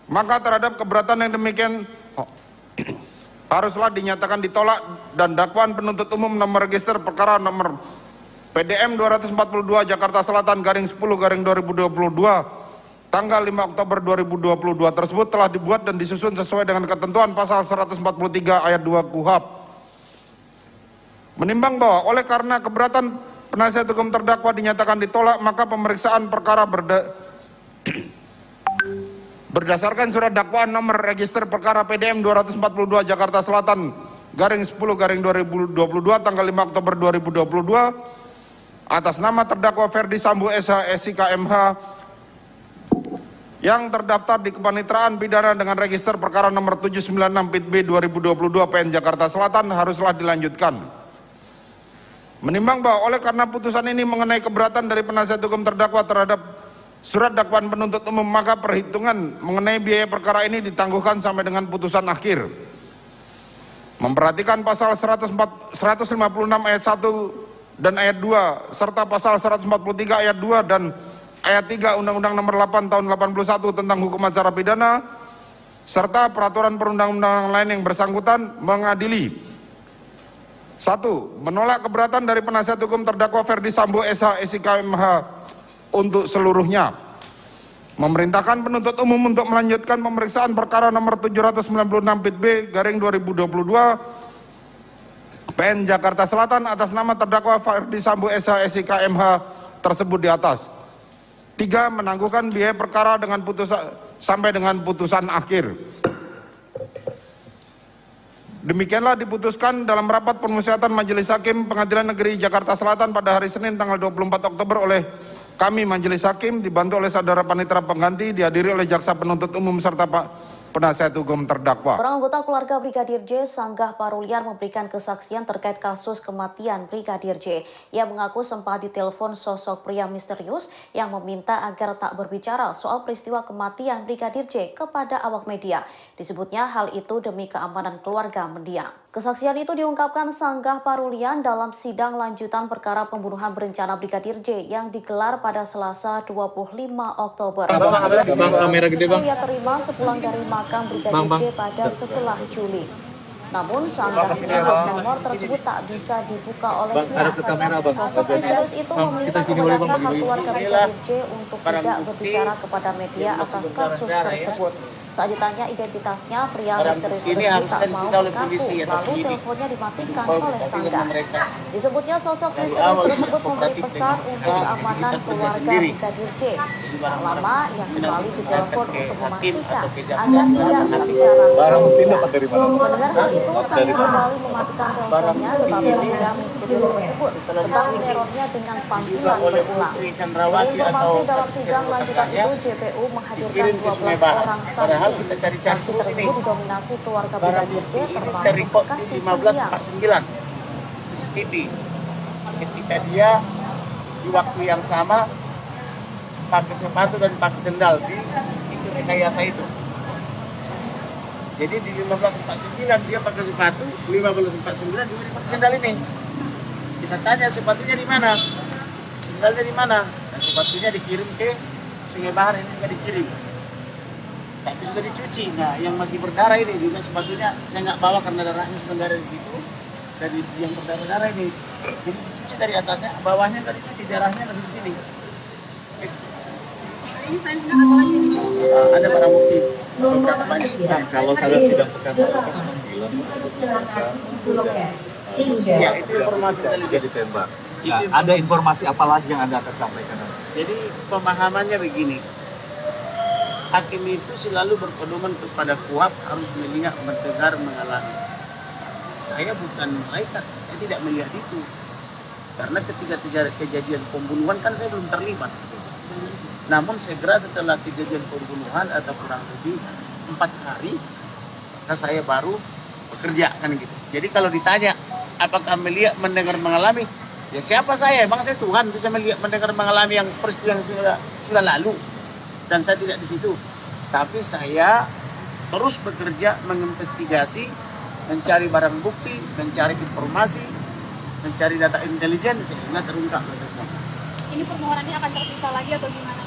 Speaker 14: maka terhadap keberatan yang demikian haruslah dinyatakan ditolak dan dakwaan penuntut umum nomor register perkara nomor PDM 242 Jakarta Selatan /10/2022 tanggal 5 Oktober 2022 tersebut telah dibuat dan disusun sesuai dengan ketentuan pasal 143 ayat 2 KUHP. Menimbang bahwa oleh karena keberatan penasihat hukum terdakwa dinyatakan ditolak, maka pemeriksaan perkara berdasarkan surat dakwaan nomor register perkara PDM 242 Jakarta Selatan /10/2022 tanggal 5 Oktober 2022 atas nama terdakwa Ferdi Sambo SH SIK MH yang terdaftar di Kepanitraan Pidana dengan register perkara nomor 796 PIT B 2022 PN Jakarta Selatan haruslah dilanjutkan. Menimbang bahwa oleh karena putusan ini mengenai keberatan dari penasihat hukum terdakwa terhadap surat dakwaan penuntut umum, maka perhitungan mengenai biaya perkara ini ditangguhkan sampai dengan putusan akhir. Memperhatikan pasal 156 ayat 1 dan ayat 2 serta pasal 143 ayat 2 dan ayat 3 Undang-Undang Nomor 8 Tahun 81 tentang Hukum Acara Pidana serta peraturan perundang-undangan lain yang bersangkutan mengadili: 1. Menolak keberatan dari penasihat hukum terdakwa Ferdi Sambo SH SIK MH untuk seluruhnya. Memerintahkan penuntut umum untuk melanjutkan pemeriksaan perkara nomor 796 PIT B /2022 PN Jakarta Selatan atas nama terdakwa Ferdi Sambo SH SIK MH tersebut di atas. 3. Menangguhkan biaya perkara dengan sampai dengan putusan akhir. Demikianlah diputuskan dalam rapat permusyawaratan Majelis Hakim Pengadilan Negeri Jakarta Selatan pada hari Senin tanggal 24 Oktober oleh kami Majelis Hakim dibantu oleh saudara panitera pengganti, dihadiri oleh jaksa penuntut umum serta penasihat hukum terdakwa.
Speaker 7: Orang anggota keluarga Brigadir J, Sanggah Paruliar, memberikan kesaksian terkait kasus kematian Brigadir J. Ia mengaku sempat ditelepon sosok pria misterius yang meminta agar tak berbicara soal peristiwa kematian Brigadir J kepada awak media. Disebutnya hal itu demi keamanan keluarga mendiang. Kesaksian itu diungkapkan Sanggah Parulian dalam sidang lanjutan perkara pembunuhan berencana Brigadir J yang digelar pada Selasa 25 Oktober. Ia terima sepulang dari makam Brigadir J pada 11 Juli. Namun seandainya nomor tersebut tak bisa dibuka olehnya. Sosok misterius itu meminta kepada pihak keluarga Brigadir J untuk tidak berbicara kepada media atas kasus tersebut. Saat ditanya identitasnya, pria misterius tersebut tak mau mengaku, lalu teleponnya dimatikan oleh Sanggar. Disebutnya sosok misterius tersebut memberi pesan untuk keamanan keluarga Brigadir J. Tak lama, ia kembali ditelepon untuk memastikan agar tidak berbicara. Mendengar hal itu, Sanggar kembali mematikan teleponnya, tetapi pria misterius tersebut tetap menerornya dengan panggilan berulang. Sebagai informasi, dalam sidang lanjutan itu, JPU menghadirkan 12 orang saksi. Saksi tersebut didominasi keluarga Brigadir J, termasuk kekasih Yang.
Speaker 3: CCTV ketika dia di waktu yang sama pakai sepatu dan pakai sendal di CCTV rekayasa itu. Jadi di 15.49 dia pakai sepatu, 15.49 dia pakai sendal ini. Kita tanya sepatunya di mana, sendalnya di mana. Nah, sepatunya dikirim ke Sungai Bahar, ini juga dikirim. Tapi sudah dicuci. Nah, yang masih berdarah ini juga sepatunya saya nggak bawa karena darahnya berdarah di situ. Dari yang berdarah-darah ini, jadi dicuci dari atasnya, bawahnya nggak dicuci, darahnya masih di sini.
Speaker 4: Ini saya sedang apa lagi?
Speaker 3: Ada barang bukti. Beberapa banyak.
Speaker 20: Kalau saya sidang pekan lalu
Speaker 3: Ya, itu informasi intelijen
Speaker 20: ditembak. Nah, ada informasi apa lagi yang Anda akan sampaikan?
Speaker 3: Jadi pemahamannya begini. Hakim itu selalu berpedoman kepada kuhab, harus melihat, mendengar, mengalami. Saya bukan malaikat, saya tidak melihat itu. Karena ketika kejadian pembunuhan kan saya belum terlibat. Namun segera setelah kejadian pembunuhan atau kurang lebih 4 hari, maka saya baru bekerja kan gitu. Jadi kalau ditanya apakah melihat, mendengar, mengalami, ya siapa saya? Emang saya Tuhan bisa melihat, mendengar, mengalami yang peristiwa yang sudah lalu. Dan saya tidak di situ. Tapi saya terus bekerja menginvestigasi, mencari barang bukti, mencari informasi, mencari data intelijen sehingga terungkap.
Speaker 4: Ini permohonannya akan terpisah lagi atau gimana?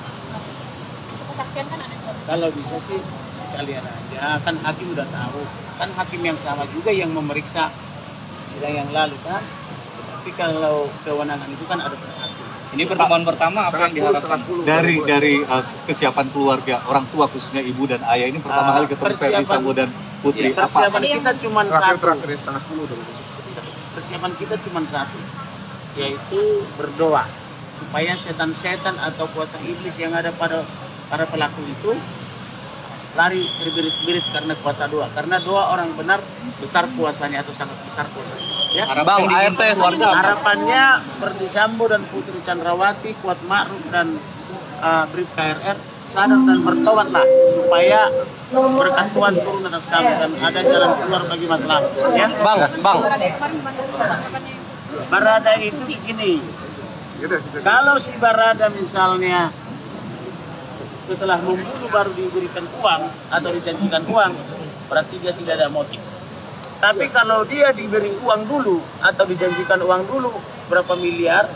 Speaker 4: Untuk kesaksian kan ada.
Speaker 3: Kalau bisa sih sekalian aja, kan hakim udah tahu. Kan hakim yang sama juga yang memeriksa sidang yang lalu kan. Tapi kalau kewenangan itu kan ada pada hakim.
Speaker 20: Ini pertemuan pertama apa yang diharapkan dari kesiapan keluarga, orang tua khususnya ibu dan ayah ini pertama kali ketemu Ferdi Sambo dan Putri.
Speaker 3: Persiapan kita cuma satu.
Speaker 20: 10
Speaker 3: Persiapan kita cuma satu, yaitu berdoa supaya setan-setan atau kuasa iblis yang ada pada para pelaku itu lari terbirit-birit karena kuasa doa. Karena doa orang benar besar kuasanya atau sangat besar kuasanya. Ya.
Speaker 20: Bang,
Speaker 3: harapannya Ferdi Sambo dan Putri Chandrawati, Kuat Ma'ruf dan Brib KRR sadar dan bertobatlah supaya berkat Tuhan turun atas kami dan ada jalan keluar bagi masalah. Ya.
Speaker 20: Bang.
Speaker 3: Barada itu begini. Kalau si Barada misalnya setelah membunuh baru diberikan uang atau dijanjikan uang, berarti dia tidak ada motif. Tapi kalau dia diberi uang dulu atau dijanjikan uang dulu berapa miliar,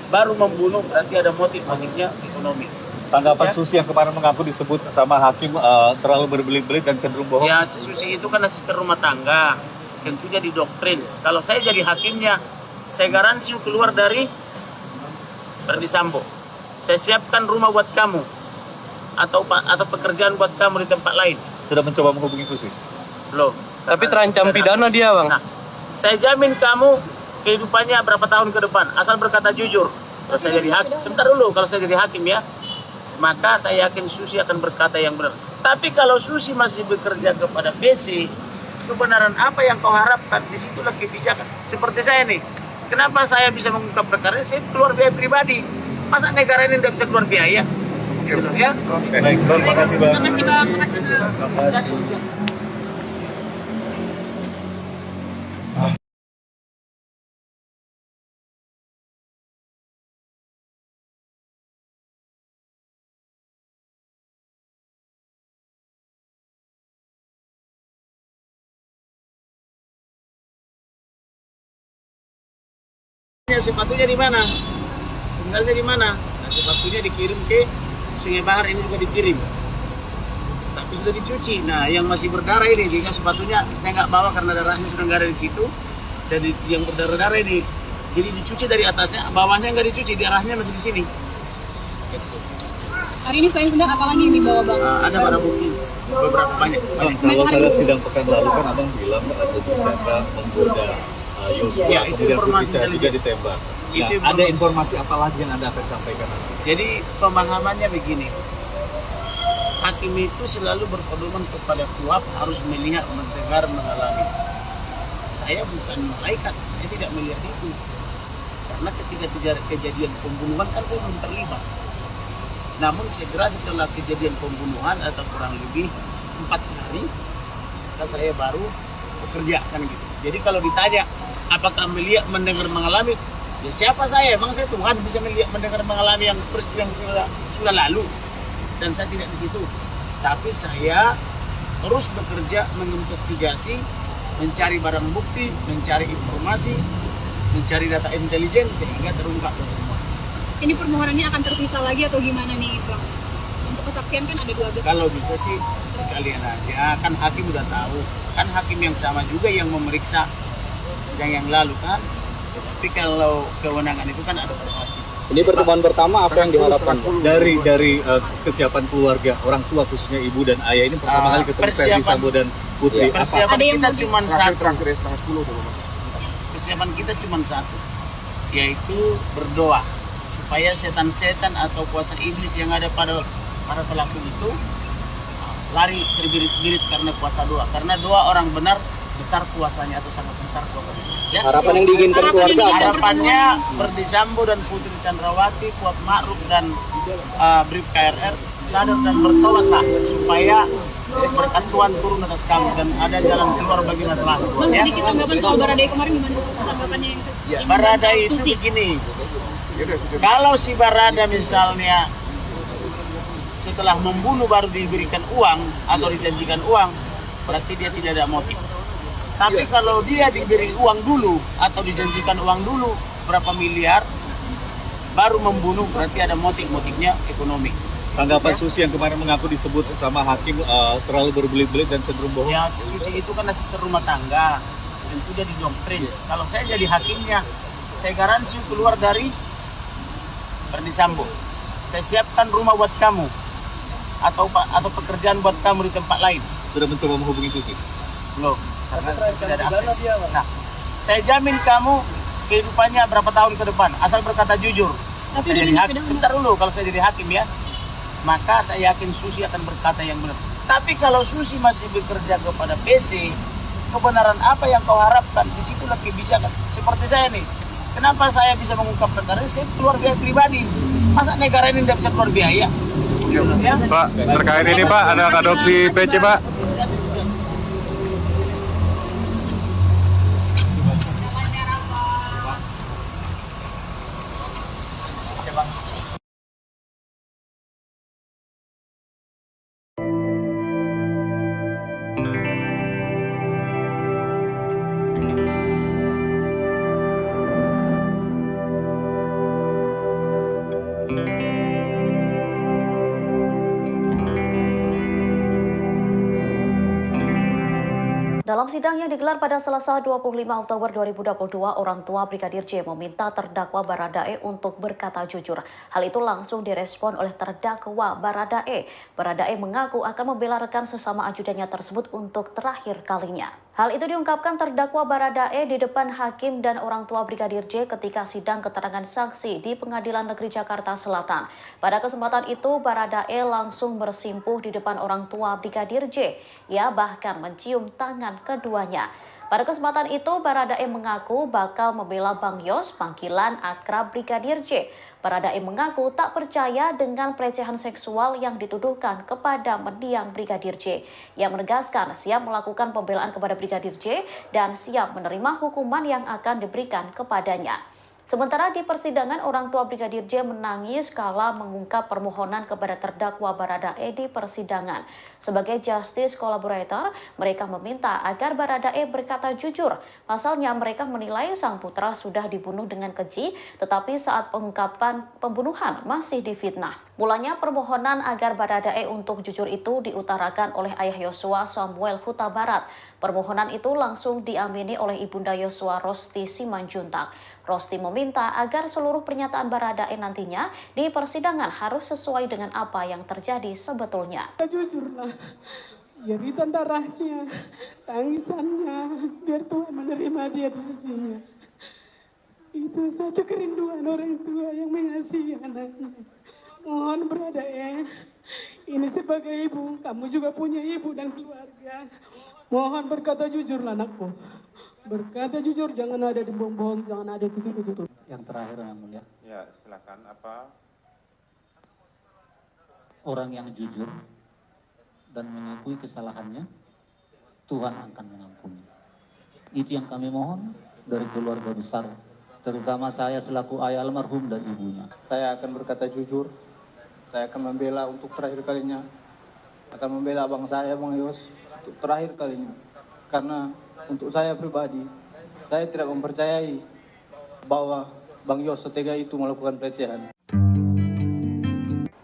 Speaker 3: baru membunuh, berarti ada motifnya ekonomi.
Speaker 20: Tanggapan Susi yang kemarin mengaku disebut sama hakim terlalu berbelit-belit dan cenderung bohong.
Speaker 3: Ya, Susi itu kan asisten rumah tangga, tentunya didoktrin. Kalau saya jadi hakimnya, saya garansi keluar dari Ferdi Sambo. Saya siapkan rumah buat kamu atau pekerjaan buat kamu di tempat lain.
Speaker 20: Sudah mencoba menghubungi Susi?
Speaker 3: Belum.
Speaker 21: Tapi terancam pidana dia, Bang.
Speaker 3: Nah, saya jamin kamu kehidupannya berapa tahun ke depan, asal berkata jujur. Kalau saya jadi hakim, sebentar dulu, kalau saya jadi hakim ya, maka saya yakin Susi akan berkata yang benar. Tapi kalau Susi masih bekerja kepada BC, kebenaran apa yang kau harapkan, disitulah kebijakan. Seperti saya nih, kenapa saya bisa mengungkap perkara ini? Saya keluar biaya pribadi. Masa negara ini tidak bisa keluar biaya? Ya?
Speaker 20: Oke, baik, terima kasih, Bang.
Speaker 3: Sepatunya di mana? Sendalnya di mana? Nah, sepatunya dikirim ke Sungai Bahar, ini juga dikirim. tapi sudah dicuci. Nah, yang masih berdarah ini, jika sepatunya saya nggak bawa karena darahnya sudah nggak ada di situ, dan yang berdarah-darah ini, jadi dicuci dari atasnya, bawahnya nggak dicuci, darahnya masih di sini. Gitu.
Speaker 4: Hari ini selain sedang apa lagi yang dibawa bang?
Speaker 3: Ada barang bukti beberapa banyak.
Speaker 20: Kalau saya sidang pekan lalu kan abang bilang ada ditembak menggoda Yosua,
Speaker 3: Ya, itu
Speaker 20: kemudian
Speaker 3: informasi
Speaker 20: Putri juga
Speaker 3: intelijen.
Speaker 20: ditembak.
Speaker 3: Itu
Speaker 20: Nah, ada informasi apa lagi yang Anda akan sampaikan?
Speaker 3: Jadi pemahamannya begini, hakim itu selalu berpedoman kepada kuhab, harus melihat, mendengar, mengalami. Saya bukan malaikat, saya tidak melihat itu. Karena ketika kejadian pembunuhan kan saya belum terlibat. Namun segera setelah kejadian pembunuhan atau kurang lebih 4 hari, maka saya baru bekerja kan gitu. Jadi kalau ditanya apakah melihat, mendengar, mengalami, ya siapa saya? Emang saya Tuhan bisa melihat, mendengar, mengalami yang peristiwa yang sudah lalu, dan saya tidak di situ. Tapi saya terus bekerja menginvestigasi, mencari barang bukti, mencari informasi, mencari data intelijen sehingga terungkap semua.
Speaker 4: Ini permohonannya akan terpisah lagi atau gimana nih bang? Untuk kesaksian kan ada 12.
Speaker 3: Kalau bisa sih sekalian aja, kan hakim udah tahu, kan hakim yang sama juga yang memeriksa sidang yang lalu kan. Tapi kalau kewenangan itu kan ada pada hakim.
Speaker 20: Ini pertemuan pertama apa yang diharapkan dari kesiapan keluarga, orang tua khususnya ibu dan ayah ini pertama kali ketemu Ferdi Sambo dan Putri.
Speaker 3: Persiapan kita cuma satu.
Speaker 12: Terakhir setengah 10 tuh.
Speaker 3: Persiapan kita cuma satu, yaitu berdoa supaya setan-setan atau kuasa iblis yang ada pada para pelaku itu lari terbirit-birit karena kuasa doa. Karena doa orang benar besar kuasanya atau sangat besar kuasanya. Ya?
Speaker 20: Harapan yang diinginkan keluarga apa?
Speaker 3: Harapannya Ferdi Sambo dan Putri Chandrawati, Kuat Ma'ruf dan Brib KRR sadar dan bertobatlah supaya berkat Tuhan turun atas kamu dan ada jalan keluar bagi masalah.
Speaker 4: Bang, sedikit tanggapan soal Baradae kemarin gimana tanggapannya yang
Speaker 3: Baradae itu begini, kalau si Barada misalnya setelah membunuh baru diberikan uang atau dijanjikan uang, berarti dia tidak ada motif. Tapi kalau dia diberi uang dulu atau dijanjikan uang dulu berapa miliar, baru membunuh, berarti ada motifnya ekonomi.
Speaker 20: Tanggapan Susi yang kemarin mengaku disebut sama hakim terlalu berbelit-belit dan cenderung bohong.
Speaker 3: Ya, Susi itu kan asisten rumah tangga, tentu dia didoktrin. Kalau saya jadi hakimnya, saya garansi keluar dari Ferdi Sambo. Saya siapkan rumah buat kamu atau pekerjaan buat kamu di tempat lain.
Speaker 20: Sudah mencoba menghubungi Susi?
Speaker 3: Belum, karena saya tidak ada akses. Nah, saya jamin kamu kehidupannya berapa tahun ke depan, asal berkata jujur. Tapi saya jadi hakim, sebentar dulu, kalau saya jadi hakim ya, maka saya yakin Susi akan berkata yang benar. Tapi kalau Susi masih bekerja kepada PC, kebenaran apa yang kau harapkan, di situlah kebijakan. Seperti saya nih, kenapa saya bisa mengungkap perkara ini? Saya keluar biaya pribadi. Masa negara ini tidak bisa keluar biaya? Ya?
Speaker 6: Pak, terkait ini Pak, ada adopsi PC Pak.
Speaker 7: Dalam sidang yang digelar pada Selasa 25 Oktober 2022, orang tua Brigadir J meminta terdakwa Baradae untuk berkata jujur. Hal itu langsung direspon oleh terdakwa Baradae. Baradae mengaku akan membela rekan sesama ajudannya tersebut untuk terakhir kalinya. Hal itu diungkapkan terdakwa Baradae di depan hakim dan orang tua Brigadir J ketika sidang keterangan saksi di Pengadilan Negeri Jakarta Selatan. Pada kesempatan itu, Baradae langsung bersimpuh di depan orang tua Brigadir J. Ia bahkan mencium tangan keduanya. Pada kesempatan itu, Baradae mengaku bakal membela Bang Yos, panggilan akrab Brigadir J. Baradae mengaku tak percaya dengan pelecehan seksual yang dituduhkan kepada mendiang Brigadir J. Ia menegaskan siap melakukan pembelaan kepada Brigadir J dan siap menerima hukuman yang akan diberikan kepadanya. Sementara di persidangan, orang tua Brigadir J menangis kala mengungkap permohonan kepada terdakwa Baradae di persidangan. Sebagai justice collaborator, mereka meminta agar Baradae berkata jujur. Pasalnya mereka menilai sang putra sudah dibunuh dengan keji, tetapi saat pengungkapan pembunuhan masih difitnah. Mulanya permohonan agar Baradae untuk jujur itu diutarakan oleh ayah Yosua, Samuel Huta Barat. Permohonan itu langsung diamini oleh ibunda Yosua, Rosti Simanjuntak. Rosti meminta agar seluruh pernyataan Baradae nantinya di persidangan harus sesuai dengan apa yang terjadi sebetulnya.
Speaker 8: Jujurlah, jeritan darahnya, tangisannya, biar Tuhan menerima dia di sisinya. Itu satu kerinduan orang tua yang mengasihi anaknya. Mohon Baradae, ini sebagai ibu, kamu juga punya ibu dan keluarga. Mohon berkata jujurlah anakku. Berkata jujur, jangan ada dibohong-bohong, jangan ada tutup-tutup.
Speaker 5: Yang terakhir yang mulia.
Speaker 19: Ya, silakan. Apa?
Speaker 5: Orang yang jujur dan mengakui kesalahannya, Tuhan akan mengampuni. Itu yang kami mohon dari keluarga besar, terutama saya selaku ayah almarhum dan ibunya.
Speaker 9: Saya akan berkata jujur, saya akan membela untuk terakhir kalinya, akan membela abang saya, Bang Yos, untuk terakhir kalinya. Karena untuk saya pribadi, saya tidak mempercayai bahwa Bang Yos setega itu melakukan pelecehan.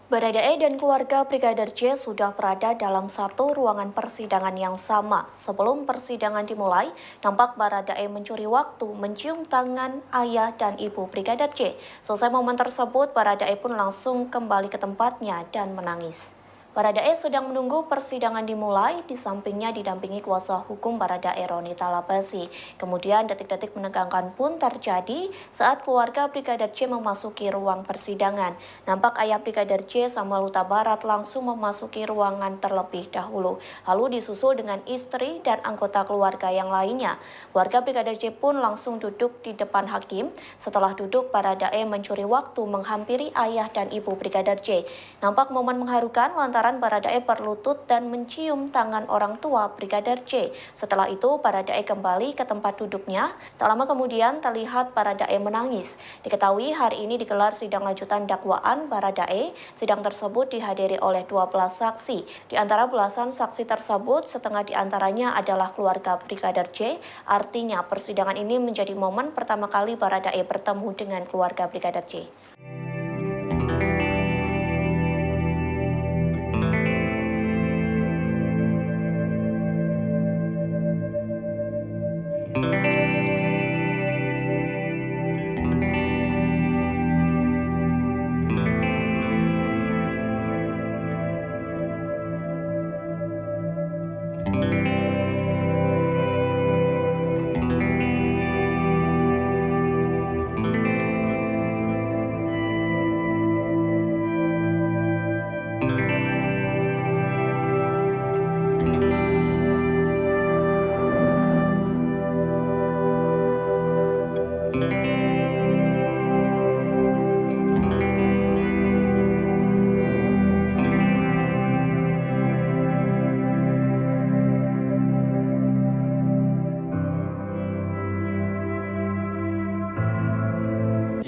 Speaker 17: Baradae dan keluarga Brigadir J sudah berada dalam satu ruangan persidangan yang sama. Sebelum persidangan dimulai, nampak Baradae mencuri waktu mencium tangan ayah dan ibu Brigadir J. Selesai momen tersebut, Baradae pun langsung kembali ke tempatnya dan menangis. Baradae sedang menunggu persidangan dimulai, di sampingnya didampingi kuasa hukum Baradae Roni Talapesi. Kemudian detik-detik menegangkan pun terjadi saat keluarga Brigadir J memasuki ruang persidangan. Nampak ayah Brigadir J, Samuel Huta Barat, langsung memasuki ruangan terlebih dahulu. Lalu disusul dengan istri dan anggota keluarga yang lainnya. Keluarga Brigadir J pun langsung duduk di depan hakim. Setelah duduk, Baradae mencuri waktu menghampiri ayah dan ibu Brigadir J. Nampak momen mengharukan lantaran Baradae berlutut dan mencium tangan orang tua Brigadir J. Setelah itu, Baradae kembali ke tempat duduknya. Tak lama kemudian terlihat Baradae menangis. Diketahui hari ini digelar sidang lanjutan dakwaan Baradae. Sidang tersebut dihadiri oleh 12 saksi. Di antara belasan saksi tersebut, setengah di antaranya adalah keluarga Brigadir J. Artinya, persidangan ini menjadi momen pertama kali Baradae bertemu dengan keluarga Brigadir J.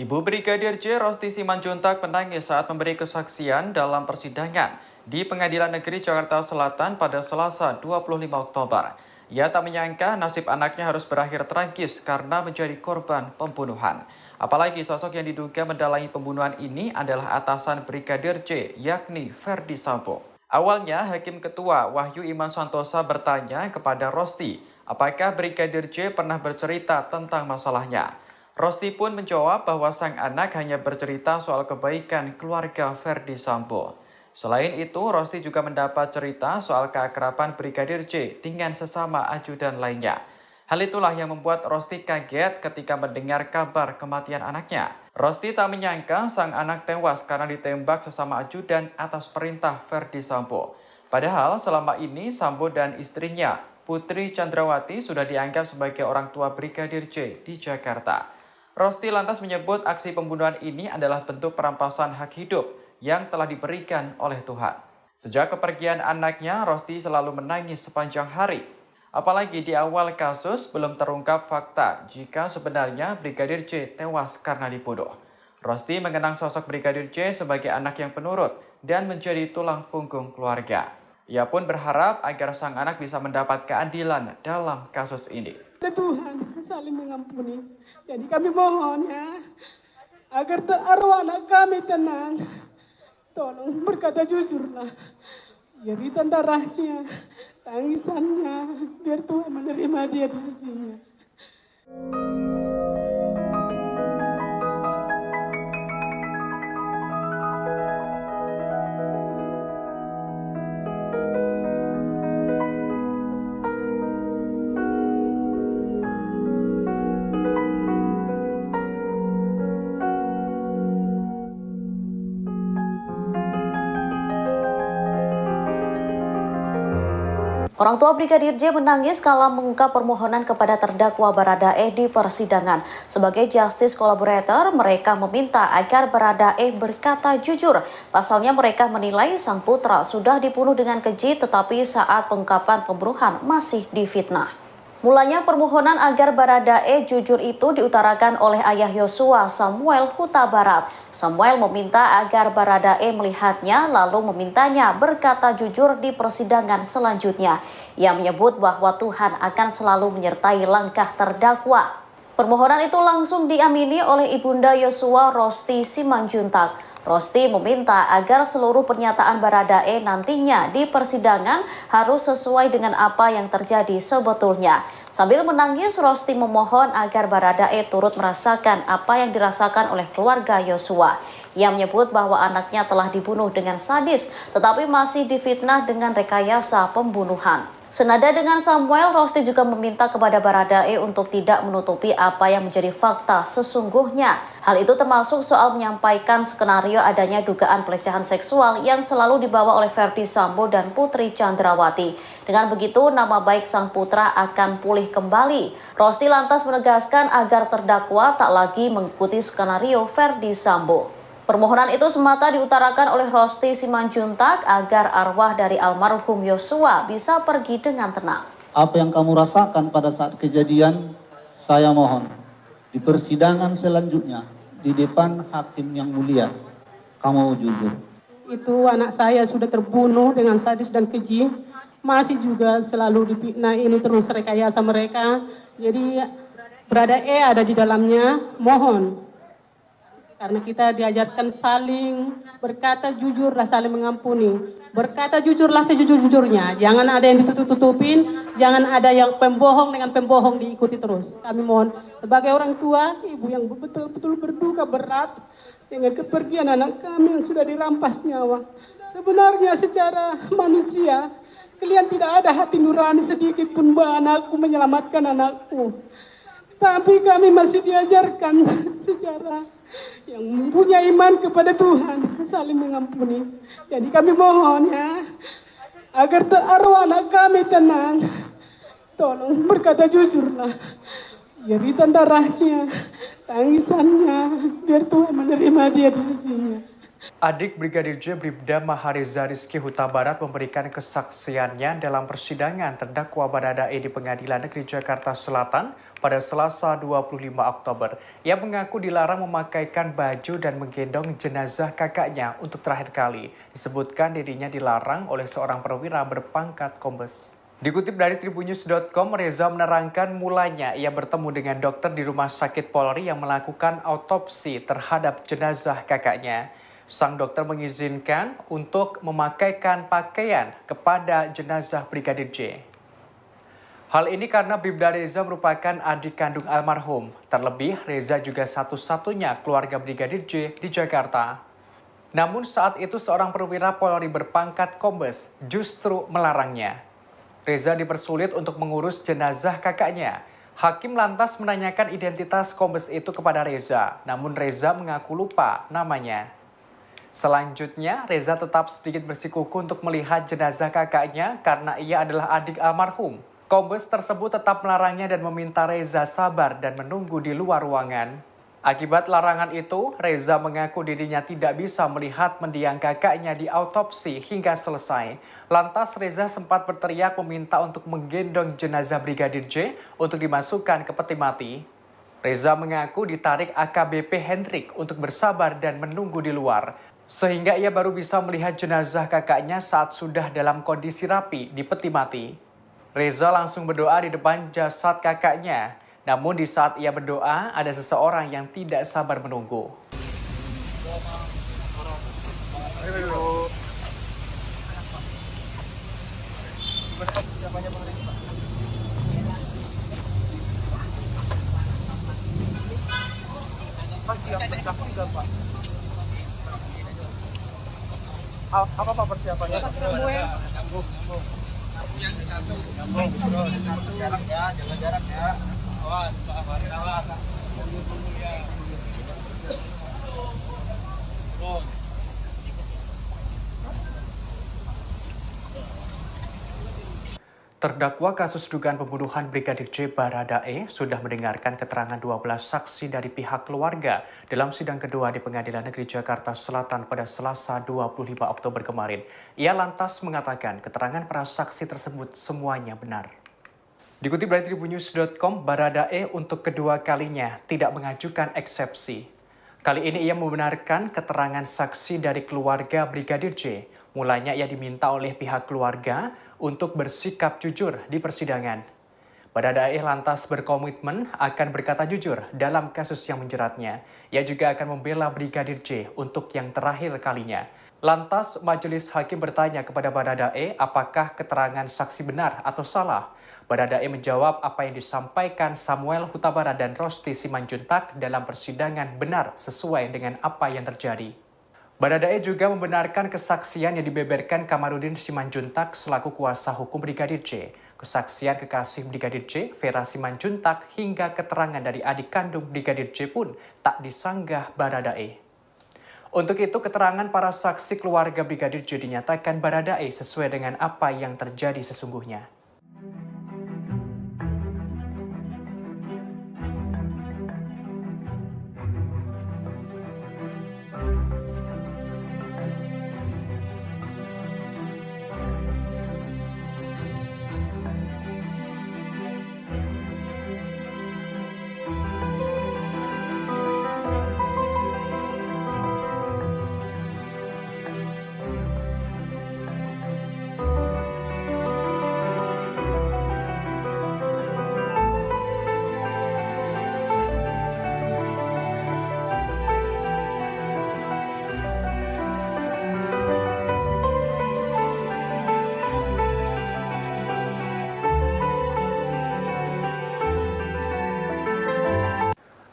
Speaker 10: Ibu Brigadir J, Rosti Simanjuntak, menangis saat memberi kesaksian dalam persidangan di Pengadilan Negeri Jakarta Selatan pada Selasa 25 Oktober. Ia tak menyangka nasib anaknya harus berakhir tragis karena menjadi korban pembunuhan. Apalagi sosok yang diduga mendalangi pembunuhan ini adalah atasan Brigadir J, yakni Ferdi Sambo. Awalnya, Hakim Ketua Wahyu Iman Santosa bertanya kepada Rosti, apakah Brigadir J pernah bercerita tentang masalahnya. Rosti pun menjawab bahwa sang anak hanya bercerita soal kebaikan keluarga Ferdi Sambo. Selain itu, Rosti juga mendapat cerita soal keakraban Brigadir J dengan sesama ajudan lainnya. Hal itulah yang membuat Rosti kaget ketika mendengar kabar kematian anaknya. Rosti tak menyangka sang anak tewas karena ditembak sesama ajudan atas perintah Ferdi Sambo. Padahal selama ini Sambo dan istrinya, Putri Chandrawati, sudah dianggap sebagai orang tua Brigadir J di Jakarta. Rosti lantas menyebut aksi pembunuhan ini adalah bentuk perampasan hak hidup yang telah diberikan oleh Tuhan. Sejak kepergian anaknya, Rosti selalu menangis sepanjang hari. Apalagi di awal kasus belum terungkap fakta jika sebenarnya Brigadir J tewas karena dibunuh. Rosti mengenang sosok Brigadir J sebagai anak yang penurut dan menjadi tulang punggung keluarga. Ia pun berharap agar sang anak bisa mendapat keadilan dalam kasus ini.
Speaker 8: Tuhan saling mengampuni. Jadi kami mohon ya, agar arwah anak kami tenang. Tolong berkata jujurlah. Jeritan darahnya, tangisannya, biar Tuhan menerima dia di sisinya.
Speaker 7: Orang tua Brigadir J menangis kala mengungkap permohonan kepada terdakwa Baradae di persidangan. Sebagai justice collaborator, mereka meminta agar Baradae berkata jujur. Pasalnya mereka menilai sang putra sudah dibunuh dengan keji, tetapi saat pengungkapan pembunuhan masih difitnah. Mulanya permohonan agar Baradae jujur itu diutarakan oleh ayah Yosua, Samuel Huta Barat. Samuel meminta agar Baradae melihatnya lalu memintanya berkata jujur di persidangan selanjutnya. Ia menyebut bahwa Tuhan akan selalu menyertai langkah terdakwa. Permohonan itu langsung diamini oleh Ibunda Yosua, Rosti Simanjuntak. Rosti meminta agar seluruh pernyataan Baradae nantinya di persidangan harus sesuai dengan apa yang terjadi sebetulnya. Sambil menangis, Rosti memohon agar Baradae turut merasakan apa yang dirasakan oleh keluarga Yosua. Ia menyebut bahwa anaknya telah dibunuh dengan sadis, tetapi masih difitnah dengan rekayasa pembunuhan. Senada dengan Samuel, Rosti juga meminta kepada Baradae untuk tidak menutupi apa yang menjadi fakta sesungguhnya. Hal itu termasuk soal menyampaikan skenario adanya dugaan pelecehan seksual yang selalu dibawa oleh Ferdi Sambo dan Putri Chandrawati. Dengan begitu, nama baik sang putra akan pulih kembali. Rosti lantas menegaskan agar terdakwa tak lagi mengikuti skenario Ferdi Sambo. Permohonan itu semata diutarakan oleh Rosti Simanjuntak agar arwah dari almarhum Yosua bisa pergi dengan tenang.
Speaker 5: Apa yang kamu rasakan pada saat kejadian, saya mohon di persidangan selanjutnya di depan hakim yang mulia, kamu jujur.
Speaker 8: Itu anak saya sudah terbunuh dengan sadis dan keji, masih juga selalu difitnah, ini terus rekayasa mereka. Jadi Baradae ada di dalamnya, mohon. Karena kita diajarkan saling berkata jujur dan saling mengampuni. Berkata jujurlah sejujur-jujurnya. Jangan ada yang ditutup-tutupin, jangan ada yang pembohong dengan pembohong diikuti terus. Kami mohon sebagai orang tua, ibu yang betul-betul berduka berat dengan kepergian anak kami yang sudah dirampas nyawa. Sebenarnya secara manusia, kalian tidak ada hati nurani sedikit pun bahwa anakku menyelamatkan anakku. Tapi kami masih diajarkan secara yang mempunyai iman kepada Tuhan, saling mengampuni. Jadi kami mohon ya, agar arwah anak kami tenang. Tolong berkata jujurlah. Jeritan darahnya, tangisannya, biar Tuhan menerima dia di sisinya.
Speaker 11: Adik Brigadir J, Bribda Mahareza Rizky Huta Barat memberikan kesaksiannya dalam persidangan terdakwa Baradae di Pengadilan Negeri Jakarta Selatan pada Selasa 25 Oktober. Ia mengaku dilarang memakaikan baju dan menggendong jenazah kakaknya untuk terakhir kali. Disebutkan dirinya dilarang oleh seorang perwira berpangkat kombes. Dikutip dari tribunnews.com, Reza menerangkan mulanya ia bertemu dengan dokter di Rumah Sakit Polri yang melakukan autopsi terhadap jenazah kakaknya. Sang dokter mengizinkan untuk memakaikan pakaian kepada jenazah Brigadir J. Hal ini karena Bribda Reza merupakan adik kandung almarhum. Terlebih, Reza juga satu-satunya keluarga Brigadir J di Jakarta. Namun saat itu seorang perwira Polri berpangkat kombes justru melarangnya. Reza dipersulit untuk mengurus jenazah kakaknya. Hakim lantas menanyakan identitas kombes itu kepada Reza, namun Reza mengaku lupa namanya. Selanjutnya, Reza tetap sedikit bersikukuh untuk melihat jenazah kakaknya karena ia adalah adik almarhum. Kombes tersebut tetap melarangnya dan meminta Reza sabar dan menunggu di luar ruangan. Akibat larangan itu, Reza mengaku dirinya tidak bisa melihat mendiang kakaknya diautopsi hingga selesai. Lantas Reza sempat berteriak meminta untuk menggendong jenazah Brigadir J untuk dimasukkan ke peti mati. Reza mengaku ditarik AKBP Hendrik untuk bersabar dan menunggu di luar, sehingga ia baru bisa melihat jenazah kakaknya saat sudah dalam kondisi rapi di peti mati. Reza langsung berdoa di depan jasad kakaknya. Namun di saat ia berdoa, ada seseorang yang tidak sabar menunggu.
Speaker 12: Apa Pak persiapannya? Jarak ya, jaga jarak ya. Awas, Pak Farid, awas.
Speaker 11: Terdakwa kasus dugaan pembunuhan Brigadir J Baradae sudah mendengarkan keterangan 12 saksi dari pihak keluarga dalam sidang kedua di Pengadilan Negeri Jakarta Selatan pada Selasa 25 Oktober kemarin. Ia lantas mengatakan keterangan para saksi tersebut semuanya benar. Dikutip dari tribunnews.com, Baradae untuk kedua kalinya tidak mengajukan eksepsi. Kali ini ia membenarkan keterangan saksi dari keluarga Brigadir J. Mulanya ia diminta oleh pihak keluarga untuk bersikap jujur di persidangan. Baradae lantas berkomitmen akan berkata jujur dalam kasus yang menjeratnya. Ia juga akan membela Brigadir J untuk yang terakhir kalinya. Lantas majelis hakim bertanya kepada Baradae apakah keterangan saksi benar atau salah. Baradae menjawab apa yang disampaikan Samuel Huta Barat dan Rosti Simanjuntak dalam persidangan benar sesuai dengan apa yang terjadi. Baradae juga membenarkan kesaksian yang dibeberkan Kamarudin Simanjuntak selaku kuasa hukum Brigadir J, kesaksian kekasih Brigadir J, Vera Simanjuntak, hingga keterangan dari adik kandung Brigadir J pun tak disanggah Baradae. Untuk itu, keterangan para saksi keluarga Brigadir J dinyatakan Baradae sesuai dengan apa yang terjadi sesungguhnya.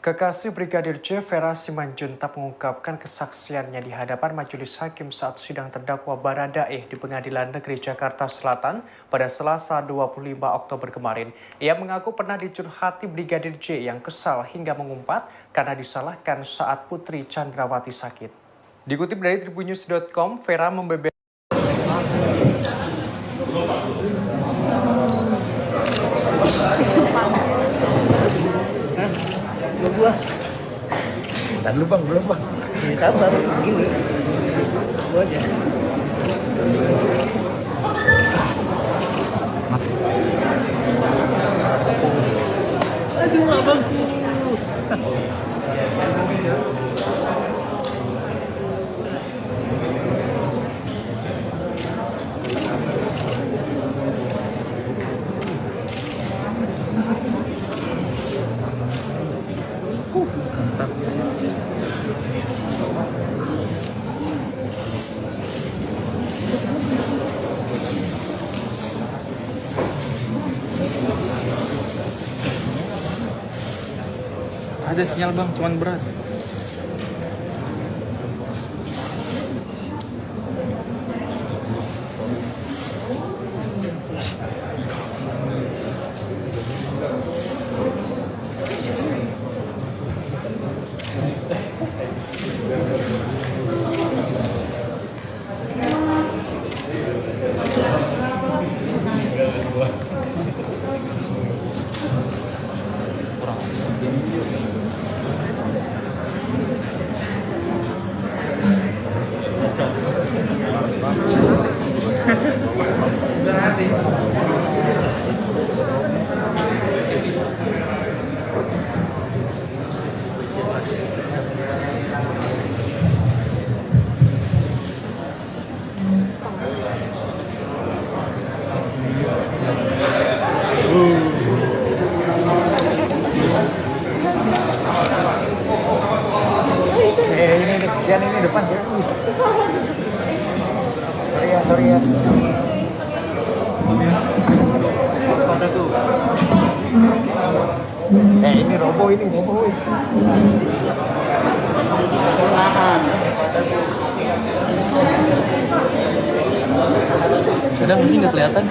Speaker 11: Kekasih Brigadir J, Vera Simanjuntak mengungkapkan kesaksiannya di hadapan majelis hakim saat sidang terdakwa Baradae di Pengadilan Negeri Jakarta Selatan pada Selasa 25 Oktober kemarin. Ia mengaku pernah dicurhati Brigadir J yang kesal hingga mengumpat karena disalahkan saat Putri Chandrawati sakit. Dikutip dari tribunnews.com, Vera membeberkan
Speaker 3: Dan lu bang, belum bang. Sabar, begini. Gua aja. Aduh, abangku.
Speaker 12: Ada sinyal bang, cuman berat.
Speaker 1: Kasihan ini depan cewek. Sorry ya. Waspada tuh. Ini roboh. Perlahan.
Speaker 10: Kadang sih nggak kelihatan.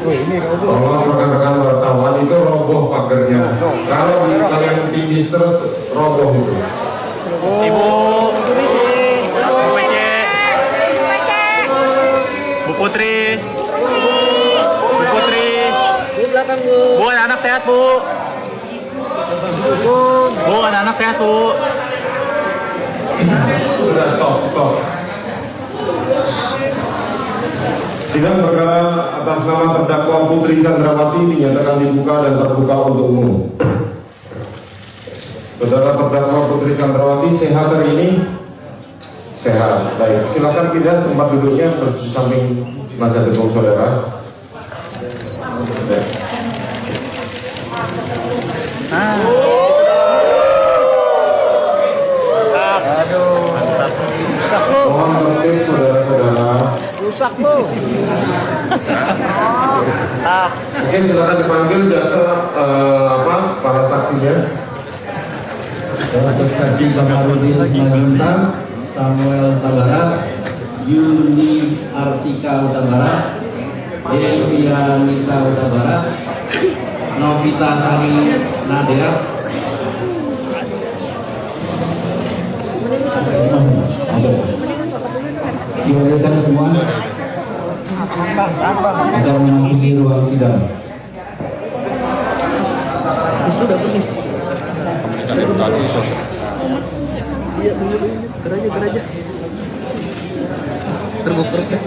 Speaker 1: Ini roboh.
Speaker 19: Tolong rekan-rekan wartawan itu roboh pagernya. Kalau kalian tinggi terus roboh itu.
Speaker 10: Ibu Putri.
Speaker 21: Di belakang, Bu.
Speaker 10: Bu, anak sehat, Bu. Bu, anak sehat, Bu.
Speaker 19: Sudah stop. Sidang perkara atas nama terdakwa Putri Chandrawati dinyatakan dibuka dan terbuka untuk umum. Saudara terdakwa Putri Chandrawati sehat hari ini? Sehat. Baik, silakan pindah tempat duduknya di samping Mas Agung saudara. Baik.
Speaker 21: Rusak lu.
Speaker 19: Mohon tertib saudara-saudara.
Speaker 21: Rusak lu.
Speaker 19: Oke, silakan dipanggil jaksa para saksinya.
Speaker 22: Untuk saksi Kamarudin Manjuntak, Samuel Tabara, Yuni Artika Utabara, Devia Nisa Utabara, Novita Sari Nadia, dihadirkan semua agar memasuki ruang sidang.
Speaker 21: Sudah tulis.
Speaker 6: Edukasi sosial.
Speaker 21: Iya, geraja. Terbuka deh.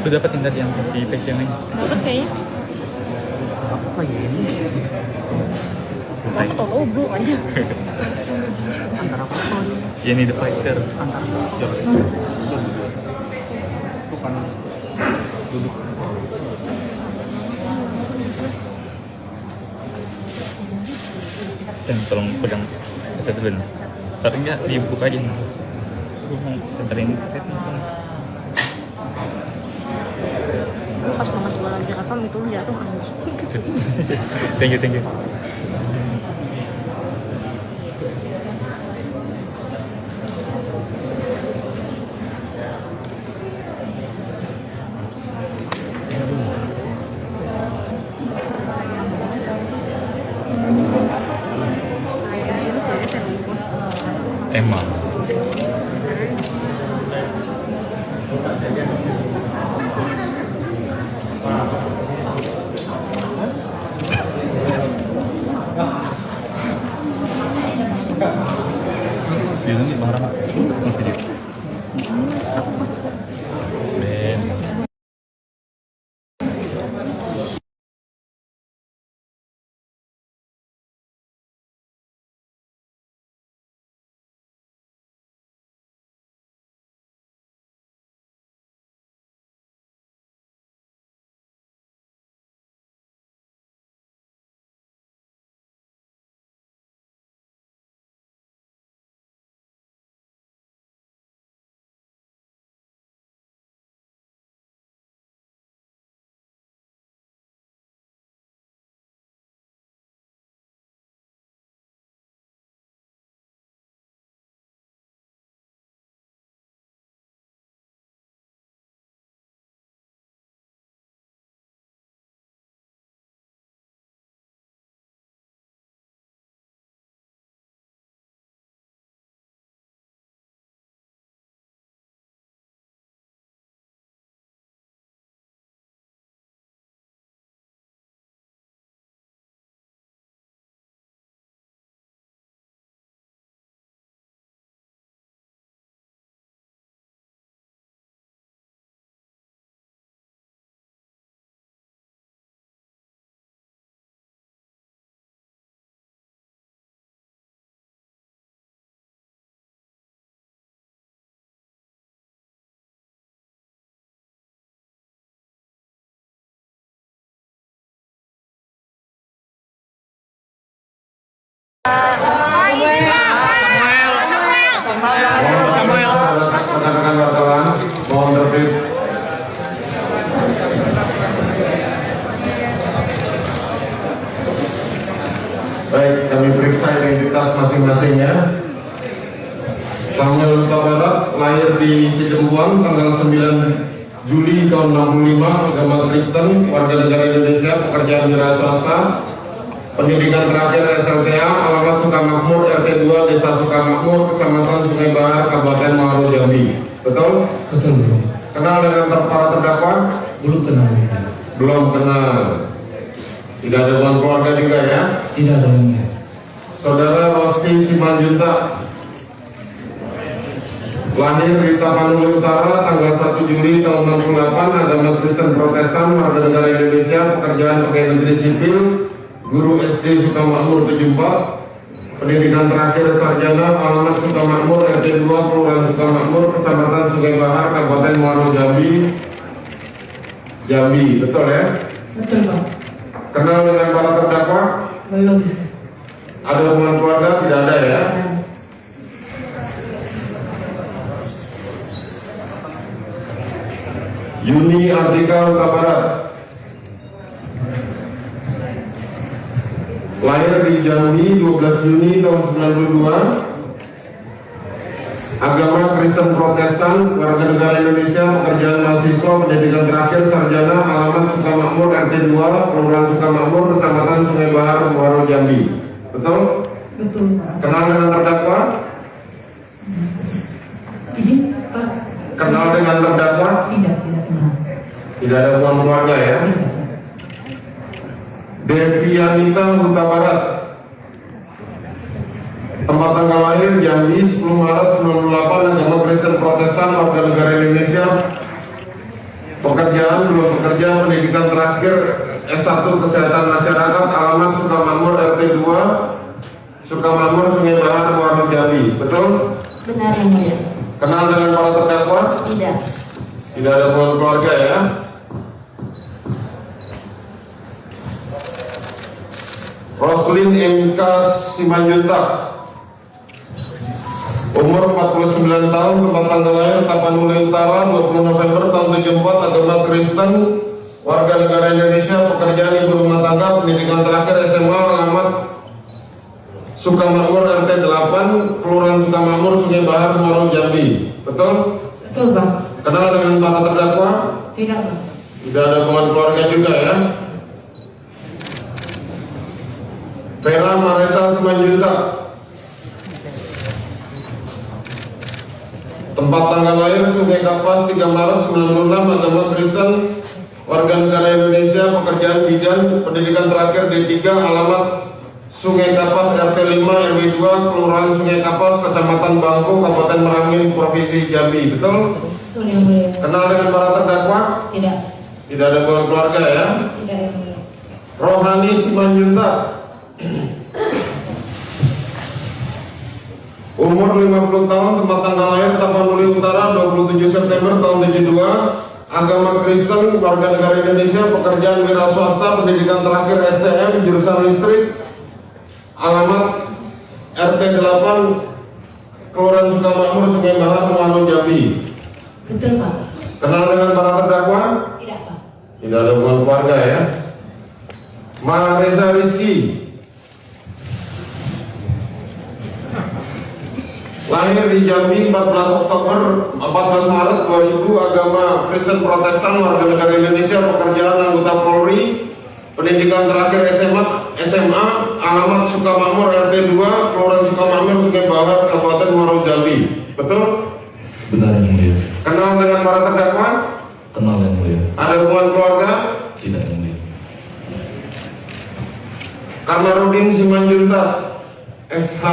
Speaker 10: Udah dapetin tadi yang si PC ini.
Speaker 21: Dapat kayaknya.
Speaker 10: Apa ini?
Speaker 21: Aku tahu bro aja.
Speaker 10: Antara apa? Ya ini the fighter. Antara bukan duduk. Dan tolong pegang satu dulu. Taruhnya dibuka aja. Gue mau centerin langsung.
Speaker 21: Pas banget gue lagi rekam itu jatuh anjing.
Speaker 10: Thank you. Emang. Bilangnya marah nggak? Video. Ben.
Speaker 19: rekan-rekan wartawan, mohon tertib. Baik, kami periksa identitas masing-masingnya. Samuel Huta Barat lahir di Sidembuang tanggal 9 Juli tahun 65, agama Kristen, warga negara Indonesia, pekerjaan wira swasta, pendidikan terakhir SLTA, alamat Sukamakmur, RT 2, Desa Sukamakmur, Kecamatan Sungai Bahar, Kabupaten Muaro Jambi. Betul?
Speaker 22: Betul.
Speaker 19: Kenal dengan para terdakwa?
Speaker 22: Belum kenal.
Speaker 19: Belum kenal. Tidak ada hubungan keluarga juga ya?
Speaker 22: Tidak ada hubungan.
Speaker 19: Saudara Rosti Simanjuntak lahir di Tapanuli Utara tanggal 1 Juli tahun 68, agama Kristen Protestan, warga negara Indonesia, pekerjaan pegawai negeri sipil, guru SD Sukamakmur 74, pendidikan terakhir sarjana, alamat Sukamakmur, RT 2, Kelurahan Sukamakmur, Kecamatan Sungai Bahar, Kabupaten Muaro Jambi. Jambi, betul ya?
Speaker 21: Betul, Pak.
Speaker 19: Kenal dengan para terdakwa?
Speaker 21: Belum.
Speaker 19: Ada hubungan keluarga? Tidak ada ya? Yuni Artika Huta Barat lahir di Jambi 12 Juni tahun 92, agama Kristen Protestan, warga negara Indonesia, pekerjaan mahasiswa, pendidikan terakhir sarjana, alamat Sukamakmur, RT 2, Kelurahan Sukamakmur, Kecamatan Sungai Bahar, Muaro Jambi. Betul?
Speaker 21: Betul, Pak.
Speaker 19: Kenal dengan terdakwa?
Speaker 21: Pak.
Speaker 19: Kenal dengan terdakwa?
Speaker 21: Tidak kenal.
Speaker 19: Tidak ada hubungan keluarga ya? Devianita Huta Barat, tempat tanggal lahir Jambi 10 Maret 98, agama Kristen Protestan, warga negara Indonesia, pekerjaan belum bekerja, pendidikan terakhir S1 Kesehatan Masyarakat, alamat Sukamakmur, RT 2, Sukamakmur, Sungai Bahar, Muaro Jambi. Betul?
Speaker 21: Benar, Yang Mulia.
Speaker 19: Kenal dengan para terdakwa?
Speaker 21: Tidak.
Speaker 19: Tidak ada hubungan keluarga ya? Roslin MK Simanjuntak, umur 49 tahun, tempat tanggal lahir Tapanuli Utara 20 November tahun 74, agama Kristen, warga negara Indonesia, pekerjaan ibu rumah tangga, pendidikan terakhir SMA, alamat Sukamakmur, RT 8, Kelurahan Sukamakmur, Sungai Bahar, Muaro Jambi. Betul?
Speaker 21: Betul, Pak.
Speaker 19: Kenal dengan para terdakwa?
Speaker 21: Tidak, Pak.
Speaker 19: Tidak ada hubungan keluarga juga ya? Vera Mareta Simanjuntak, tempat tanggal lahir Sungai Kapas 3 Maret 96, agama Kristen, warga negara Indonesia, pekerjaan bidan, pendidikan terakhir D3, alamat Sungai Kapas, RT 5, RW 2, Kelurahan Sungai Kapas, Kecamatan Bangko, Kabupaten Merangin, Provinsi Jambi. Betul?
Speaker 21: Betul, Yang Mulia.
Speaker 19: Kenal dengan para terdakwa?
Speaker 21: Tidak.
Speaker 19: Tidak ada hubungan keluarga ya?
Speaker 21: Tidak, Yang Mulia.
Speaker 19: Rohani Simanjuntak, umur 50 tahun, tempat tanggal lahir Tapanuli Utara 27 September tahun 72, agama Kristen, warga negara Indonesia, pekerjaan wira swasta, pendidikan terakhir STM, jurusan listrik, alamat RT 8, Kelurahan Sukamakmur, Sungai Bahar, Muaro Jambi.
Speaker 21: Betul, Pak.
Speaker 19: Kenal dengan para terdakwa?
Speaker 21: Tidak, Pak.
Speaker 19: Tidak ada hubungan keluarga ya? Mahareza Rizky, lahir di Jambi 14 Maret 2000, agama Kristen Protestan, warga negara Indonesia, pekerjaan anggota Polri, pendidikan terakhir SMA, alamat Sukamakmur, RT 2, Kelurahan Sukamakmur, Sungai Bahar, Kabupaten Muaro Jambi. Betul?
Speaker 22: Benar, Yang Mulia.
Speaker 19: Kenal dengan para terdakwa?
Speaker 22: Kenal, Yang Mulia.
Speaker 19: Ada hubungan keluarga?
Speaker 22: Tidak, Yang Mulia.
Speaker 19: Kamarudin Simanjuntak, SH,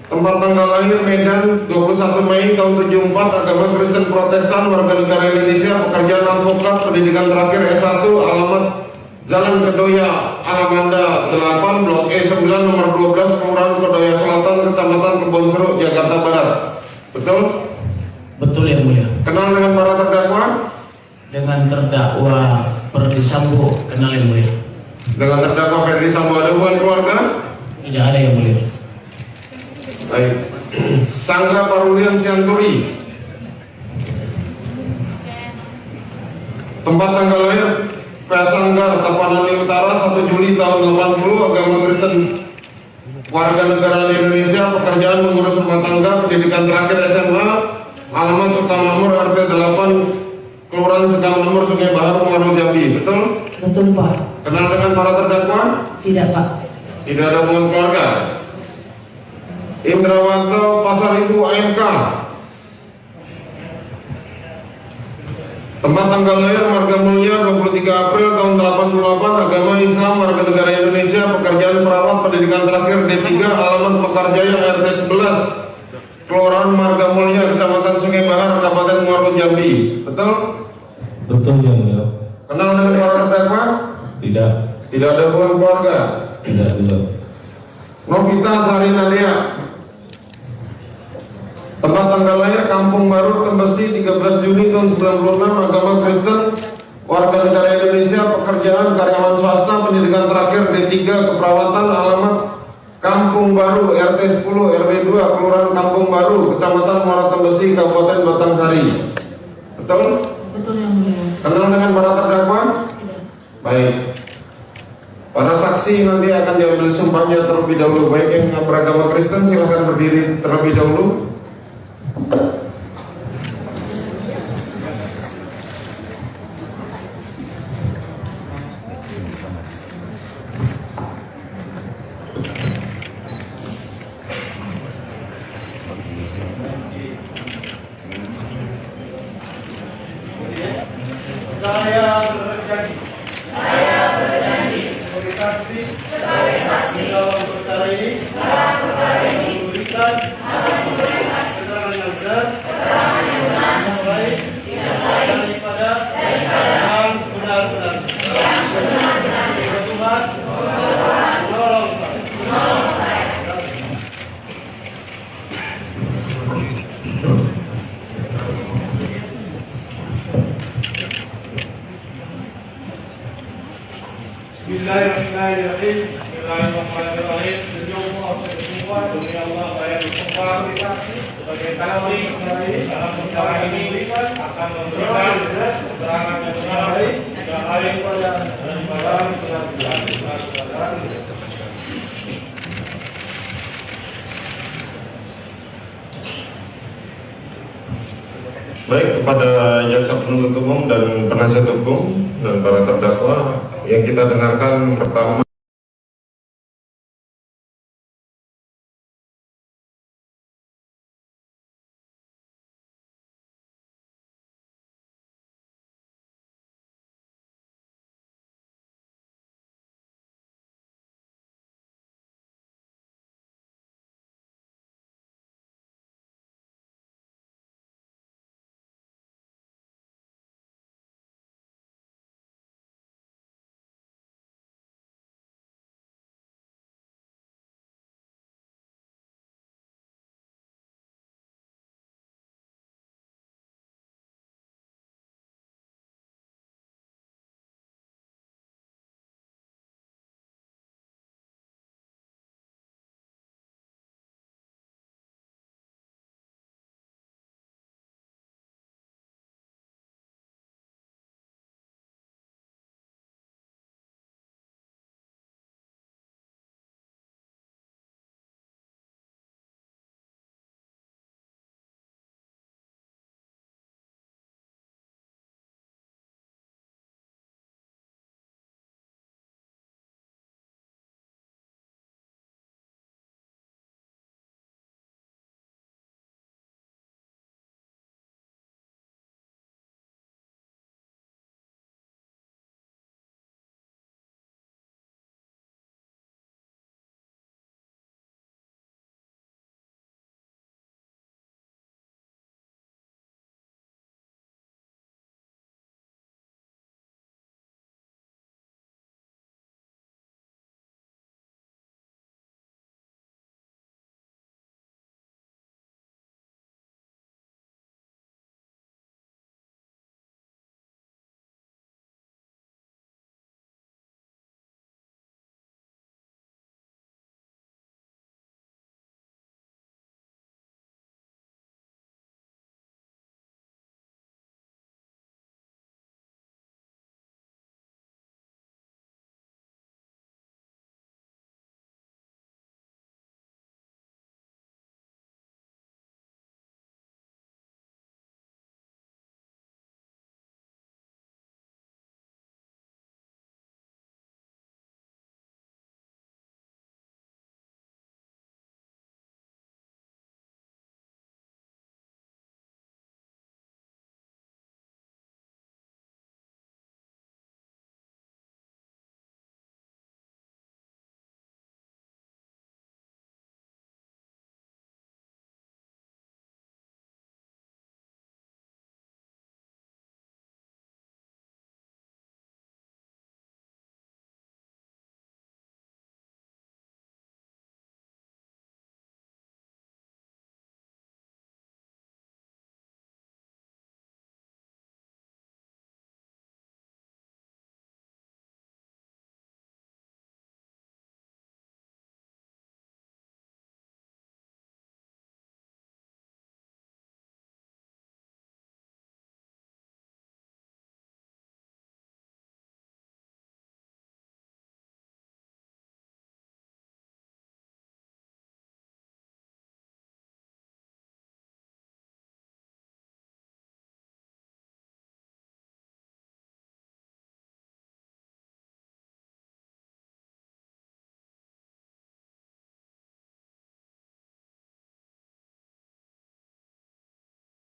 Speaker 19: tempat tanggal lahir Medan 21 Mei tahun 74, agama Kristen Protestan, warga negara Indonesia, pekerjaan advokat, pendidikan terakhir S1, alamat Jalan Kedoya, Alamanda 8, Blok E 9, nomor 12, Kelurahan Kedoya Selatan, Kecamatan Kebonjeruk, Jakarta Barat. Betul?
Speaker 22: Betul, Yang Mulia.
Speaker 19: Kenal dengan para terdakwa?
Speaker 22: Dengan terdakwa Ferdi Sambo, kenal, Yang Mulia.
Speaker 19: Dengan terdakwa Ferdi Sambo ada hubungan keluarga?
Speaker 22: Tidak ada, Yang Mulia.
Speaker 19: Baik. Sangga Parulian Sianturi. Tempat tanggal lahir Pesanggar, Tapanuli Utara, 1 Juli tahun 80, agama Kristen, warga negara Indonesia, pekerjaan mengurus rumah tangga, pendidikan terakhir SMA, alamat Sukamakmur RT 8, Kelurahan Sukamakmur, Sungai Bahar, Pengaruh Jambi. Betul?
Speaker 21: Betul, Pak.
Speaker 19: Kenal dengan para terdakwa?
Speaker 21: Tidak, Pak.
Speaker 19: Tidak ada hubungan keluarga. Indrawanto Pasar Ibu AMK. Tempat tanggal lahir Marga Mulia 23 April tahun 88, agama Islam, warga negara Indonesia, pekerjaan perawat, pendidikan terakhir D3, alamat Mekarjaya RT 11, Kelurahan Marga Mulia, Kecamatan Sungai Bahar, Kabupaten Muarau Jambi. Betul?
Speaker 16: Betul, ya mulia.
Speaker 19: Kenal dengan para terdakwa?
Speaker 16: Tidak.
Speaker 19: Tidak ada hubungan keluarga?
Speaker 16: Tidak juga.
Speaker 19: Novita Sari Nadia. Tempat tanggal lahir Kampung Baru, Tembesi, 13 Juni tahun 96, agama Kristen, warga negara Indonesia, pekerjaan karyawan swasta, pendidikan terakhir D3, keperawatan, alamat Kampung Baru, RT 10, RW 2, Kelurahan Kampung Baru, Kecamatan Muara Tembesi, Kabupaten Batanghari. Betul?
Speaker 21: Betul, yang mulia.
Speaker 19: Kenal dengan para terdakwa?
Speaker 21: Tidak.
Speaker 19: Baik. Para saksi nanti akan diambil sumpahnya terlebih dahulu. Baik yang beragama Kristen silahkan berdiri terlebih dahulu.
Speaker 18: Saya berjanji sebagai saksi dalam perkara ini memberikan keterangan yang benar, yang baik, daripada yang sebenar-benarnya. Semoga Tuhan menolong saya. Bismillahirrahmanirrahim. Bismillahirrahmanirrahim. Sejumlah semua demi Allah saya bersumpah bersaksi sebagai saksi dalam perkara ini akan memberikan keterangan yang benar dan baik daripada sebenar-benarnya.
Speaker 19: Baik, kepada jaksa penuntut umum dan penasihat hukum dan para terdakwa yang kita dengarkan pertama